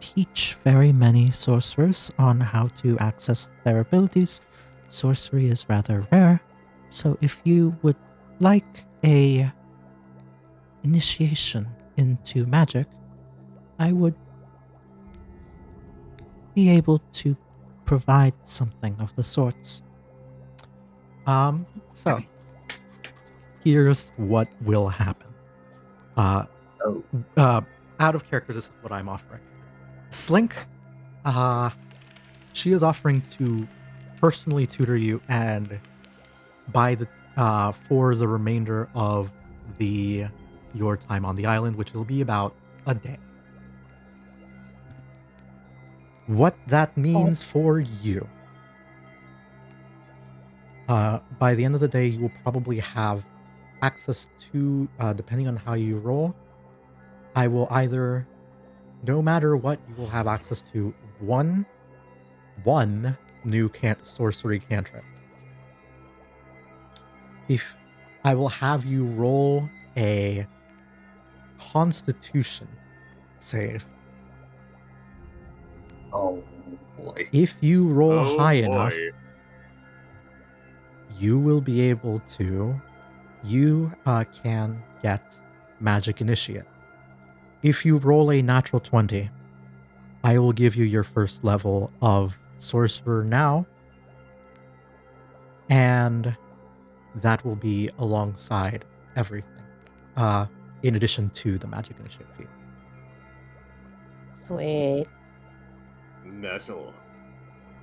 teach very many sorcerers on how to access their abilities. Sorcery is rather rare, so if you would like a initiation into magic, I would be able to provide something of the sorts. So here's what will happen. Out of character, this is what I'm offering. Slink, she is offering to personally tutor you and for the remainder of your time on the island, which will be about a day. What that means for you. By the end of the day, you will probably have access to, depending on how you roll, I will either, no matter what, you will have access to one new sorcery cantrip. If I will have you roll a Constitution save. Oh boy. If you roll high enough, you will be able to, you can get Magic Initiate. If you roll a natural 20, I will give you your first level of Sorcerer now, and that will be alongside everything, in addition to the Magic Initiate fee. Sweet. Metal.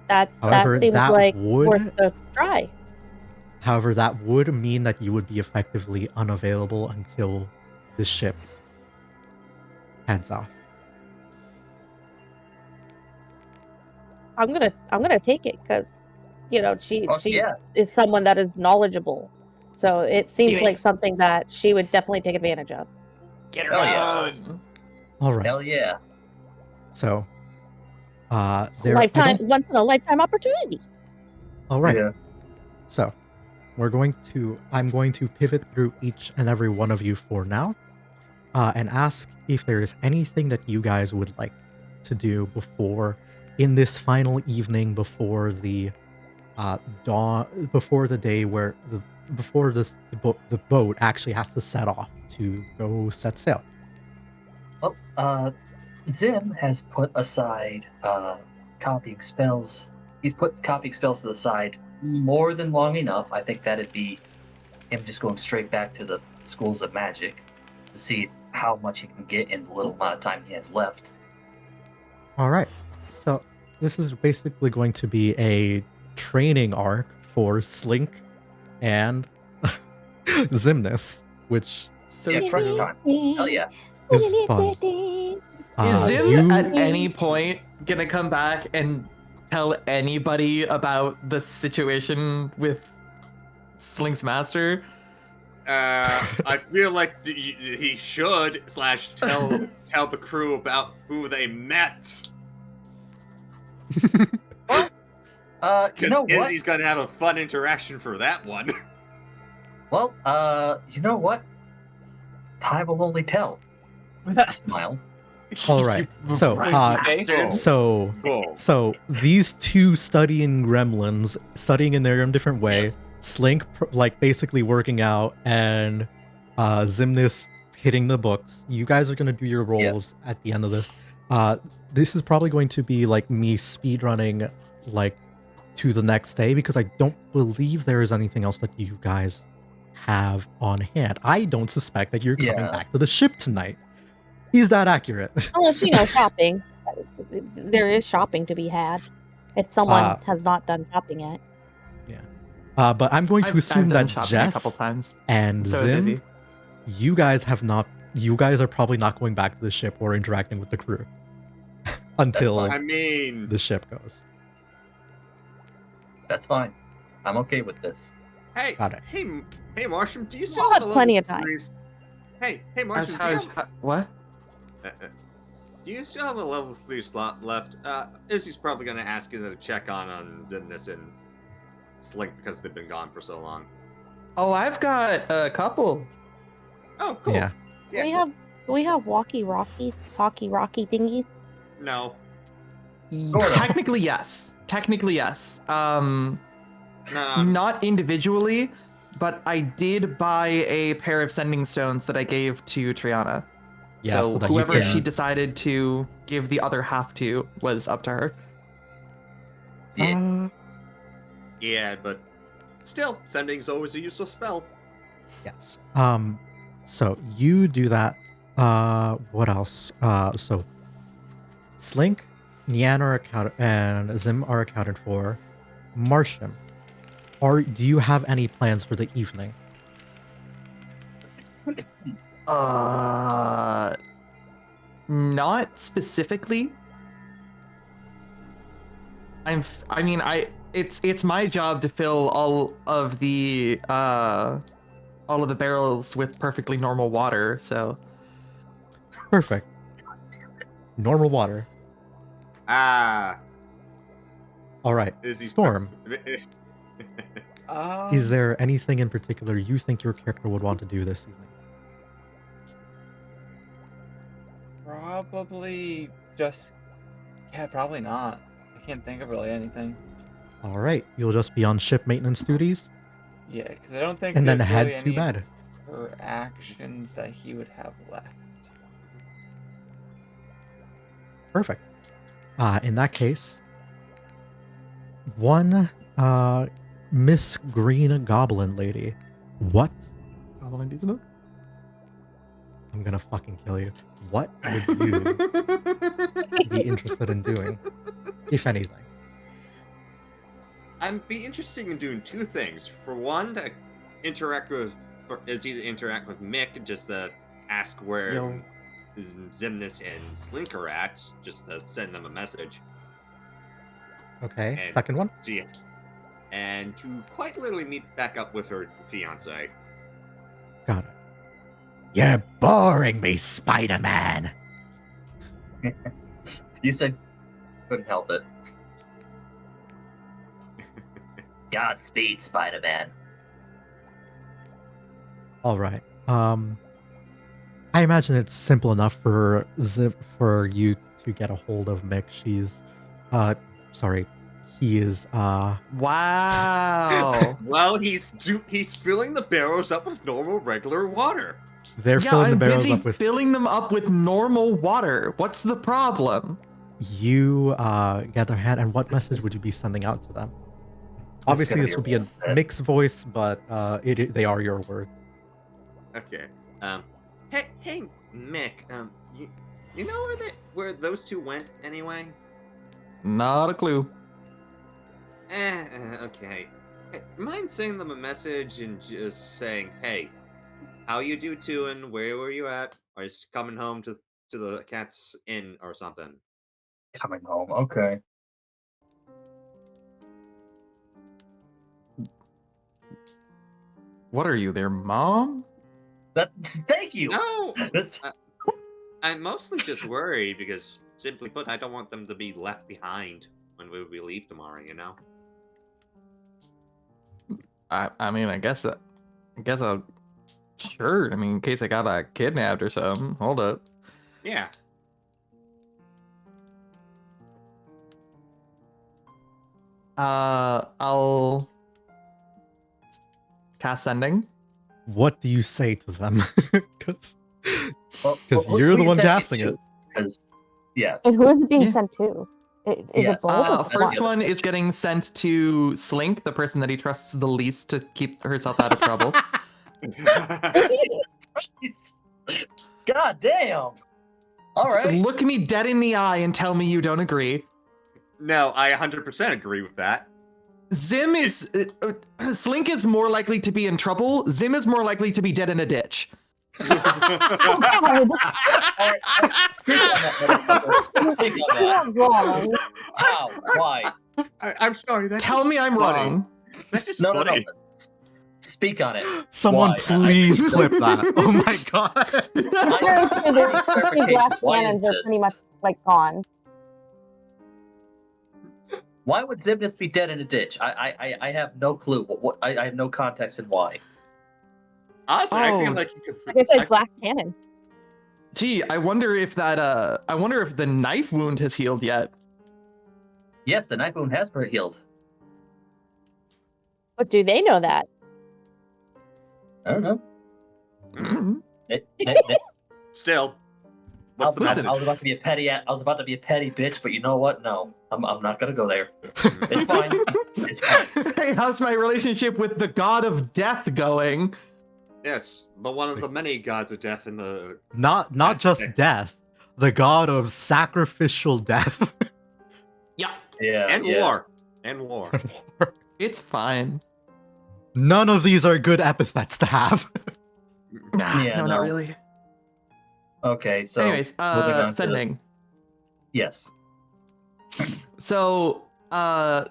That However, seems that like would- worth a try. However, that would mean that you would be effectively unavailable until the ship heads off. I'm gonna take it because, you know, she Yeah. is someone that is knowledgeable. So it seems Yeah. like something that she would definitely take advantage of. Get her Hell yeah. on. All right. Hell yeah. So, It's a there. I lifetime, don't- once in a lifetime opportunity. All right. Yeah. So, I'm going to pivot through each and every one of you for now, and ask if there is anything that you guys would like to do in this final evening before the dawn, before the day where the boat actually has to set off to go set sail. Well, Zim has put aside copying spells. He's put copying spells to the side more than long enough. I think that'd be him just going straight back to the schools of magic to see how much he can get in the little amount of time he has left. All right. So this is basically going to be a training arc for Slink and Zimnus, which So Yeah, crunch time. Hell yeah. is fun. is Zim You- at any point gonna come back and tell anybody about the situation with Slink's master? I feel like he should / tell the crew about who they met. You Because know what? Izzy's gonna have a fun interaction for that one. Well, you know what? Time will only tell. Smile. All right. So, Okay, Cool. so Cool. So these two studying gremlins, studying in their own different way, Yes. Slink basically working out, and Zimnis hitting the books. You guys are gonna do your roles at the end of this. This is probably going to be like me speedrunning to the next day, because I don't believe there is anything else that you guys have on hand. I don't suspect that you're coming Yeah. back to the ship tonight. Is that accurate? Unless, you know, shopping. There is shopping to be had if someone has not done shopping yet. But I'm going to I've assume done that shopping a couple Jess times. and So is Zim, Izzy. you guys are probably not going back to the ship or interacting with the crew until I mean, the ship goes. That's fine. I'm okay with this. hey, Got it. hey, Marsham, do you still We'll have have a plenty level of time. 3? Hey, Marsham, What? do you still have a level 3 slot left? Izzy's probably gonna ask you to check on Zimnus and Slink because they've been gone for so long. Oh, I've got a couple. Oh, cool. Yeah. Yeah. Do we have walkie rocky thingies? No. Sort of. Technically, yes. Technically, yes. No. Not individually, but I did buy a pair of sending stones that I gave to Triana. Yeah, so so that whoever you can, she decided to give the other half to was up to her. Yeah. Yeah, but still, sending's always a useful spell. yes. So you do that. What else? So Slink, Nian are accounted, and Zim are accounted for. Marsham, do you have any plans for the evening? Not specifically. It's my job to fill all of the barrels with perfectly normal water, so Perfect. Normal water. Ah, All right. Izzy's Storm, Um, is there anything in particular you think your character would want to do this evening? Probably just. Yeah, probably not. I can't think of really anything. All right. You'll just be on ship maintenance duties. Yeah, because I don't think and then there's head really to any bed. her actions that he would have left. Perfect. In that case, one Miss Green Goblin Lady. What? Goblin Diesel? I'm gonna fucking kill you. What would you be interested in doing, if anything? I'd be interested in doing two things. For one, to interact with Izzy, to interact with Mick, just to ask where Yo. Zimnus and Slink are at, just to send them a message. Okay. And Second one. see, and to quite literally meet back up with her fiance. Got it. You're boring me, Spider-Man. You said couldn't help it. Godspeed, Spider-Man. All right. I imagine it's simple enough for you to get a hold of Mick. He is Wow. Well, he's filling the barrels up with normal, regular water. they're Yeah, filling the I'm barrels busy up with filling them up with normal water. What's the problem? you get their hand, and what message would you be sending out to them? Obviously, gonna this be would be a a- mixed voice, but they are your words. Okay. Hey, Mick. You know where those two went anyway? Not a clue. Okay. Hey, mind sending them a message and just saying, "Hey, how you do doing? Where were you at? Are you coming home to the Cat's Inn or something?" Coming home. Okay. What are you, their mom? Thank you. No, This I'm mostly just worried because, simply put, I don't want them to be left behind when we leave tomorrow. You know. I mean, I guess I'll. Sure. I mean, in case I got kidnapped or something. Hold up. Yeah. I'll cast sending. What do you say to them? Because well, you're the one casting it. Because yeah, And who is it being Yeah. sent to? Is Yes. it both? or First what? one is getting sent to Slink, the person that he trusts the least to keep herself out of trouble. God damn. All right. Look me dead in the eye and tell me you don't agree. No, I 100% agree with that. Zim is Slink is more likely to be in trouble. Zim is more likely to be dead in a ditch. All right. Speak on that, motherfucker. Speak on You're that. not wrong. How? Why? I'm sorry. That's Tell me I'm funny. wrong. That's just No, no, funny. no. Speak on it. Someone Why? please clip that. Oh my god. The glass Why cannons is are this? pretty much like gone. Why would Zimnus be dead in a ditch? I have no clue. I have no context in why. Honestly, I Oh. feel like you could. Like I said, glass cannons. Gee, I wonder if the knife wound has healed yet. Yes, the knife wound has been healed. But do they know that? I don't know. Mhm. Still, I what's was, the message? I was about to be a petty. I was about to be a petty bitch, but you know what? No, I'm not gonna go there. It's fine. It's fine. Hey, how's my relationship with the god of death going? Yes, but one of the many gods of death in the. Not That's just fair. death, the god of sacrificial death. Yeah, And yeah. war. And war. it's fine. None of these are good epithets to have. Nah, Yeah, no, not no. really. Okay, so Anyways, moving on to- sending. yes. So, for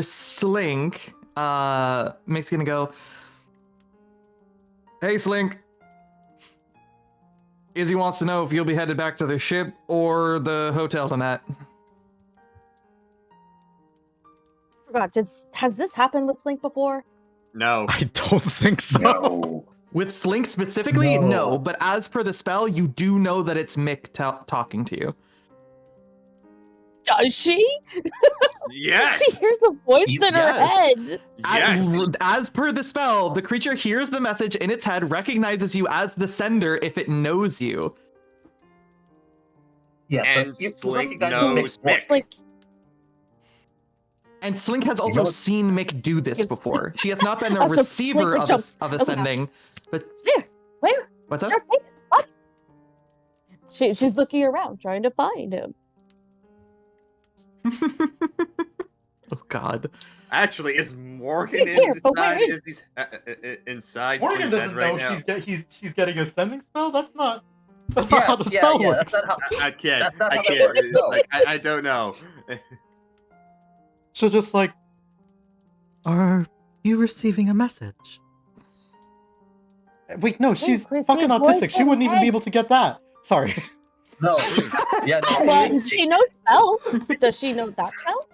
Slink, Mick's gonna go, "Hey, Slink. Izzy wants to know if you'll be headed back to the ship or the hotel tonight." Forgot. Has this happened with Slink before? No. I don't think so. No. With Slink specifically, No. no. But as per the spell, you do know that it's Mick talking to you. Does she? Yes. She hears a voice in her Yes. head. Yes. As per the spell, the creature hears the message in its head, recognizes you as the sender if it knows you. Yeah, And but if Slink somebody knows makes Mick. Like, And Slink has You also know what- seen Mick do this Yes. before. She has not been a Also, receiver Slink of, jumps- of okay. ascending, but Where? what's up? Shark, wait, what? She's looking around, trying to find him. Oh God. Actually, is Morgan Here, but where inside? is- Is he's inside? Morgan Slink's doesn't head know right now? she's getting a sending spell. That's not how the spell works. That's not how, I can't. That's not I how that can't. works, It's no. like, I don't know. She'll just like, Are you receiving a message? wait, no, she's Chris, fucking his voice autistic. She in wouldn't even head. be able to get that. Sorry. no. Yeah, no. Well, she knows spells. Does she know that spell?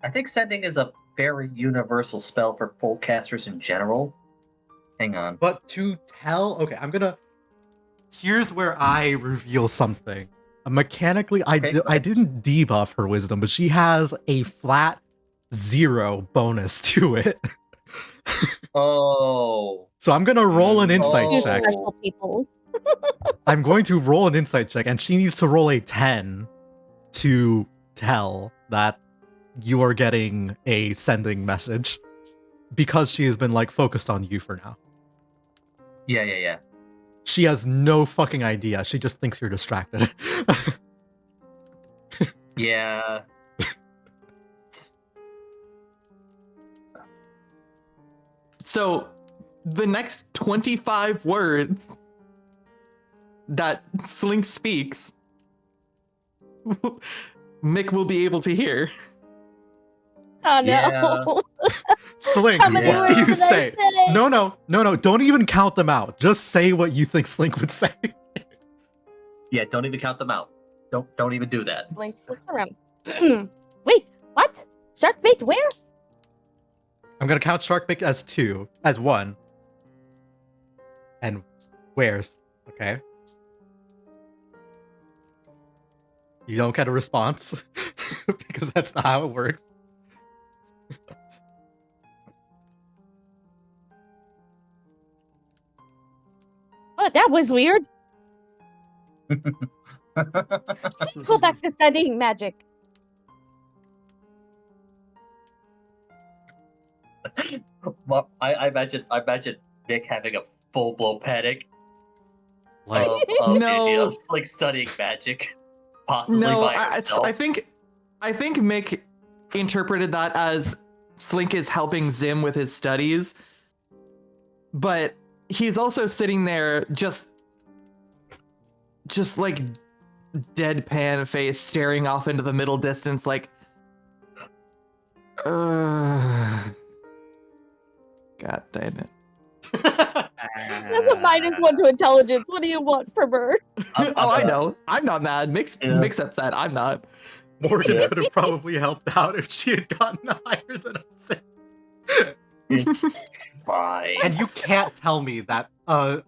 I think sending is a very universal spell for full casters in general. Hang on. But to tell, okay, here's where I reveal something. Mechanically, Okay, go I ahead. didn't debuff her wisdom, but she has a flat 0 bonus to it. Oh. So I'm gonna roll an insight You check. special peoples. I'm going to roll an insight check, and she needs to roll a 10 to tell that you are getting a sending message because she has been like focused on you for now. Yeah. She has no fucking idea. She just thinks you're distracted. Yeah. So the next 25 words that Slink speaks, Mick will be able to hear. Oh no. Yeah. Slink, How many what do words you did I say? say? No. Don't even count them out. Just say what you think Slink would say. Yeah, don't even count them out. Don't even do that. Slink slips around. Wait, what? Shark bait where? I'm gonna count Sharkbait as 2, as 1. And where's? Okay. You don't get a response because that's not how it works. Oh, that was weird. Go back to studying magic. Well, I imagine Nick having a full blown panic Like, No. like studying magic, possibly No, by I herself. think Mick interpreted that as Slink is helping Zim with his studies, but he's also sitting there just like deadpan face, staring off into the middle distance, like, God damn it. That's a -1 to intelligence. What do you want from her? Oh, I know. I'm not mad. Mick's upset. I'm not. Morgan Yeah. could have probably helped out if she had gotten higher than a 6. It's fine. And you can't tell me that a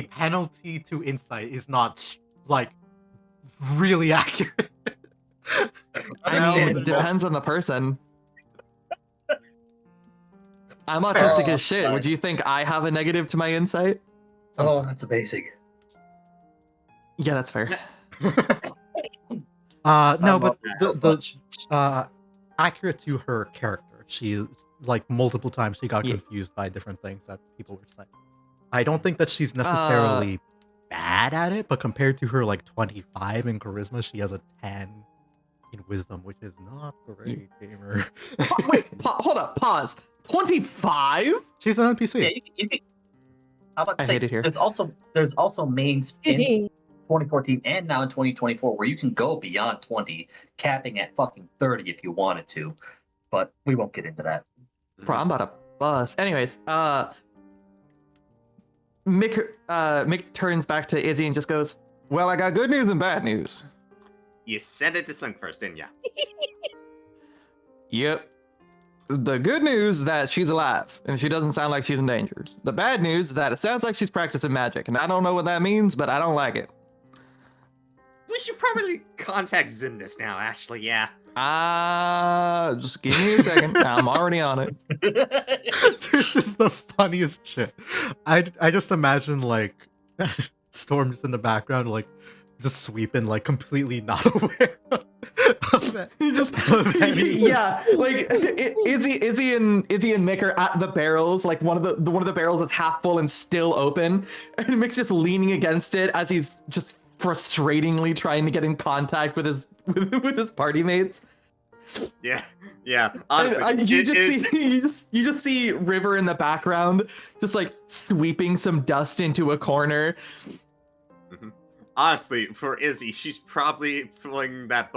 penalty to insight is not like really accurate. I Well, mean, it depends on the person. I'm autistic as shit. Would you think I have a negative to my insight? Oh, that's amazing. Yeah, that's fair. No, I'm but up for the accurate to her character. She like multiple times she got Yeah. confused by different things that people were saying. I don't think that she's necessarily bad at it, but compared to her like 25 in charisma, she has a 10 in wisdom, which is not great, gamer. Wait, hold up, pause. 25? She's an NPC. Yeah, you can. How about I say, hate it here. There's also mains in 2014 and now in 2024 where you can go beyond 20, capping at fucking 30 if you wanted to. But we won't get into that. Bro, I'm about to bust. Anyways, Mick turns back to Izzy and just goes, "Well, I got good news and bad news." You sent it to Slink first, didn't ya? Yep. The good news is that she's alive and she doesn't sound like she's in danger. The bad news is that it sounds like she's practicing magic, and I don't know what that means, but I don't like it. we should probably contact Zimnus now, Ashley. Yeah. Just give me a second. I'm already on it. This is the funniest shit. I just imagine like Storm just in the background, like just sweeping, like completely not aware of it. Yeah, like Izzy and Mick are at the barrels. Like one of the barrels is half full and still open, and Mick's just leaning against it as he's just frustratingly trying to get in contact with his party mates. Yeah. Honestly, you just see River in the background, just like sweeping some dust into a corner. Honestly, for Izzy, she's probably filling that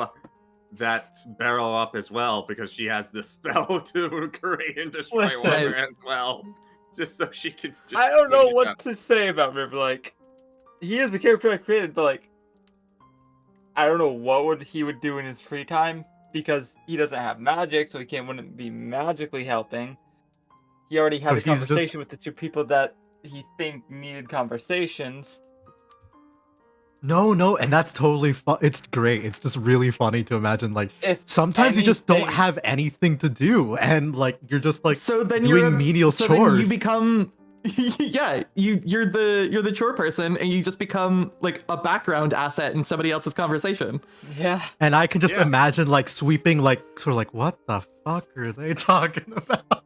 barrel up as well because she has the spell to create and destroy water as well, just so she can. Just I don't know clean it what up. to say about River. Like, he is the character I created, but like, I don't know what he would do in his free time because he doesn't have magic, so wouldn't be magically helping. He already had But a he's just- conversation with the two people that he think needed conversations. No, and that's totally fun. It's great. It's just really funny to imagine. Like If sometimes you just don't anything- have anything to do, and like you're just like So then doing menial then chores. you become, yeah, you're the chore person, and you just become like a background asset in somebody else's conversation. Yeah. And I can just Yeah. imagine like sweeping, like sort of like, what the fuck are they talking about?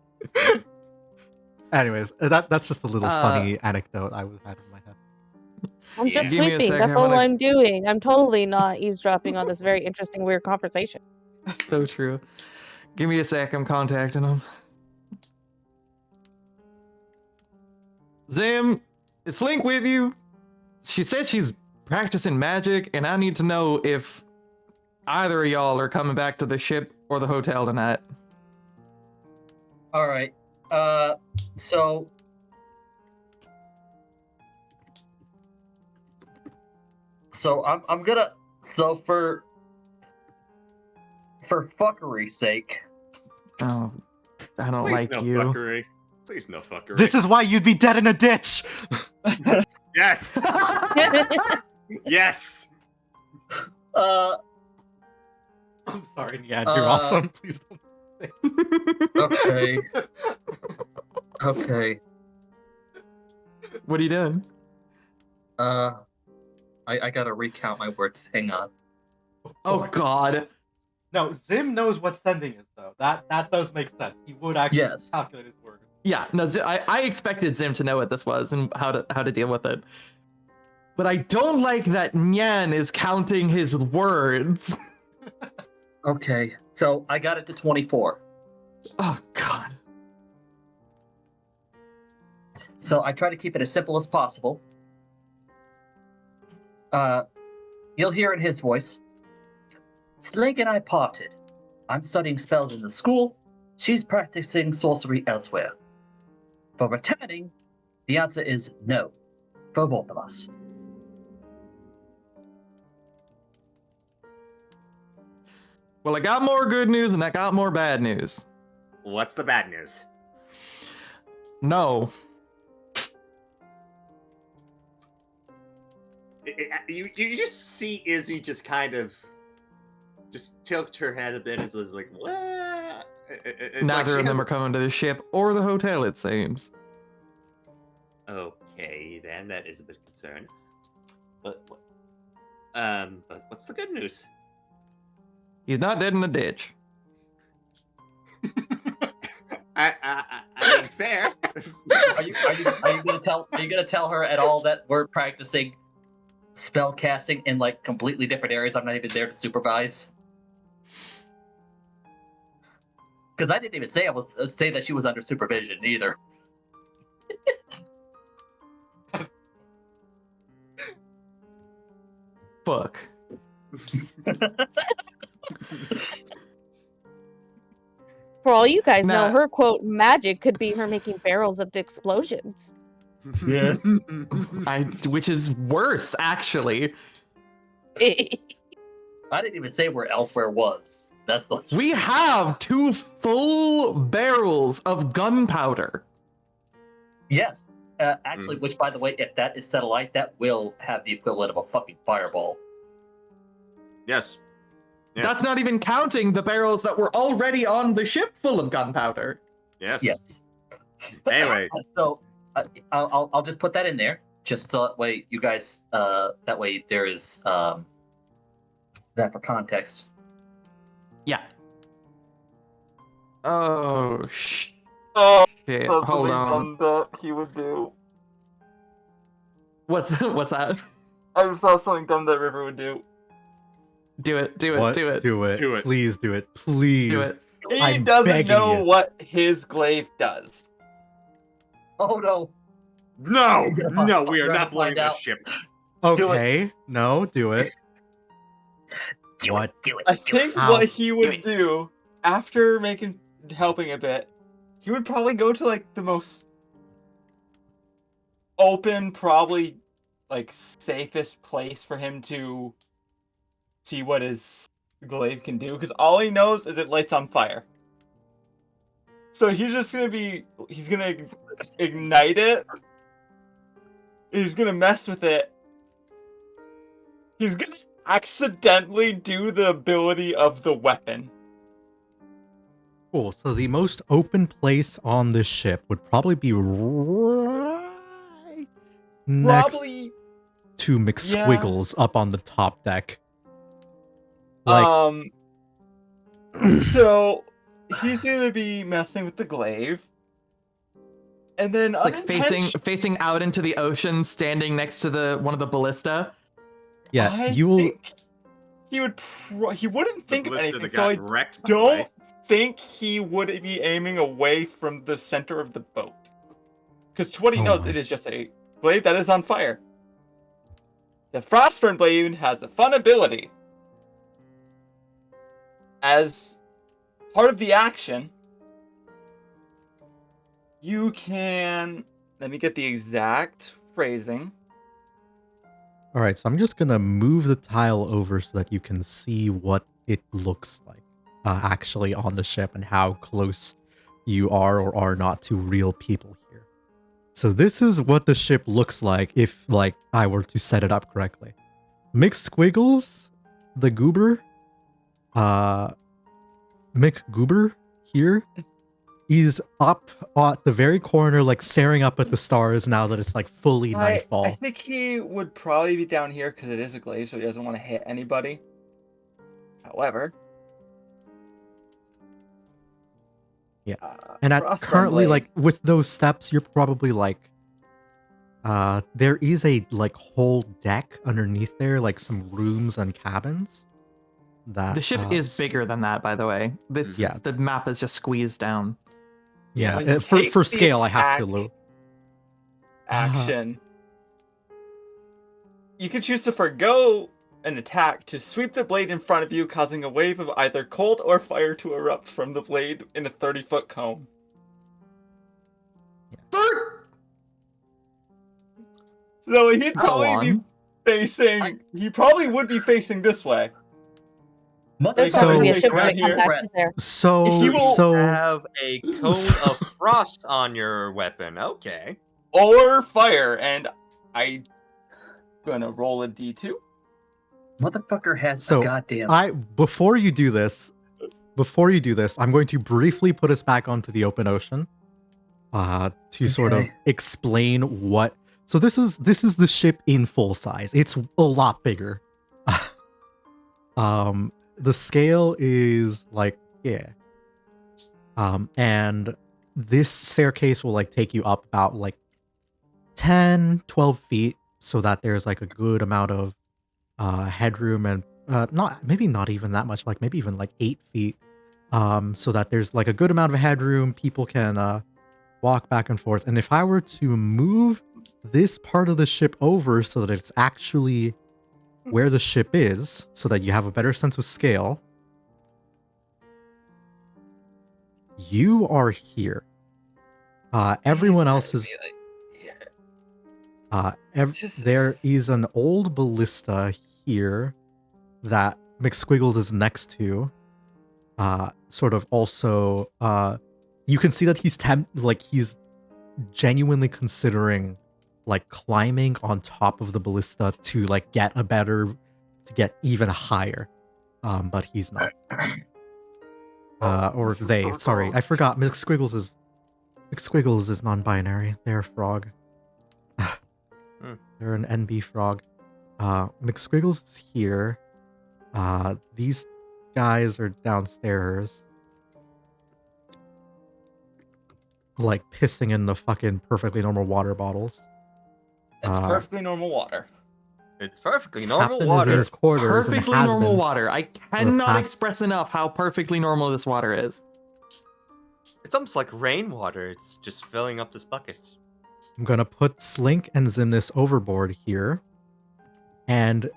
Anyways, that's just a little funny anecdote I had in my head. I'm just Give me a sleeping. sec, That's I'm all gonna- I'm doing. I'm totally not eavesdropping on this very interesting, weird conversation. So true. Give me a sec. I'm contacting him. Zim, it's Link with you. She said she's practicing magic, and I need to know if either of y'all are coming back to the ship or the hotel tonight. All right. So I'm gonna for fuckery's sake. Oh, I don't Please like no you. fuckery. Please no fuckery. This is why you'd be dead in a ditch. yes. Yes. I'm sorry, Nian, you're awesome. Please don't. Okay. Okay. What are you doing? I gotta recount my words. Hang on. Oh God. No, Zim knows what sending is, though. That does make sense. He would actually Yes. calculate his words. Yeah, no, I expected Zim to know what this was and how to deal with it. But I don't like that Nyan is counting his words. Okay. So I got it to 24. Oh God. So I try to keep it as simple as possible. You'll hear in his voice. Slink and I parted. I'm studying spells in the school. She's practicing sorcery elsewhere. For returning, the answer is no. For both of us. Well, I got more good news and I got more bad news. What's the bad news? No. You just see Izzy just kind of just tilt her head a bit and is like, what? It's Neither like of them are coming to the ship or the hotel, it seems. Okay, then that is a bit concerned. But what's the good news? He's not dead in a ditch. I mean, fair. Are you gonna tell her at all that we're practicing spell casting in like completely different areas I'm not even there to supervise? Because I didn't even say that she was under supervision either. Fuck. For all you guys know, Nah. her quote magic could be her making barrels of explosions. Yeah. Which is worse, actually. I didn't even say where elsewhere was. That's the. We have 2 full barrels of gunpowder. Yes. Actually, which by the way, if that is set alight, that will have the equivalent of a fucking fireball. Yes. Yes. That's not even counting the barrels that were already on the ship full of gunpowder. Yes. Yes. Anyway. So I'll just put that in there, just so that way you guys, that way there is that for context. Yeah. Oh, shit. Oh, Hold on. that he would do. What's that? I just saw something dumb that River would do. Do it. What? Do it. Do it. Do it. Please do it. Please. Do it. He I'm doesn't begging know you. what his glaive does. Oh no! No, gonna no, find- we are we're not gonna blowing find this out. ship. Okay. No, do it. Do What? it, do it, I do it. think How? what he would do after helping a bit, he would probably go to like the most open, probably like safest place for him to see what his glaive can do, because all he knows is it lights on fire. So he's gonna ignite it. He's gonna mess with it. He's gonna accidentally do the ability of the weapon. Cool. So the most open place on this ship would probably be right next Probably to McSquiggles up on the top deck. So he's gonna be messing with the glaive, and then It's like facing out into the ocean, standing next to one of the ballista. Yeah, I you will. think he would. He wouldn't think of Blister anything. that So I got wrecked. by the way. don't think he would be aiming away from the center of the boat, because to what he Oh knows, my. it is just a blade that is on fire. The Frostburn blade has a fun ability. As part of the action, you can. Let me get the exact phrasing. All right, so I'm just gonna move the tile over so that you can see what it looks like actually on the ship and how close you are or are not to real people here. So this is what the ship looks like if, like, I were to set it up correctly. McSquiggles, the goober, McGoober here, is up at the very corner, like staring up at the stars now that it's like fully nightfall. I think he would probably be down here because it is a glaive, so he doesn't want to hit anybody. However, Yeah. And currently, blade. like, with those steps, you're probably like, there is a like whole deck underneath there, like some rooms and cabins. That The ship is bigger than that, by the way. Yeah. The map is just squeezed down. Yeah, When you for take the scale, I have to attack look. action. You can choose to forgo an attack to sweep the blade in front of you, causing a wave of either cold or fire to erupt from the blade in a 30-foot cone. So he'd Go probably be on. facing. He probably would be facing this way. There's So- probably a Like ship right that here. comes back to there. So, He will so Have a cone of frost on your weapon. Okay. Or fire, and I gonna roll a d2. Motherfucker has So, a goddamn. before you do this, I'm going to briefly put us back onto the open ocean, to sort of Okay. explain what. So this is the ship in full size. It's a lot bigger. The scale is like, yeah. And this staircase will like take you up about like 10, 12 feet so that there's like a good amount of headroom and maybe not even that much, like maybe even like 8 feet, so that there's like a good amount of headroom. People can walk back and forth. And if I were to move this part of the ship over so that it's actually where the ship is, so that you have a better sense of scale, you are here. Everyone else is there is an old ballista here that McSquiggles is next to. Sort of also, you can see that he's genuinely considering like climbing on top of the ballista to to get even higher, but he's not. Or they. Sorry, I forgot. McSquiggles is non-binary. They're a frog. They're an NB frog. McSquiggles is here. These guys are downstairs. Like pissing in the fucking perfectly normal water bottles. It's perfectly normal water. It's perfectly normal Captain is in water. his quarters and Perfectly has normal been water. I cannot past- express enough how perfectly normal this water is. It's almost like rainwater. It's just filling up this bucket. I'm gonna put Slink and Zimnis overboard here, and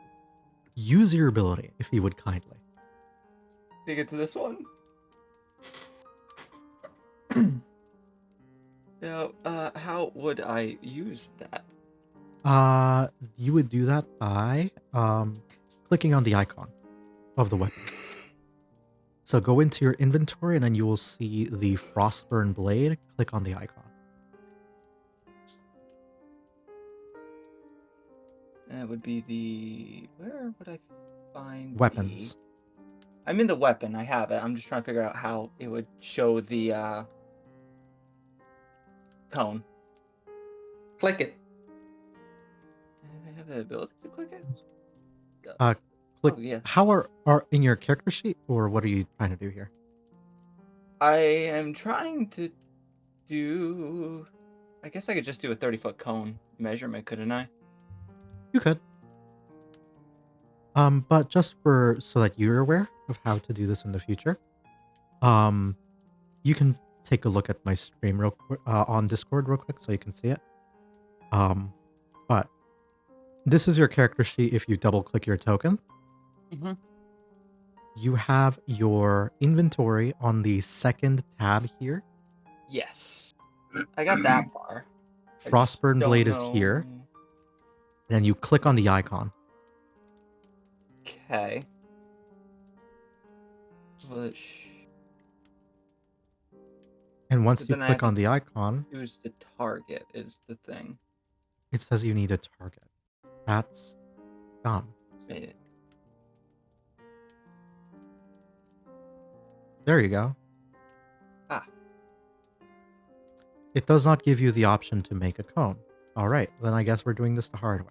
use your ability if you would kindly. Dig it to this one. So, how would I use that? You would do that by clicking on the icon of the weapon. So go into your inventory and then you will see the Frostburn blade. Click on the icon. That would be the... Where would I find Weapons. I'm in the weapon. I have it. I'm just trying to figure out how it would show the cone. Click it. I have the ability to click it? Click. Oh, yeah. How are in your character sheet, or what are you trying to do here? I am trying to do... I guess I could just do a 30-foot cone measurement, couldn't I? You could. But just so that you're aware of how to do this in the future, you can take a look at my stream real quick on Discord real quick so you can see it. But this is your character sheet. If you double click your token, you have your inventory on the second tab here. Yes. I got that far. Frostburn Don't blade is know- here. And you click on the icon. Okay. Well, And once But you then I click have on the icon, choose the target is the thing. it says you need a target. That's done. Made it. There you go. Ah. It does not give you the option to make a cone. All right, then I guess we're doing this the hard way.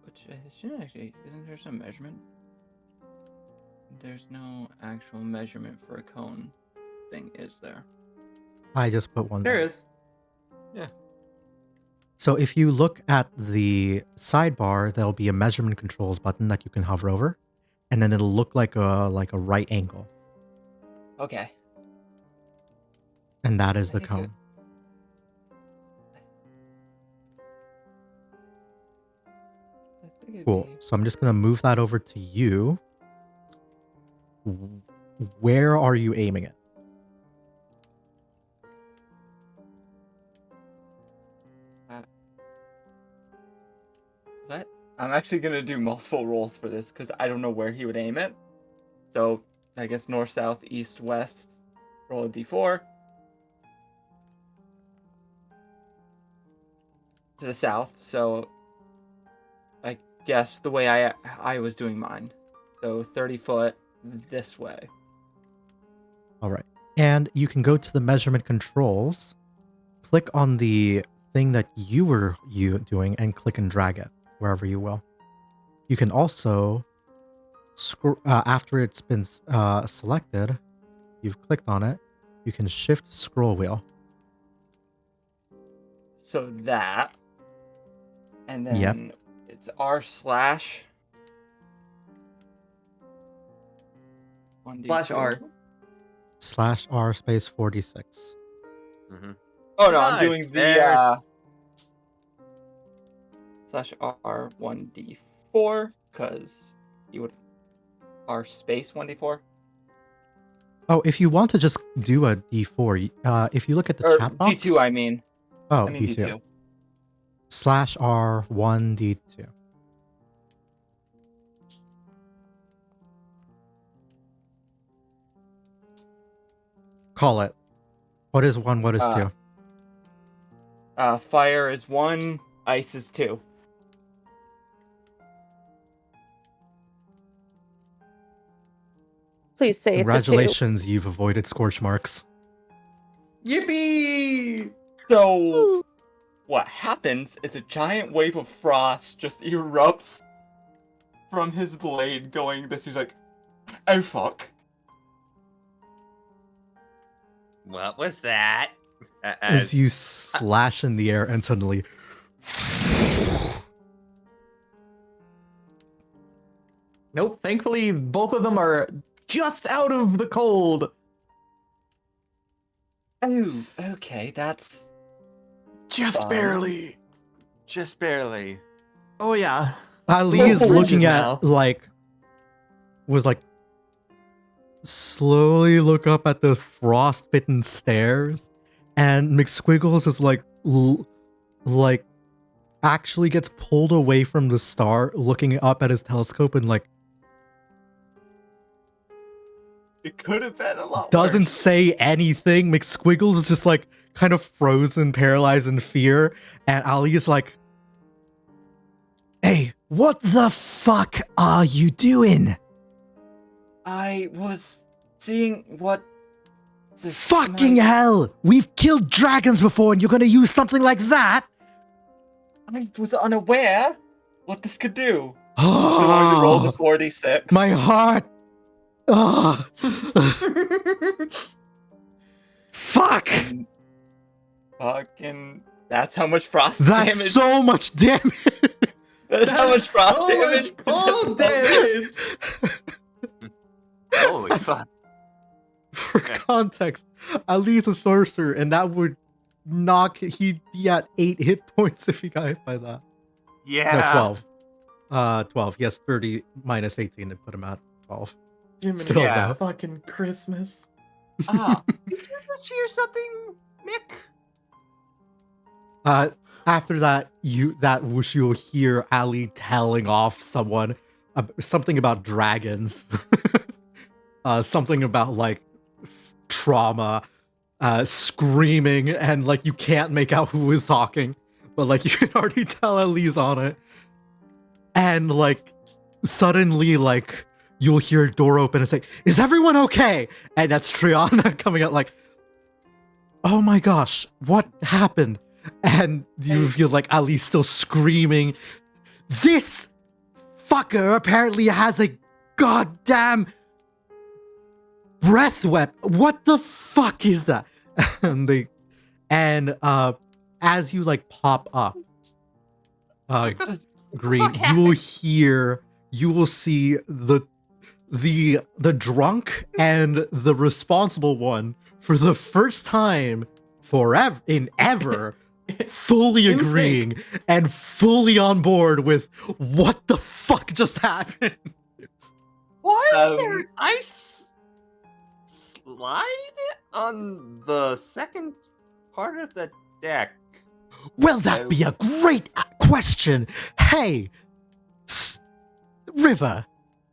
Which shouldn't actually, isn't there some measurement? There's no actual measurement for a cone thing, is there? I just put one There is. So if you look at the sidebar, there'll be a measurement controls button that you can hover over, and then it'll look like a right angle, Okay. and that is the Very good. cone. I think it'd Cool. be- So I'm just gonna move that over to you. Where are you aiming it? What? I'm actually gonna do multiple rolls for this because I don't know where he would aim it. So I guess north, south, east, west. Roll a d4. To the south, so I guess the way I was doing mine. So 30 foot this way. All right. And you can go to the measurement controls, click on the thing that you were doing, and click and drag it wherever you will. You can also, after it's been selected, you've clicked on it, you can shift scroll wheel. So that. And then Yep. it's r slash. 1d2. Slash R. /r space 46. Mm-hmm. Oh no, I'm Nice, doing the there's- slash r 1d4 because you would r space 1d4 Oh, if you want to just do a D4, if you look at the or chat box. d2. I mean D2. d2. /r1 D2. Call it. What is 1? What is 2? Fire is 1, ice is 2. Please say it's a 2. Congratulations, you've avoided scorch marks. Yippee! So, what happens is a giant wave of frost just erupts from his blade, going this. He's like, oh fuck. What was that? As you slash in the air and suddenly Nope, thankfully both of them are just out of the cold. Oh, okay, that's Just Fine. barely. Just barely. Oh yeah. Ali is Rigid looking now. at slowly look up at the frostbitten stairs, and McSquiggles is like actually gets pulled away from the star, looking up at his telescope and like it could have been a lot doesn't worse. say anything. McSquiggles is just like kind of frozen, paralyzed in fear, and Ali is like, Hey, what the fuck are you doing? I was seeing what this Fucking might- hell! We've killed dragons before and you're gonna use something like that? I was unaware what this could do. I'm going to roll the 46. my heart. Oh, fuck! And fucking, that's how much frost That's damage. so much damage. That's how much frost so damage. much cold damage. Holy That's- fuck. For Okay. context, Ali's a sorcerer, and that would he'd be at 8 hit points if he got hit by that. Yeah. No, 12. 12. Yes, 30 minus 18 to put him at 12. Jiminy Still Yeah. though. fucking Christmas. Ah, Did you just hear something, Mick? After that, you'll hear Ali telling off someone something about dragons, something about like trauma, screaming, and like you can't make out who is talking, but like you can already tell Ali's on it. And like suddenly, like you'll hear a door open and say, "Is everyone okay?" And that's Triana coming out like, "Oh my gosh, what happened?" And you feel like Ali's still screaming, "This fucker apparently has a goddamn breath weapon. What the fuck is that?" and as you like pop up, Green, you will see the drunk and the responsible one for the first time ever fully In sync. agreeing and fully on board with what the fuck just happened. Why is Um, there ice slide on the second part of the deck? Well, that'd be a great question. Hey, River,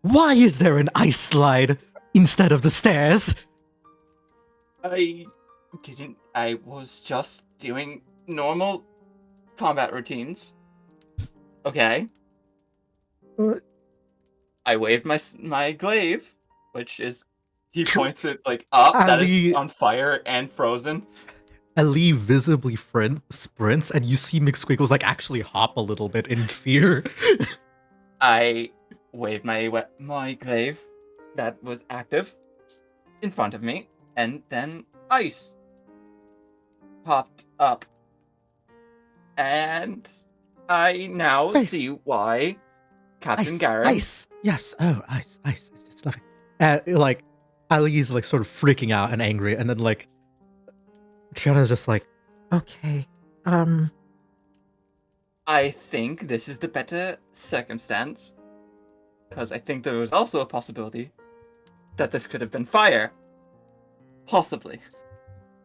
why is there an ice slide instead of the stairs? I was just doing normal combat routines. Okay. Uh, I waved my glaive, which is he Tr- points it like up, that Ali- is on fire and frozen. Ali visibly sprints, and you see McSquiggles like actually hop a little bit in fear. I waved my glaive that was active in front of me, and then ice popped up. And I now Ice. see why Captain Ice, Garrett. ice. Yes. Oh, ice. It's lovely. Like Ali's like sort of freaking out and angry, and then like Triana's just like, Okay. I think this is the better circumstance. Because I think there was also a possibility that this could have been fire. Possibly.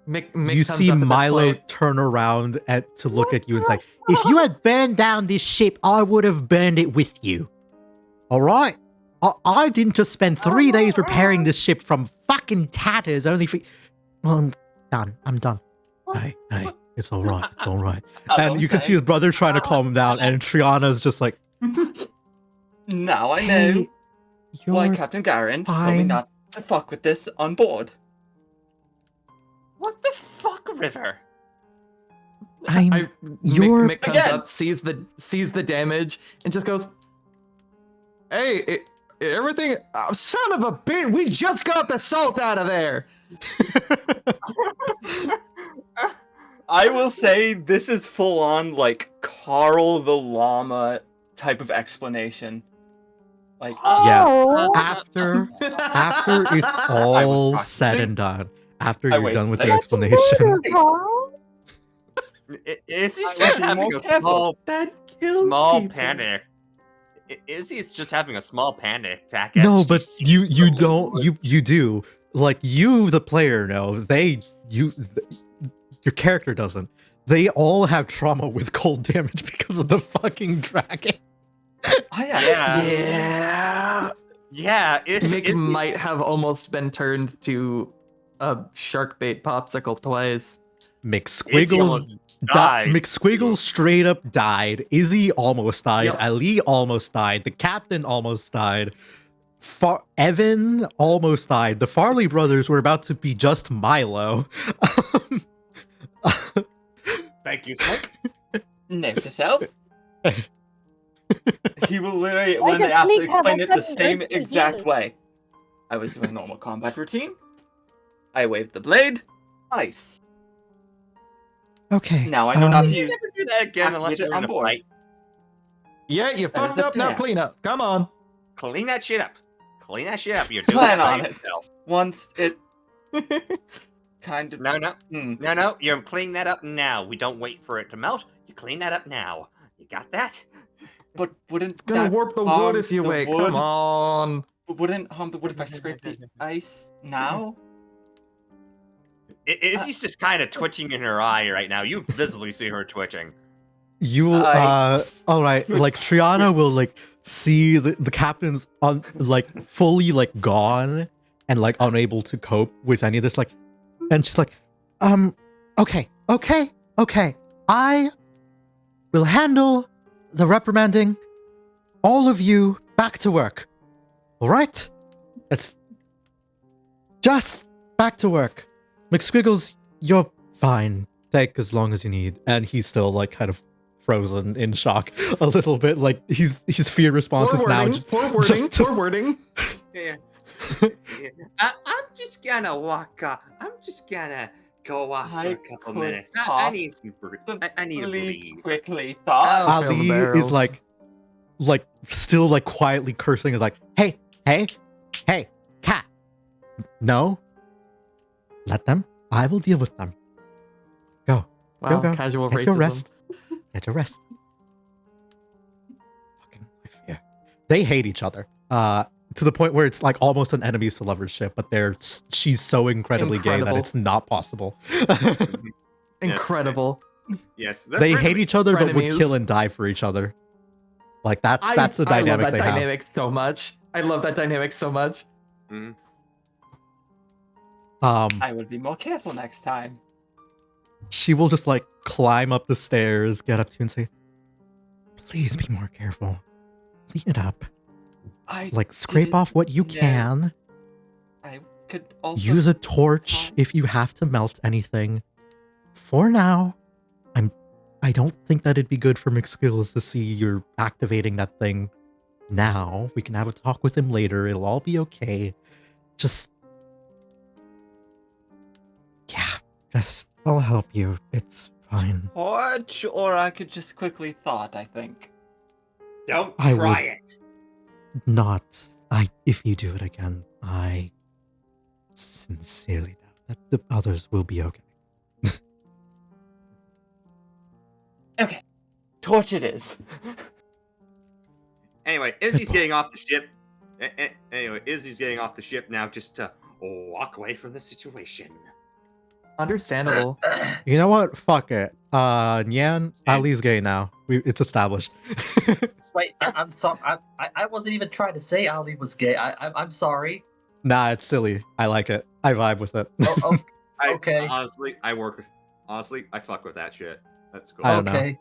Mick you comes see up at this Milo point. turn around to look at you and say, If you had burned down this ship, I would have burned it with you. All right? I didn't just spend 3 days repairing this ship from fucking tatters only for... I'm done. Hey, it's all right. It's all right. and you can see his brother trying to calm him down, and Triana's just like, Now I know Hey, why you're Captain Garen told me fine. not to fuck with this on board. What the fuck, River? I'm you're Mick comes Again. up, sees the damage, and just goes, "Hey, everything, son of a bitch! We just got the salt out of there." I will say this is full on like Carl the llama type of explanation. Like, Yeah. Oh, After it's all said and done, after I you're wait, done with that's your explanation, murder, Carl. Izzy's I just was having more a careful. That kills small people. panic. Izzy's just having a small panic attack. no, as but she sees you the don't Lord. you do, like, you the player know, your character doesn't. They all have trauma with cold damage because of the fucking dragon. oh yeah, Yeah. Yeah, Mick Izzy's- might have almost been turned to a shark bait popsicle twice. Izzy McSquiggles almost died. McSquiggles straight up died. Izzy almost died. Yep. Ali almost died. The captain almost died. Evan almost died. The Farley brothers were about to be just Milo. Thank you, Slick. note to self. He will literally Why when they does have to Sneak have a explain it the sudden same urge to exact heal? way. I was doing normal combat routine. I waved the blade. Ice. okay. Now I know not to um, use. Never do that again unless Activate it you're in on a board. fight. Yeah, you That fucked is a up. Now dare. clean up. Come on. Clean that shit up. Clean that shit up. You're doing Plan it by on it. yourself. Once it kind of. No, no, Hmm. no. You're cleaning that up now. We don't wait for it to melt. You clean that up now. You got that? But wouldn't It's gonna that warp the harm wood if you the wait. wood? Come on. Wouldn't harm the wood if I scrape the ice now? Izzy's just kind of twitching in her eye right now. You visibly see her twitching. You all right, like Triana will like see the captain's on like fully like gone and like unable to cope with any of this, like, and she's like, okay. I will handle the reprimanding. All of you back to work. All right? It's just back to work. McSquiggles, you're fine. Take as long as you need. And he's still like kind of frozen in shock a little bit. Like his fear response is now just to- Poor wording. Yeah. I'm just gonna walk off. I'm just gonna go off for I a couple could minutes. I toss need some I need to Really breathe. quickly thought. I'll fill the Ali barrels. is like still like quietly cursing, is like, hey, cat. No. Let them. I will deal with them. Go. Wow, go. casual Get racism. your rest. Get your rest. Fucking I fear. They hate each other. To the point where it's like almost an enemies to lovers ship, but she's so incredibly gay that Incredible. it's not possible. Incredible. Yes, They hate each other but would Frenemies. kill and die for each other. Like that's the I love dynamic that they dynamic so much. I love that dynamic so much. Mhm. have. I will be more careful next time. She will just like climb up the stairs, get up to you and say, please be more careful. Clean it up. I Like scrape didn't off what you know. can. I could also Use a torch if you have to melt anything. For now, I don't think that it'd be good for McSkills to see you're activating that thing now. We can have a talk with him later. It'll all be okay. Just I'll help you. It's fine. torch, or I could just quickly thought. I think. Don't I try would- it. Not if you do it again, I sincerely doubt that the others will be okay. Okay, torch it is. Anyway, Izzy's getting off the ship. Anyway, Izzy's getting off the ship now just to walk away from the situation. Understandable. You know what? Fuck it. Nyan, Ali's gay now. It's established. Wait, I'm sorry. I wasn't even trying to say Ali was gay. I'm sorry. Nah, it's silly. I like it. I vibe with it. Oh, Okay. Honestly, I fuck with that shit. That's cool. I don't know. okay.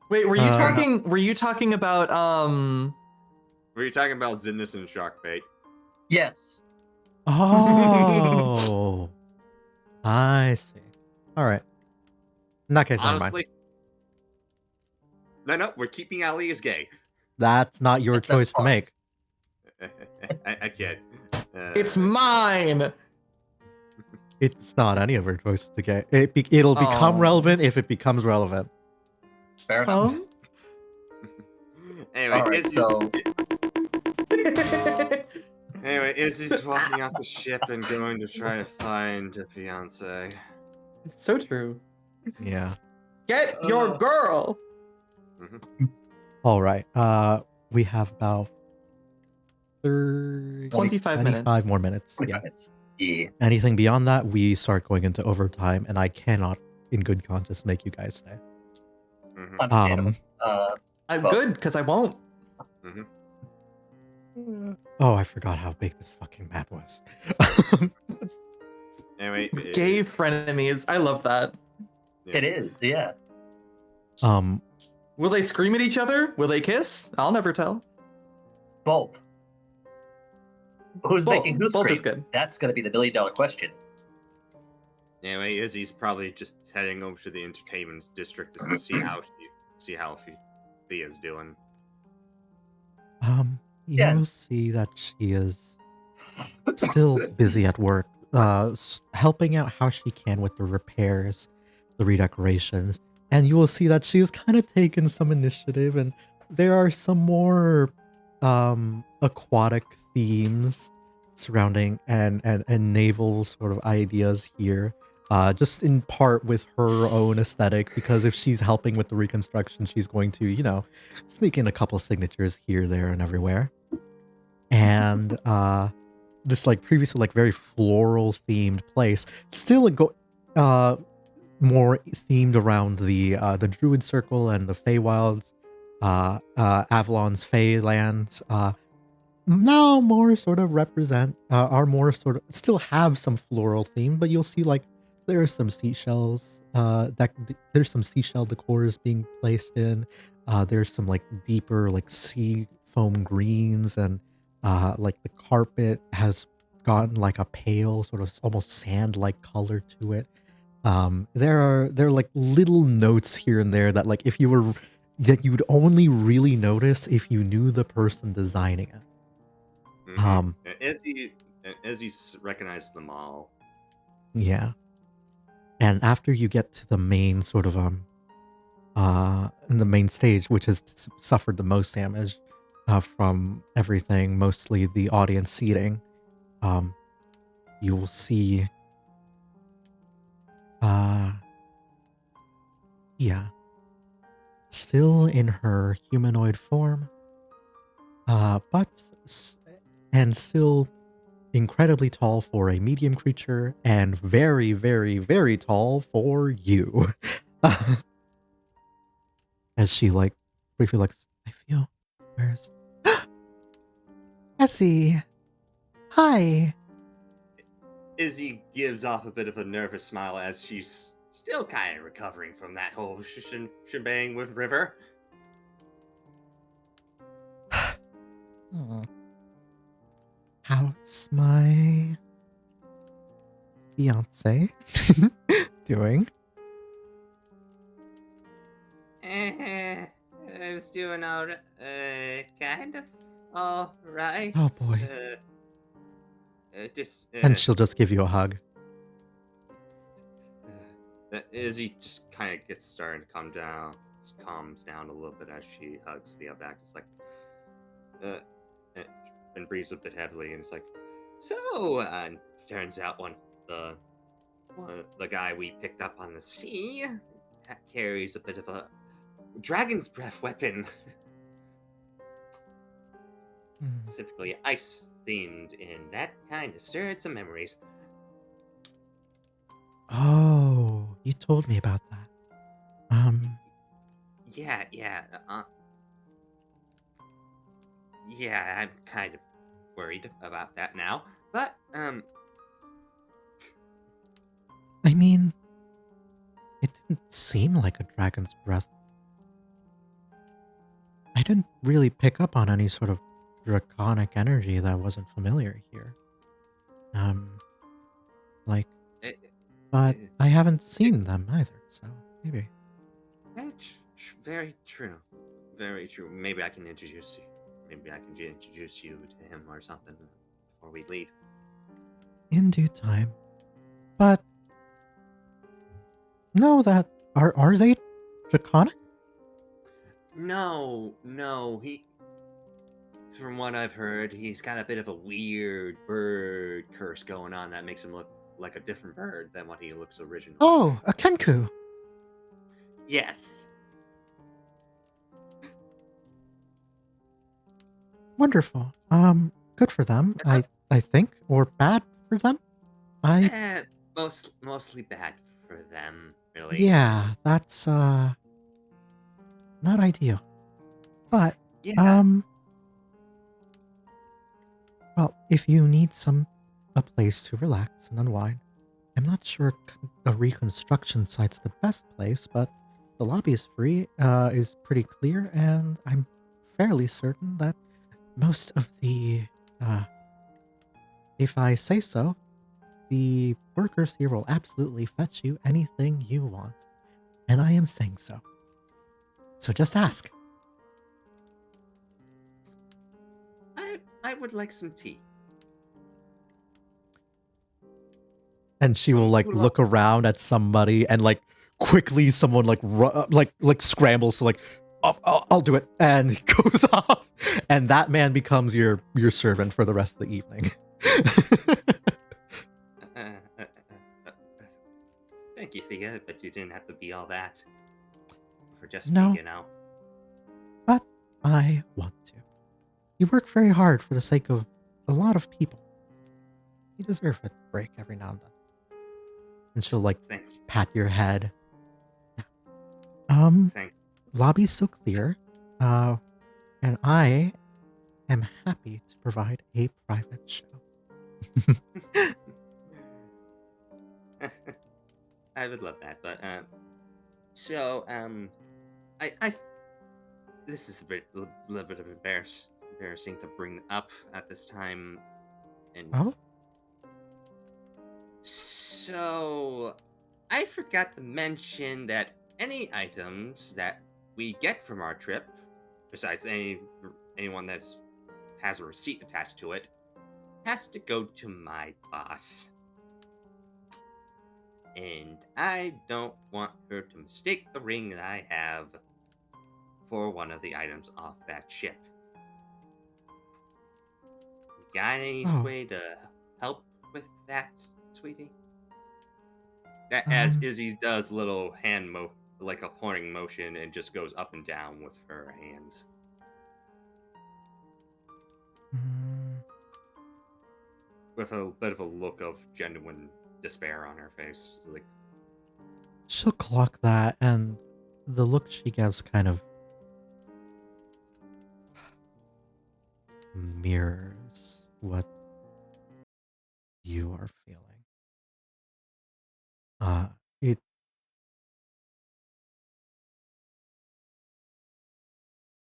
Wait, were you Um, talking? Were you talking about Were you talking about Zinnis and Sharkbait? Yes. Oh, I see. All right. In that case, never mind. Honestly, no, we're keeping Ali as gay. That's not your That's choice to fine. make. I kid. It's mine. It's not any of her choices to get. It'll become Aw. relevant if it becomes relevant. Fair enough. Anyway, All right, so Anyway, Izzy's walking off the ship and going to try to find a fiance. So true. Yeah. Get your girl. All right. We have about 25 minutes. 25 more minutes. 20 Yeah. minutes. Yeah. Anything beyond that, we start going into overtime, and I cannot, in good conscience, make you guys stay. Understandable. I'm Well- good because I won't. Oh, I forgot how big this fucking map was. Anyway, Gay frenemies. I love that. It is, yeah. Will they scream at each other? Will they kiss? I'll never tell. Both. Who's Both. making who's Both is scream? good. That's going to be the $1 million question. Anyway, Izzy's probably just heading over to the entertainment district to see how Thea's doing. Yeah. You'll see that she is still busy at work, helping out how she can with the repairs, the redecorations, and you will see that she has kind of taken some initiative, and there are some more aquatic themes surrounding and naval sort of ideas here. Just in part with her own aesthetic, because if she's helping with the reconstruction, she's going to, you know, sneak in a couple signatures here, there, and everywhere. And this like previously like very floral themed place still more themed around the Druid Circle and the Feywilds, Avalon's Feylands. Now more sort of represent are more sort of still have some floral theme, but you'll see like there are some seashells there's some seashell decors being placed in. There's some like deeper like sea foam greens, and like the carpet has gotten like a pale sort of almost sand like color to it. There are like little notes here and there that like if you were that you'd only really notice if you knew the person designing it. Izzy recognizes them all. Yeah. And after you get to the main sort of in the main stage, which has suffered the most damage from everything, mostly the audience seating, you will see still in her humanoid form, and still incredibly tall for a medium creature, and very, very, very tall for you. As she like briefly looks, I feel, where's Essie? Hi. Izzy gives off a bit of a nervous smile as she's still kind of recovering from that whole shebang with River. How's my fiance doing? I was doing kind of all right. Oh, boy. And she'll just give you a hug. Izzy just kind of gets starting to calms down a little bit as she hugs Theo back. It's like, and breathes a bit heavily, and it's like, so, turns out the guy we picked up on the sea carries a bit of a dragon's breath weapon. Specifically ice themed, and that kind of stirred some memories. Oh, you told me about that. Yeah, I'm kind of worried about that now, but I mean, it didn't seem like a dragon's breath. I didn't really pick up on any sort of draconic energy that wasn't familiar here. Like, Eh, but eh, I haven't seen them either, so maybe. Very true. Very true. Maybe I can introduce you. Maybe I can introduce you to him or something before we leave. In due time. But know that are they draconic? No. From what I've heard, he's got a bit of a weird bird curse going on that makes him look like a different bird than what he looks originally. Oh, a Kenku. Yes. Wonderful. Good for them. Uh, I think, or bad for them. I Mostly bad for them, really. yeah, that's not ideal. But Yeah. well, if you need a place to relax and unwind, I'm not sure a reconstruction site's the best place, but the lobby is free, is pretty clear, and I'm fairly certain that most of the, if I say so, the workers here will absolutely fetch you anything you want. And I am saying so. So just ask. I would like some tea. And she will like Who look around at somebody and like quickly someone like like scrambles to like I'll do it and he goes off and that man becomes your servant for the rest of the evening. Thank you, Thea, but you didn't have to be all that for just No. me, you know. But I want to. You work very hard for the sake of a lot of people. You deserve a break every now and then. And she'll like Thank you. pat your head. Thank Lobby's so clear. And I am happy to provide a private show. I would love that, but so I this is a little bit of embarrassing to bring up at this time, and Oh? so I forgot to mention that any items that we get from our trip, besides anyone that's has a receipt attached to it, has to go to my boss. And I don't want her to mistake the ring that I have for one of the items off that ship. You got any way to help with that, sweetie? That as Izzy does little hand like a pointing motion and just goes up and down with her hands. With a bit of a look of genuine despair on her face. Like, She'll clock that, and the look she gets kind of mirrors what you are feeling.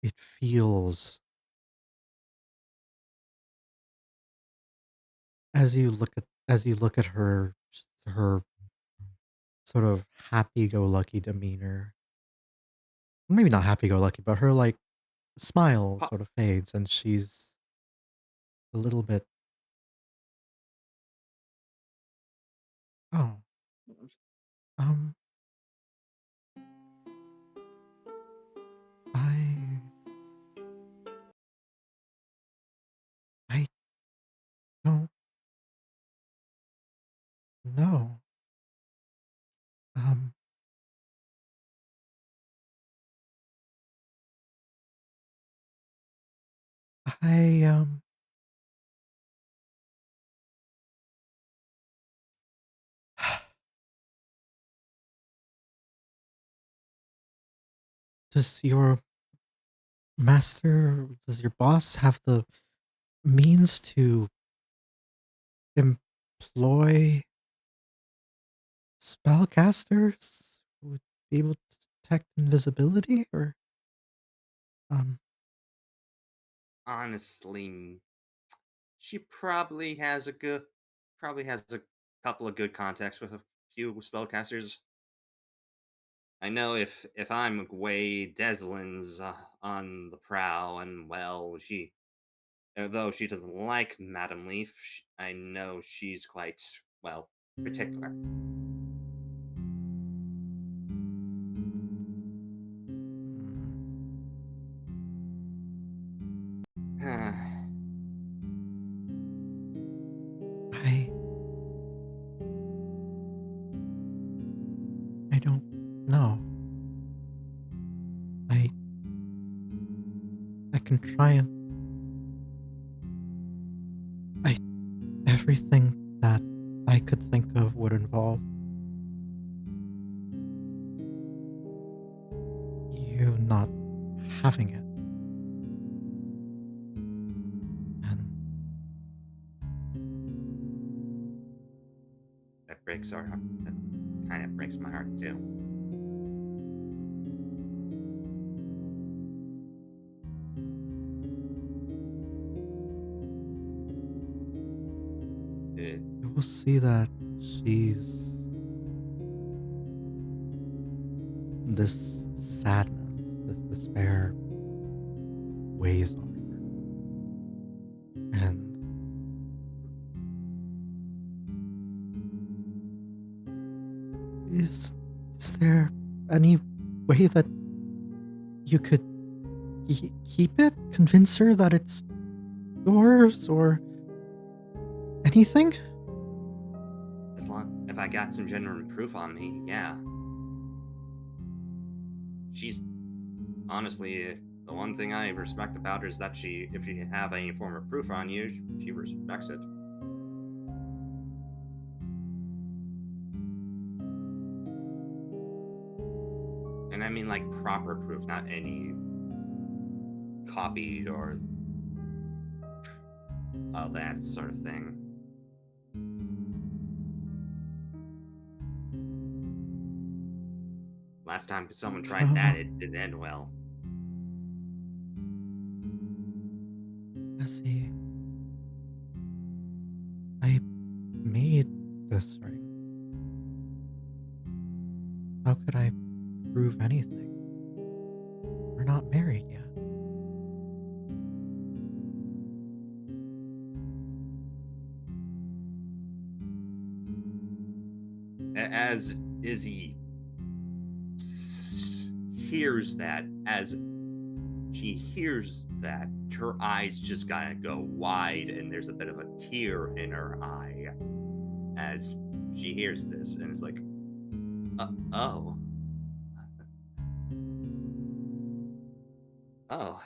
It feels as you look at her sort of happy-go-lucky demeanor. Maybe not happy-go-lucky, but her like smile sort of fades, and she's a little bit. Oh, um, I don't know. Um, I does your does your boss have the means to employ spellcasters who would be able to detect invisibility, or um, honestly, she probably has a probably has a couple of good contacts with a few spellcasters. I know if I'm Gwei Deslin's on the prowl, and well, although she doesn't like Madame Leaf, I know she's quite, well, particular. I I don't know. I I can try and everything that I could think of would involve you not having it. And That breaks our heart. That kind of breaks my heart too. you will see that she's this sadness, this despair weighs on her. And is there any way that you could keep it? Convince her that it's yours or anything? As long if I got some genuine proof on me, yeah. She's honestly the one thing I respect about her is that if she have any form of proof on you, she respects it. And I mean like proper proof, not any copied or that sort of thing. Last time someone tried that, it didn't end well. See, I made this ring. How could I prove anything? We're not married yet. As Izzy hears that, as she hears that, her eyes just gotta go wide, and there's a bit of a tear in her eye as she hears this, and it's like, oh. Oh.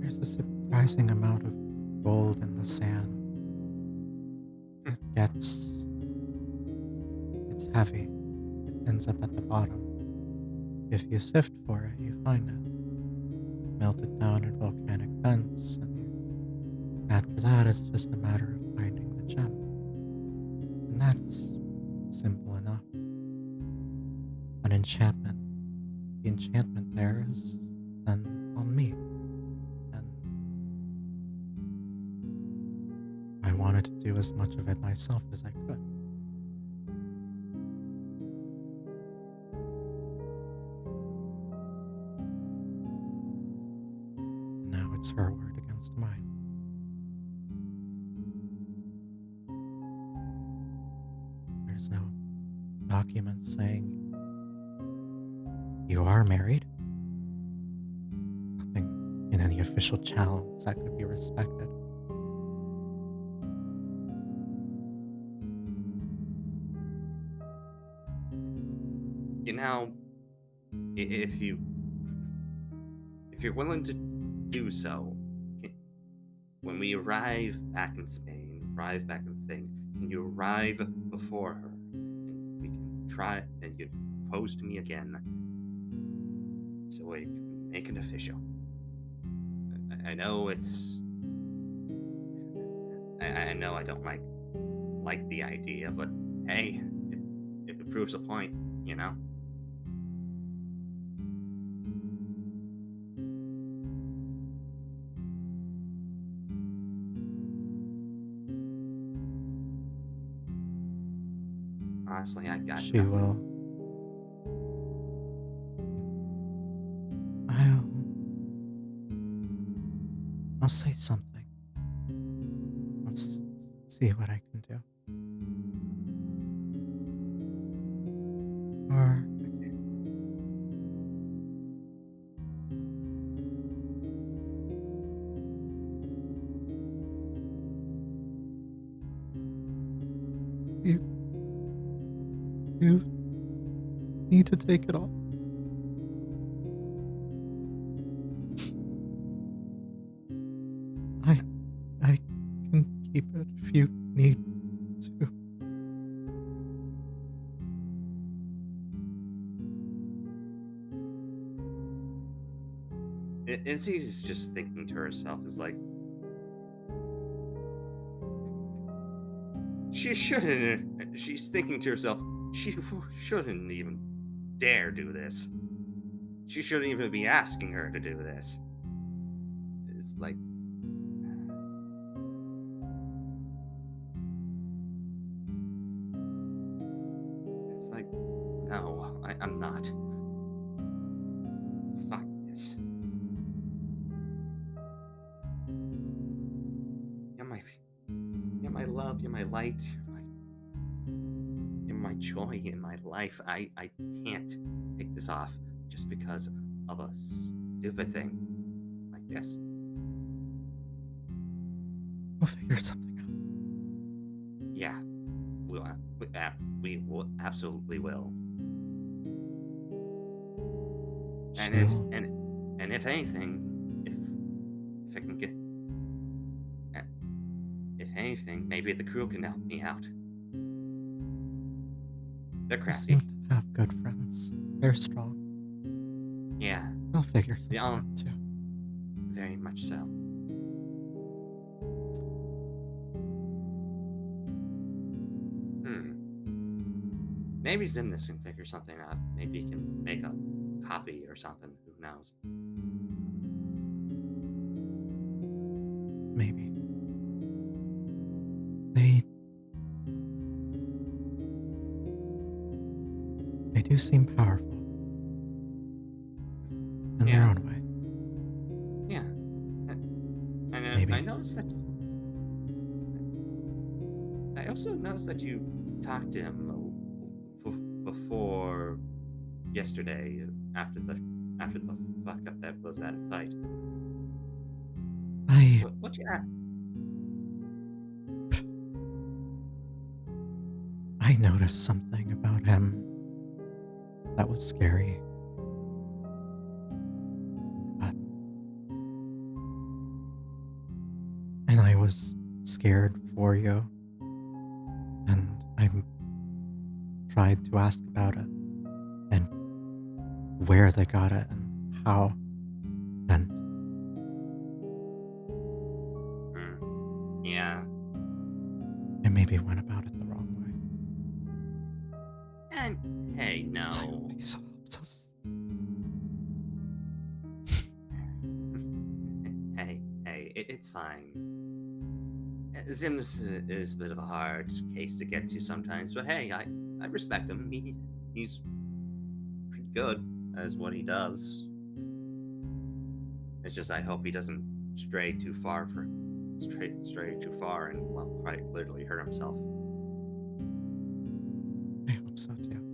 There's a surprising amount of gold in the sand. It's heavy. It ends up at the bottom. If you sift for it, you find it. Melt it down in volcanic vents, and after that, it's just a matter of finding the gem. And that's simple enough. An enchantment. The enchantment there is then on me. And I wanted to do as much of it myself as I could. Now it's her word against mine. There's no document saying you are married. Nothing in any official channels that could be respected. You know, if you're willing to do so, when we arrive back in Spain, arrive back in the thing, can you arrive before her? And we can try, and you propose to me again, so we can make it official. I know it's. I know I don't like the idea, but hey, if it proves a point, you know. honestly, I got She nothing. will. I'll say something. Let's see what I can do. Or you need to take it off. I can keep it if you need to. Izzy's just thinking to herself, is like, she's thinking to herself, she shouldn't even dare do this. She shouldn't even be asking her to do this. It's like, no, I'm not. Fuck this. You're my love, you're my light, you're my joy in my life. I can't take this off just because of a stupid thing like this. We'll figure something out. Yeah, we will absolutely will. And She'll- if anything, if I can get, if anything, maybe the crew can help me out. They're you crafty. seem to have good friends. They're strong. Yeah, They'll figure something Yeah. out too. very much so. Maybe Zimnis can figure something out. Maybe he can make a copy or something. Who knows? Maybe. They do seem powerful. In their Yeah. own way. Yeah. And Maybe. I noticed that. I also noticed that you talked to him before yesterday, after the fuck up that was that fight. What you at? I noticed something about him that was scary. But, and I was scared for you. And I tried to ask about it and where they got it and how. And Yeah. I maybe went about it the wrong way. And hey, no. Don't be so obsessed. hey, it's fine. Zim's is a bit of a hard case to get to sometimes, but hey, I respect him. He's pretty good as what he does. It's just I hope he doesn't stray too far and well, quite literally hurt himself. I hope so too.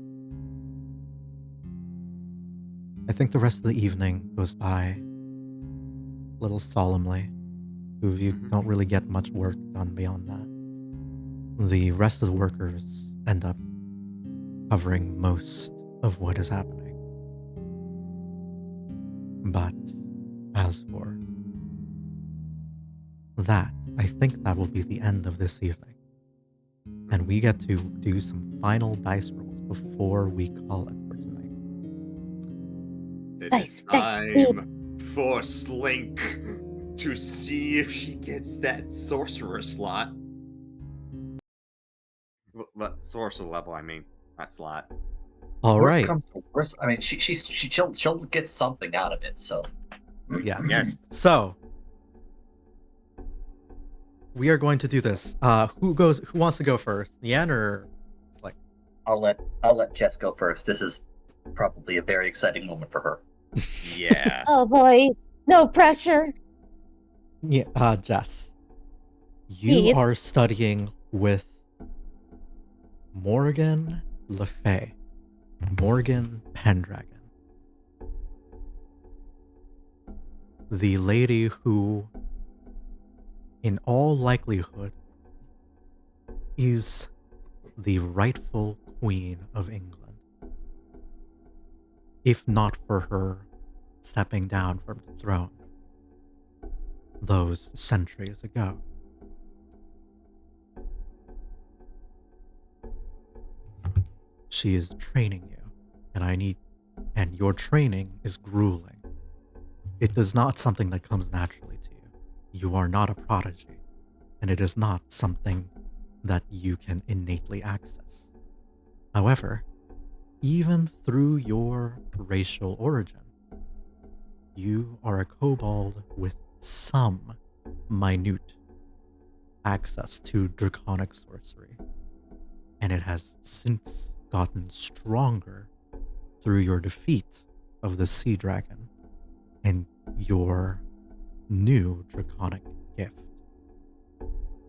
I think the rest of the evening goes by a little solemnly. Two of you don't really get much work done beyond that. The rest of the workers end up covering most of what is happening. But as for that, I think that will be the end of this evening. And we get to do some final dice rolls before we call it for tonight. It is time for Slink to see if she gets that sorcerer slot. Sorcerer level, I mean, not slot. All Worst right. comes to worst, I mean, she'll get something out of it. So Yes. Yes. So we are going to do this. Who wants to go first? Yan or Slick? I'll let Jess go first. This is probably a very exciting moment for her. Yeah. Oh boy, no pressure. Yeah, Jess, you Yes. are studying with Morgan Le Fay, Morgan Pendragon, the lady who, in all likelihood, is the rightful Queen of England. If not for her stepping down from the throne those centuries ago. She is training you, and your training is grueling. It is not something that comes naturally to you. You are not a prodigy, and it is not something that you can innately access. However, even through your racial origin, you are a kobold with some minute access to draconic sorcery, and it has since gotten stronger through your defeat of the sea dragon and your new draconic gift.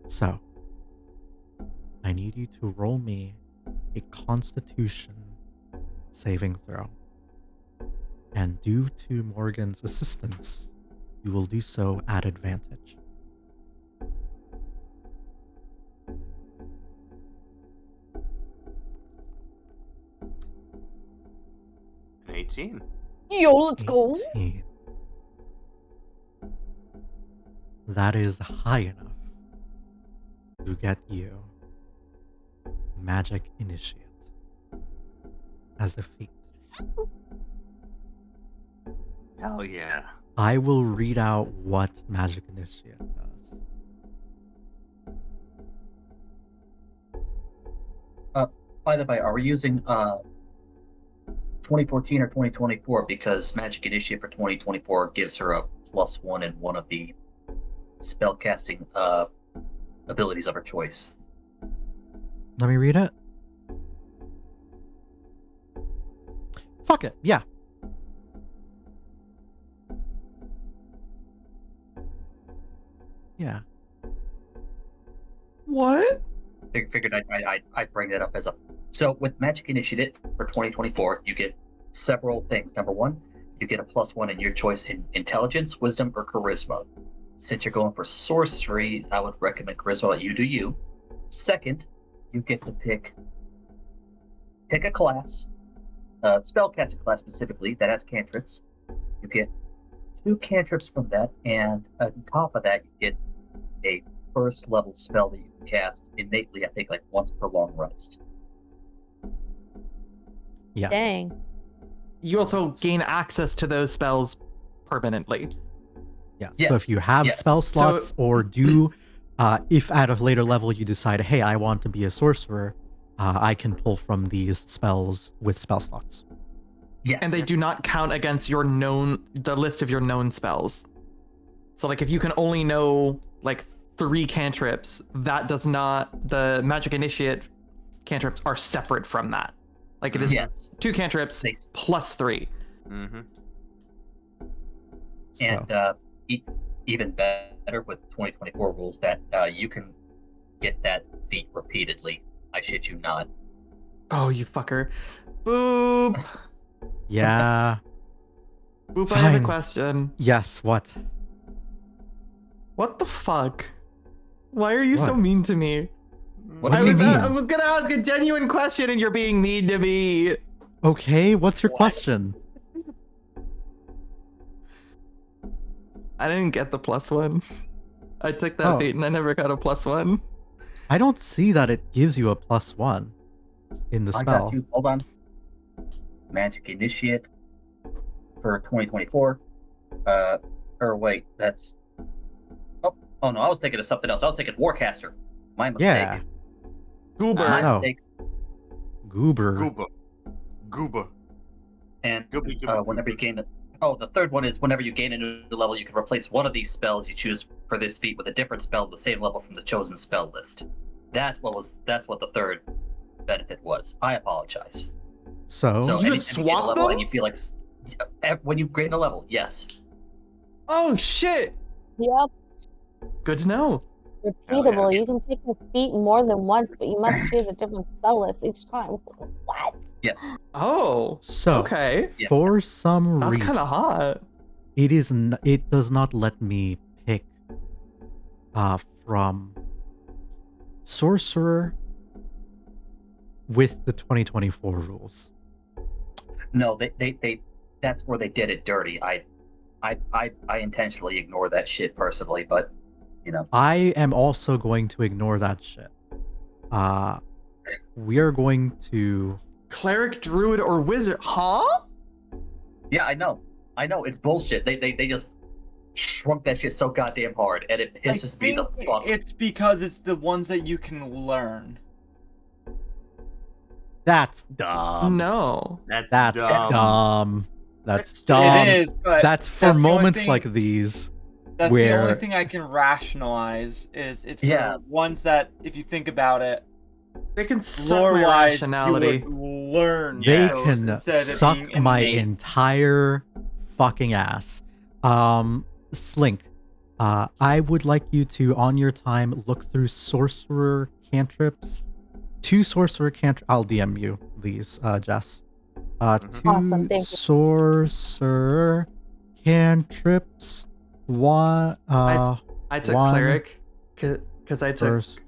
So, I need you to roll me a Constitution saving throw. And due to Morgan's assistance, you will do so at advantage. An 18. Yo, let's go. 18. That is high enough to get you Magic Initiate as a feat. Hell yeah. I will read out what Magic Initiate does. By the way, are we using 2014 or 2024? Because Magic Initiate for 2024 gives her a +1 in one of the spellcasting abilities of her choice. Let me read it. Fuck it, yeah. Yeah. What? Figured I'd bring that up as a... So with Magic Initiative for 2024, you get several things. Number one, you get a +1 in your choice in Intelligence, Wisdom, or Charisma. Since you're going for Sorcery, I would recommend Charisma, but you do you. Second, you get to pick a class, spellcasting class specifically, that has cantrips. You get 2 cantrips from that, and on top of that, you get a first level spell that you can cast innately, I think, like once per long rest. Yeah. Dang. You also gain access to those spells permanently. Yeah. Yes, So if you have yes. spell slots or do, if at a later level you decide, hey, I want to be a sorcerer, I can pull from these spells with spell slots. Yes. And they do not count against the list of your known spells. So like if you can only know like 3 cantrips, that does not, the Magic Initiate cantrips are separate from that. Like it is Yes. 2 cantrips They- plus 3. Mm-hmm. So, And even better with 2024 rules that you can get that feat repeatedly. I shit you not. Oh, you fucker. Boop. yeah. Boop, I have a Fine. question. Yes, what? What the fuck? Why are you so What? mean to me? What do I you was mean? I was gonna ask a genuine question and you're being mean to me. Okay, what's your What? question? I didn't get the +1. I took that Oh. feat and I never got a +1. I don't see that it gives you a +1 in the I spell. got you. Hold on. Magic Initiate for 2024. Or wait, that's... Oh no, I was thinking of something else. I was thinking Warcaster. My mistake. Yeah. Goober. My No. mistake. Goober. Goober. And Goober. whenever you gain... the third one is whenever you gain a new level, you can replace one of these spells you choose for this feat with a different spell at the same level from the chosen spell list. That's what the third benefit was. I apologize. So, So You anytime could you gain a swap level them? and you feel like when you gain a level, yes. Oh shit! Yep. Good to know. Repeatable. You can take this feat more than once, but you must choose a different spell list each time. What? Yes. Oh. so Okay. Yeah. for some That's reason, kind of hot. it does not let me pick from sorcerer with the 2024 rules. No, they that's where they did it dirty. I intentionally ignore that shit personally, but you know. I am also going to ignore that shit. We are going to Cleric, druid, or wizard? Huh? Yeah, I know. It's bullshit. They just shrunk that shit so goddamn hard, and it pisses me the fuck. It's because it's the ones that you can learn. That's dumb. No. That's That's dumb. dumb. That's It's- dumb. It is, but That's for the only moments thing- like these. That's the only where- thing I can rationalize is it's for Yeah. ones that, if you think about it, They can suck my lore-wise, rationality. you would learn. They those can instead of suck being my innate. entire fucking ass. Slink, I would like you to, on your time, look through sorcerer cantrips. 2 sorcerer cantrips. I'll DM you these, Jess. 2 Awesome, thank you. sorcerer cantrips. One, I took one cleric because I took first.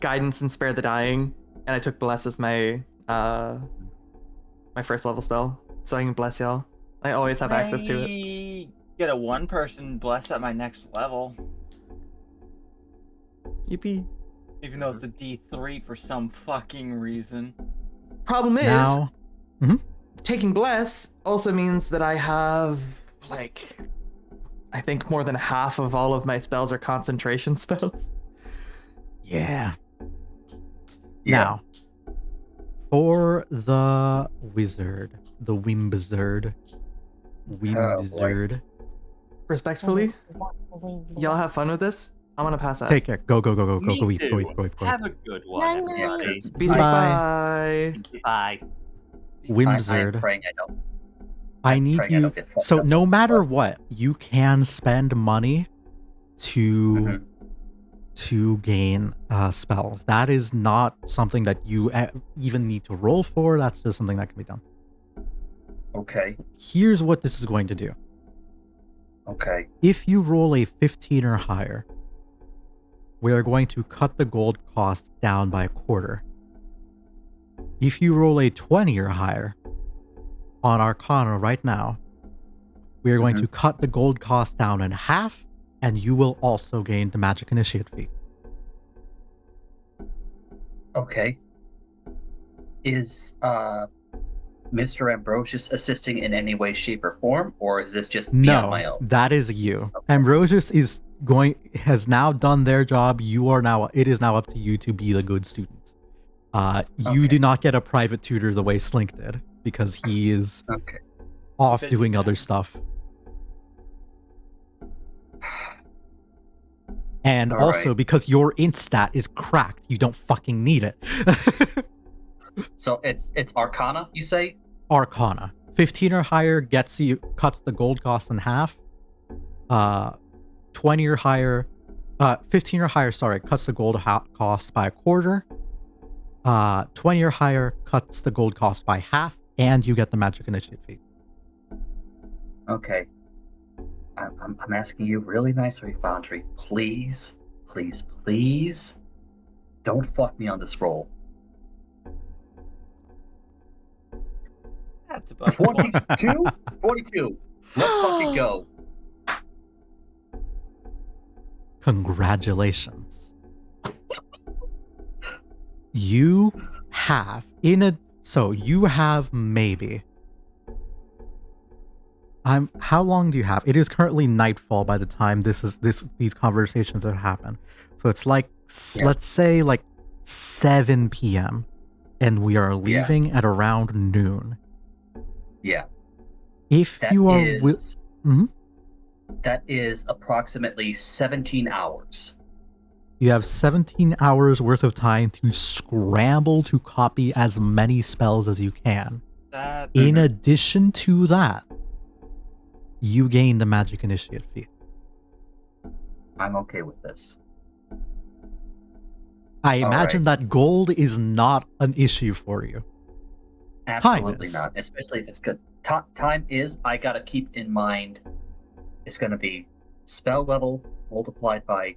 guidance and spare the dying, and I took bless as my my first level spell, so I can bless y'all. I always have access to it. I get a 1-person bless at my next level, Yippee. even though it's a D3 for some fucking reason. Problem is, Now, taking bless also means that I have like, I think more than half of all of my spells are concentration spells. yeah. Yeah. Now, for the wizard, the Wimbzard. Wimbzard. Respectfully, y'all have fun with this. I'm gonna pass out. Take care. Go, go, go, go, go, Me go, eat, too. go, eat, go, eat, go, eat. Have a good one, Night, everybody. night. Be safe. Bye. Bye. Bye. I am Wimzard. praying I don't. I need praying I you. don't get fucked So up. no matter what, you can spend money to Mhm. to gain spells. That is not something that you even need to roll for. That's just something that can be done. Okay. Here's what this is going to do. Okay. If you roll a 15 or higher, we are going to cut the gold cost down by a quarter. If you roll a 20 or higher on Arcana right now, we are going to cut the gold cost down in half, and you will also gain the Magic Initiate fee. Okay. Is Mr. Ambrosius assisting in any way, shape, or form, or is this just me on my No, own? that is you. Ambrosius has now done their job. It is now up to you to be the good student. You Okay. do not get a private tutor the way Slink did, because he is Okay. off Busy doing other man. stuff. And All also right. because your int stat is cracked, you don't fucking need it. So it's Arcana, you say? Arcana. 15 or higher cuts the gold cost in half. 20 or higher, 15 or higher, sorry, cuts the gold cost by a quarter. 20 or higher cuts the gold cost by half, and you get the Magic Initiate fee. Okay. I'm asking you really nicely, Foundry. Please, please, please, don't fuck me on this roll. That's about 42? 42. Let's fucking go. Congratulations. You have you have maybe. How long do you have? It is currently nightfall by the time these conversations have happened. So it's like let's say like 7 p.m. and we are leaving at around noon. Yeah. If That you are is Mhm. that is approximately 17 hours. You have 17 hours worth of time to scramble to copy as many spells as you can. That In addition to that, you gain the Magic Initiate fee. I'm okay with this. I imagine right. that gold is not an issue for you. Absolutely is. not, especially if it's good. Time is, I gotta keep in mind, it's gonna be spell level multiplied by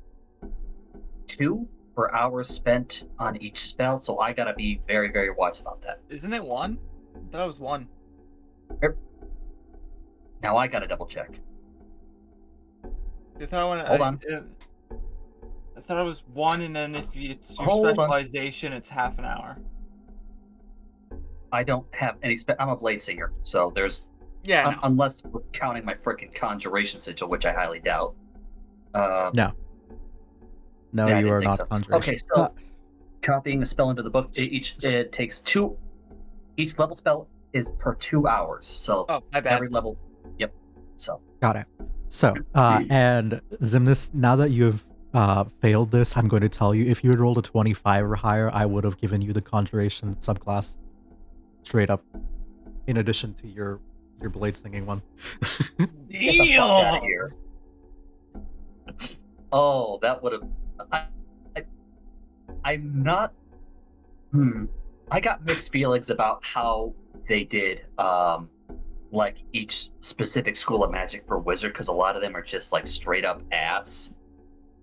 2 per hour spent on each spell, so I gotta be very, very wise about that. isn't it 1? I thought it was 1. Now I gotta double check. I thought Hold on. I thought it was 1, and then if it's your Hold on. specialization, it's half an hour. I don't have any I'm a blade singer, so there's Yeah. unless we're counting my freaking conjuration sigil, which I highly doubt. No, Yeah, I you didn't are think not so. conjuration. Okay, so copying a spell into the book, it takes 2. Each level spell is per 2 hours, so Oh, my bad. every level. Yep. So Got it. So, and Zimnis, now that you have failed this, I'm going to tell you, if you had rolled a 25 or higher, I would have given you the Conjuration subclass. Straight up. In addition to your blade singing one. get the fuck out of here. Oh, that would have. I'm not. I got mixed feelings about how they did, like each specific school of magic for wizard, because a lot of them are just like straight up ass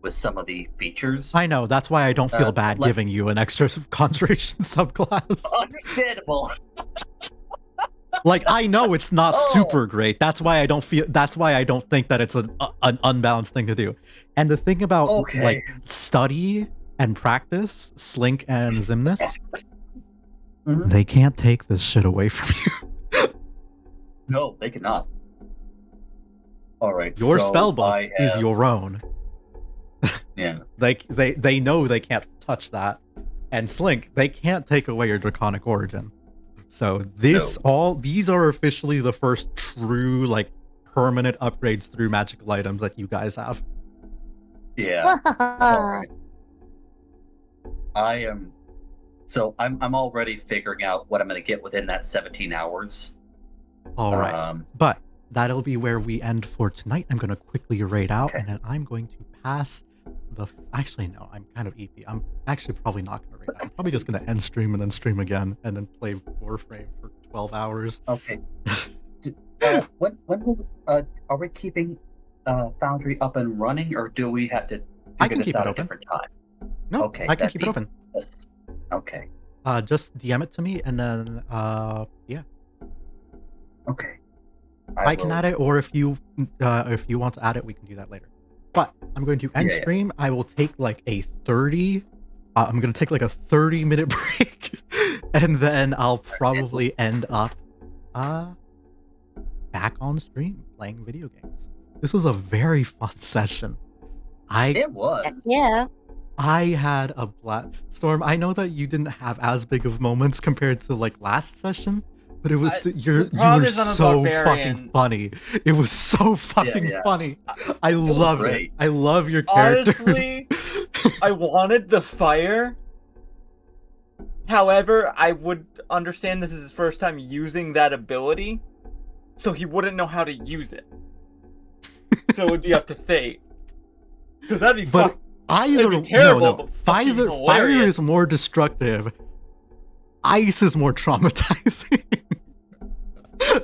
with some of the features. I know, that's why I don't feel bad like- giving you an extra Conjuration subclass. Understandable. Like, I know it's not Oh. super great. That's why I don't think that it's an unbalanced thing to do. And the thing about Okay. like study and practice, Slink and Zimnis, Mhm. they can't take this shit away from you. No, they cannot. All right. Your so spell book I is have- your own. Yeah. They know they can't touch that. And Slink, they can't take away your Draconic Origin. So these are officially the first true like permanent upgrades through magical items that you guys have. Yeah. All right. I am. So I'm already figuring out what I'm going to get within that 17 hours. All right. But that'll be where we end for tonight. I'm going to quickly raid out, Okay. and then I'm going to pass the... Actually, no, I'm kind of EP. I'm actually probably not going to raid out. I'm probably just going to end stream and then stream again, and then play Warframe for 12 hours. Okay. When will are we keeping Foundry up and running, or do we have to I figure can this keep out it a open. different time? No, Okay, I can that'd keep it be- open. Yes. Okay. Just DM it to me, and then, yeah. Okay. I can will- add it, or if you want to add it, we can do that later. But I'm going to end Yeah, yeah. stream. I will take like a 30. I'm going to take like a 30-minute break, and then I'll probably end up back on stream playing video games. This was a very fun session. It was. Yeah. I had a blast. Storm, I know that you didn't have as big of moments compared to like last session, but it was you were problem is I'm a so barbarian. fucking funny. It was so fucking yeah. funny. I loved it. great. I love your character. Honestly, I wanted the fire. However, I would understand this is his first time using that ability, so he wouldn't know how to use it. So it would be up to fate. Because that'd be But fuck. either be terrible, no, but fucking fire hilarious. is more destructive. Ice is more traumatizing.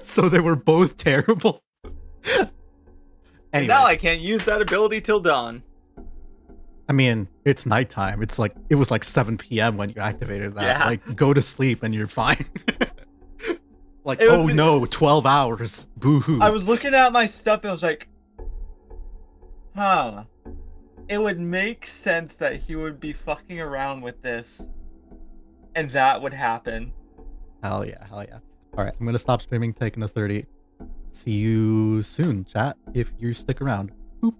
So they were both terrible. Anyway, Now I can't use that ability till dawn. I mean, it's nighttime. It was like 7 p.m. when you activated that. Yeah. Like, go to sleep and you're fine. Like, It was oh the- no, 12 hours. Boo-hoo. I was looking at my stuff and I was like, huh. It would make sense that he would be fucking around with this. And that would happen. Hell yeah, hell yeah. All right, I'm going to stop streaming, taking the 30. See you soon, chat, if you stick around. Boop.